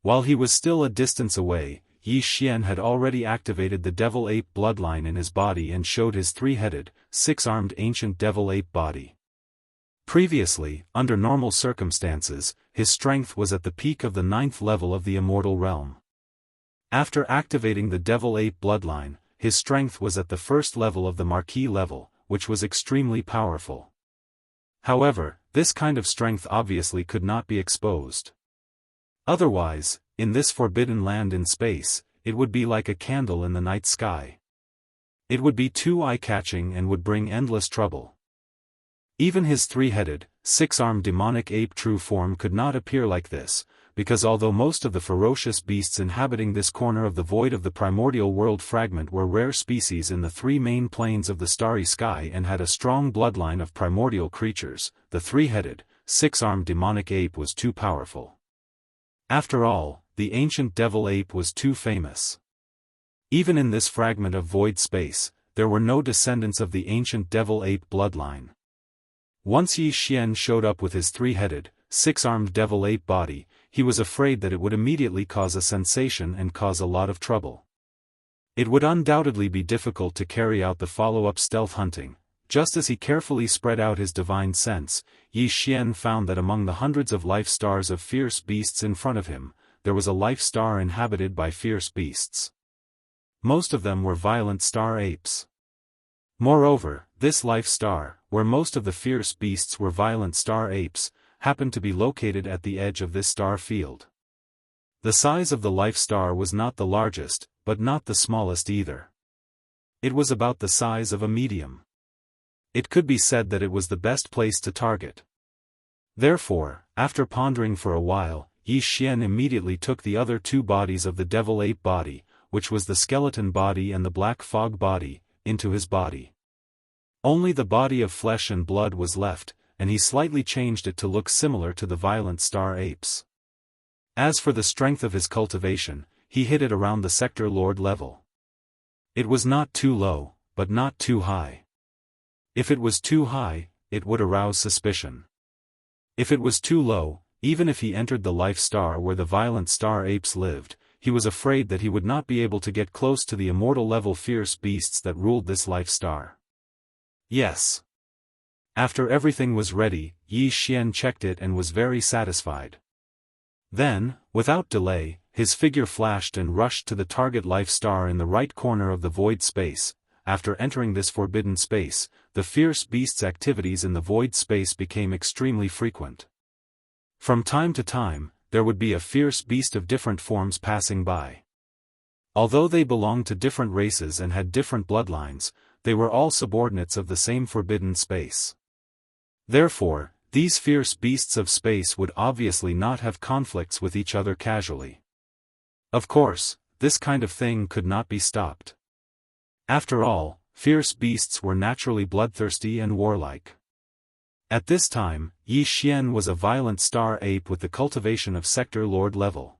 While he was still a distance away, Yi Xian had already activated the devil ape bloodline in his body and showed his 3-headed, 6-armed ancient devil ape body. Previously, under normal circumstances, his strength was at the peak of the 9th level of the immortal realm. After activating the devil ape bloodline, his strength was at the 1st level of the Marquis level, which was extremely powerful. However, this kind of strength obviously could not be exposed. Otherwise, in this forbidden land in space, it would be like a candle in the night sky. It would be too eye-catching and would bring endless trouble. Even his three-headed, six-armed demonic ape true form could not appear like this, because although most of the ferocious beasts inhabiting this corner of the void of the primordial world fragment were rare species in the three main planes of the starry sky and had a strong bloodline of primordial creatures, the three-headed, six-armed demonic ape was too powerful. After all, the ancient devil ape was too famous. Even in this fragment of void space, there were no descendants of the ancient devil ape bloodline. Once Yi Xian showed up with his three-headed, six-armed devil ape body, he was afraid that it would immediately cause a sensation and cause a lot of trouble. It would undoubtedly be difficult to carry out the follow-up stealth hunting. Just as he carefully spread out his divine sense, Yi Xian found that among the hundreds of life stars of fierce beasts in front of him, there was a life star inhabited by fierce beasts. Most of them were violent star apes. Moreover, this life star, where most of the fierce beasts were violent star apes, happened to be located at the edge of this star field. The size of the life star was not the largest, but not the smallest either. It was about the size of a medium. It could be said that it was the best place to target. Therefore, after pondering for a while, Yi Xian immediately took the other two bodies of the devil ape body, which was the skeleton body and the black fog body, into his body. Only the body of flesh and blood was left, and he slightly changed it to look similar to the violent star apes. As for the strength of his cultivation, he hit it around the sector lord level. It was not too low, but not too high. If it was too high, it would arouse suspicion. If it was too low, even if he entered the life star where the violent star apes lived, he was afraid that he would not be able to get close to the immortal level fierce beasts that ruled this life star. Yes. After everything was ready, Yi Xian checked it and was very satisfied. Then, without delay, his figure flashed and rushed to the target life star in the right corner of the void space. After entering this forbidden space, the fierce beast's activities in the void space became extremely frequent. From time to time, there would be a fierce beast of different forms passing by. Although they belonged to different races and had different bloodlines, they were all subordinates of the same forbidden space. Therefore, these fierce beasts of space would obviously not have conflicts with each other casually. Of course, this kind of thing could not be stopped. After all, fierce beasts were naturally bloodthirsty and warlike. At this time, Yi Xian was a violent star ape with the cultivation of sector lord level.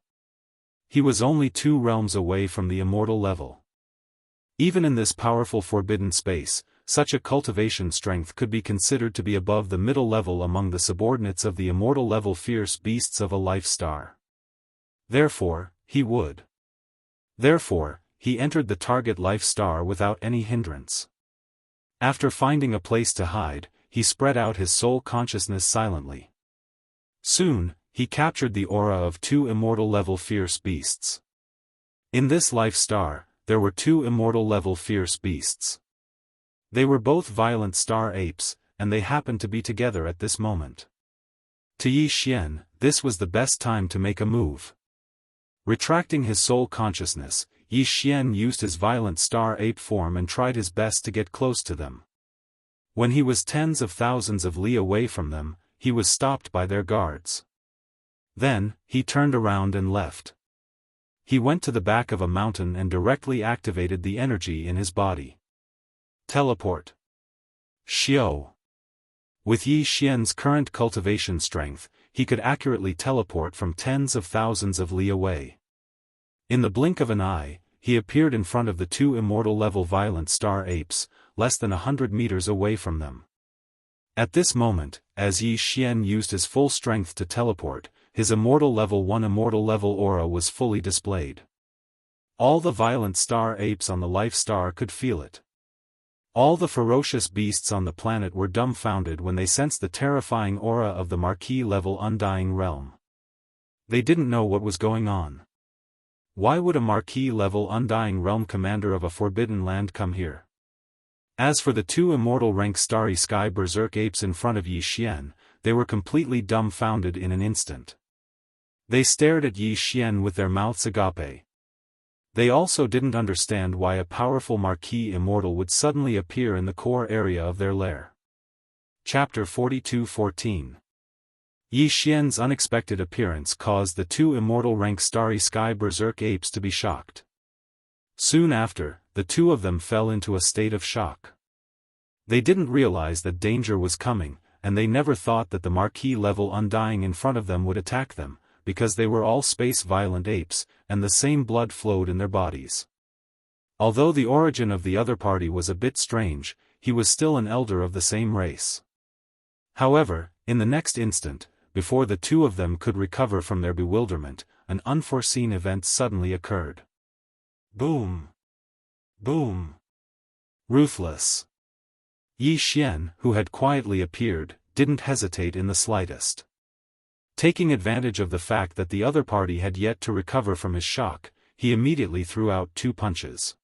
He was only 2 realms away from the immortal level. Even in this powerful forbidden space, such a cultivation strength could be considered to be above the middle level among the subordinates of the immortal level fierce beasts of a life star. Therefore, he entered the target life star without any hindrance. After finding a place to hide, he spread out his soul consciousness silently. Soon, he captured the aura of 2 immortal-level fierce beasts. In this life star, there were 2 immortal-level fierce beasts. They were both violent star apes, and they happened to be together at this moment. To Yi Xian, this was the best time to make a move. Retracting his soul consciousness, Yi Xian used his violent star ape form and tried his best to get close to them. When he was tens of thousands of li away from them, he was stopped by their guards. Then, he turned around and left. He went to the back of a mountain and directly activated the energy in his body. Teleport. Xiao. With Yi Xian's current cultivation strength, he could accurately teleport from tens of thousands of li away. In the blink of an eye, he appeared in front of the 2 immortal-level violent star apes, less than 100 meters away from them. At this moment, as Yi Xian used his full strength to teleport, his immortal level 1 immortal level aura was fully displayed. All the violent star apes on the life star could feel it. All the ferocious beasts on the planet were dumbfounded when they sensed the terrifying aura of the Marquis-level Undying Realm. They didn't know what was going on. Why would a Marquis-level Undying Realm commander of a forbidden land come here? As for the 2 immortal-rank Starry Sky Berserk apes in front of Yi Xian, they were completely dumbfounded in an instant. They stared at Yi Xian with their mouths agape. They also didn't understand why a powerful marquis immortal would suddenly appear in the core area of their lair. Chapter 42:14. Yi Xian's unexpected appearance caused the two immortal rank Starry Sky Berserk apes to be shocked. Soon after, the two of them fell into a state of shock. They didn't realize that danger was coming, and they never thought that the marquis-level Undying in front of them would attack them, because they were all space-violent apes, and the same blood flowed in their bodies. Although the origin of the other party was a bit strange, he was still an elder of the same race. However, in the next instant, before the two of them could recover from their bewilderment, an unforeseen event suddenly occurred. Boom! Boom! Ruthless. Yi Xian, who had quietly appeared, didn't hesitate in the slightest. Taking advantage of the fact that the other party had yet to recover from his shock, he immediately threw out two punches.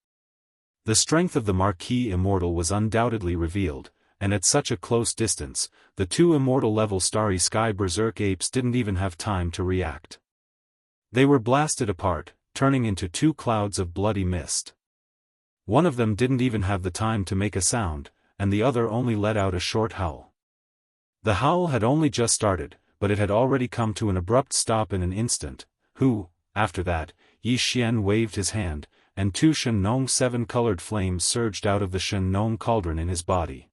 The strength of the Marquis Immortal was undoubtedly revealed, and at such a close distance, the two immortal-level Starry Sky Berserk apes didn't even have time to react. They were blasted apart, turning into two clouds of bloody mist. One of them didn't even have the time to make a sound, and the other only let out a short howl. The howl had only just started, but it had already come to an abrupt stop in an instant. After that, Yi Xian waved his hand, and two Shen-Nong seven-colored flames surged out of the Shen-Nong cauldron in his body.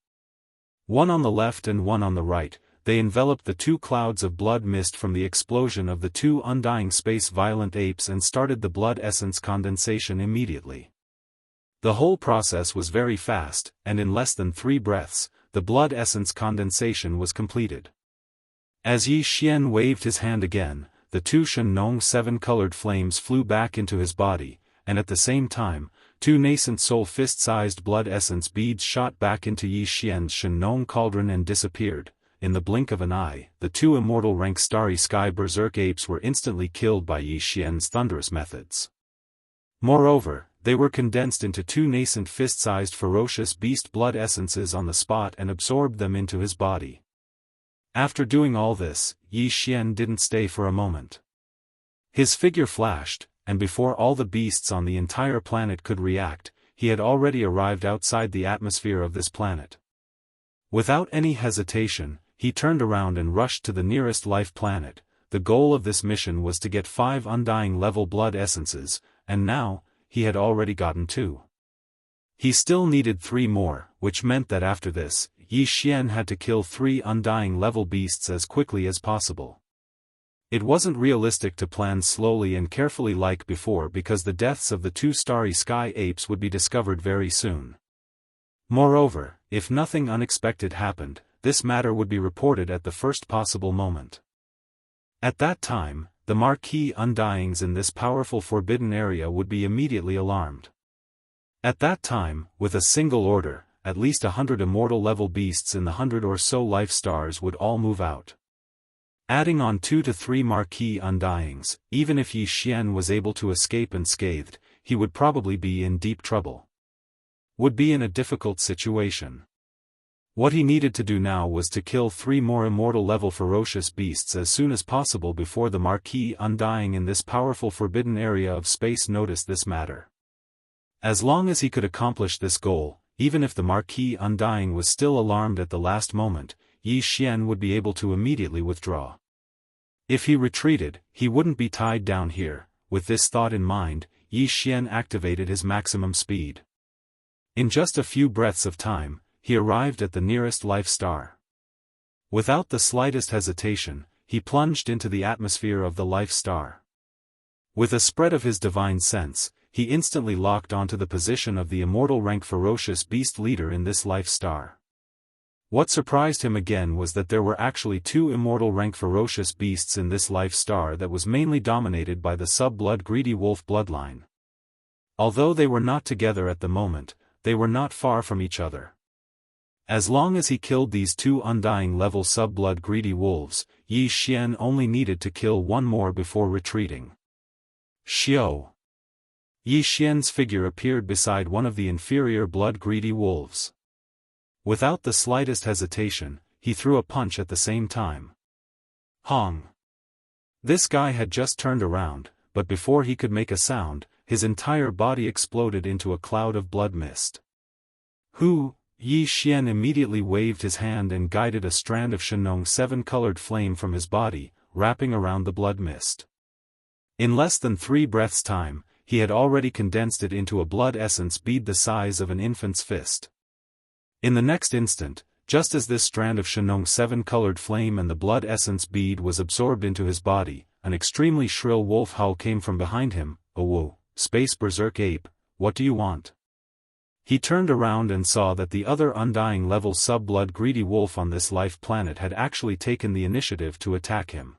One on the left and one on the right, they enveloped the two clouds of blood mist from the explosion of the two undying space-violent apes and started the blood essence condensation immediately. The whole process was very fast, and in less than 3 breaths, the blood essence condensation was completed. As Yi Xian waved his hand again, the two Shen-Nong seven-colored flames flew back into his body, and at the same time, two nascent soul fist-sized blood essence beads shot back into Yi Xian's Shen-Nong cauldron and disappeared. In the blink of an eye, the two immortal rank Starry Sky Berserk apes were instantly killed by Yi Xian's thunderous methods. Moreover, they were condensed into two nascent fist-sized ferocious beast blood essences on the spot and absorbed them into his body. After doing all this, Yi Xian didn't stay for a moment. His figure flashed, and before all the beasts on the entire planet could react, he had already arrived outside the atmosphere of this planet. Without any hesitation, he turned around and rushed to the nearest life planet. The goal of this mission was to get 5 undying level blood essences, and now, he had already gotten 2. He still needed 3 more, which meant that after this, Yi Xian had to kill 3 undying level beasts as quickly as possible. It wasn't realistic to plan slowly and carefully like before because the deaths of the 2 Starry Sky apes would be discovered very soon. Moreover, if nothing unexpected happened, this matter would be reported at the first possible moment. At that time, the Marquis Undyings in this powerful forbidden area would be immediately alarmed. At that time, with a single order, at least 100 immortal-level beasts in the 100 or so life stars would all move out. Adding on 2 to 3 Marquis Undyings, even if Yi Xian was able to escape unscathed, he would probably be in deep trouble. Would be in a difficult situation. What he needed to do now was to kill 3 more immortal-level ferocious beasts as soon as possible before the Marquis Undying in this powerful forbidden area of space noticed this matter. As long as he could accomplish this goal, even if the Marquis Undying was still alarmed at the last moment, Yi Xian would be able to immediately withdraw. If he retreated, he wouldn't be tied down here. With this thought in mind, Yi Xian activated his maximum speed. In just a few breaths of time, he arrived at the nearest life star. Without the slightest hesitation, he plunged into the atmosphere of the life star. With a spread of his divine sense, he instantly locked onto the position of the immortal rank ferocious beast leader in this life star. What surprised him again was that there were actually 2 immortal rank ferocious beasts in this life star that was mainly dominated by the sub-blood greedy wolf bloodline. Although they were not together at the moment, they were not far from each other. As long as he killed these 2 undying level sub-blood greedy wolves, Yi Xian only needed to kill 1 more before retreating. Xiao. Yi Xian's figure appeared beside one of the inferior blood greedy wolves. Without the slightest hesitation, he threw a punch at the same time. Hong. This guy had just turned around, but before he could make a sound, his entire body exploded into a cloud of blood mist. Yi Xian immediately waved his hand and guided a strand of Shenong 7-colored flame from his body, wrapping around the blood mist. In less than 3 breaths' time, he had already condensed it into a blood essence bead the size of an infant's fist. In the next instant, just as this strand of Shenong 7-colored flame and the blood essence bead was absorbed into his body, an extremely shrill wolf howl came from behind him. "Oh whoa, space berserk ape, what do you want?" He turned around and saw that the other undying level sub-blood greedy wolf on this life planet had actually taken the initiative to attack him.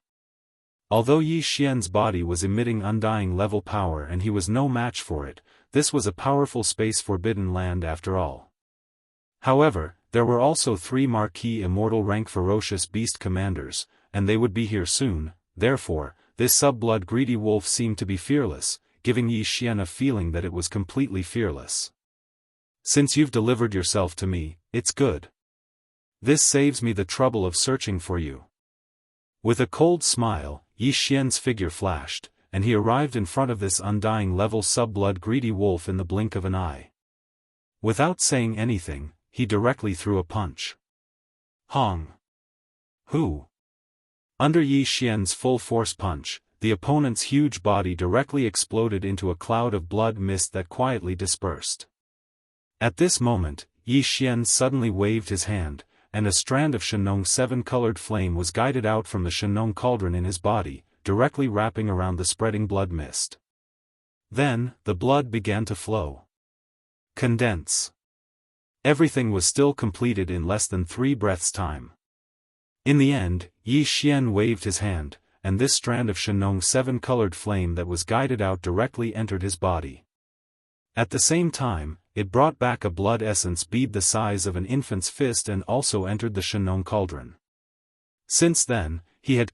Although Yi Xian's body was emitting undying level power and he was no match for it, this was a powerful space forbidden land after all. However, there were also 3 marquee immortal rank ferocious beast commanders, and they would be here soon. Therefore, this sub-blood greedy wolf seemed to be fearless, giving Yi Xian a feeling that it was completely fearless. "Since you've delivered yourself to me, it's good. This saves me the trouble of searching for you." With a cold smile, Yi Xian's figure flashed, and he arrived in front of this undying level sub-blood greedy wolf in the blink of an eye. Without saying anything, he directly threw a punch. Hong! Who? Under Yi Xian's full-force punch, the opponent's huge body directly exploded into a cloud of blood mist that quietly dispersed. At this moment, Yi Xian suddenly waved his hand, and a strand of Shenong 7-colored flame was guided out from the Shenong cauldron in his body, directly wrapping around the spreading blood mist. Then, the blood began to flow. Condense. Everything was still completed in less than 3 breaths' time. In the end, Yi Xian waved his hand, and this strand of Shenong 7-colored flame that was guided out directly entered his body. At the same time, it brought back a blood essence bead the size of an infant's fist and also entered the Shenong cauldron. Since then, he had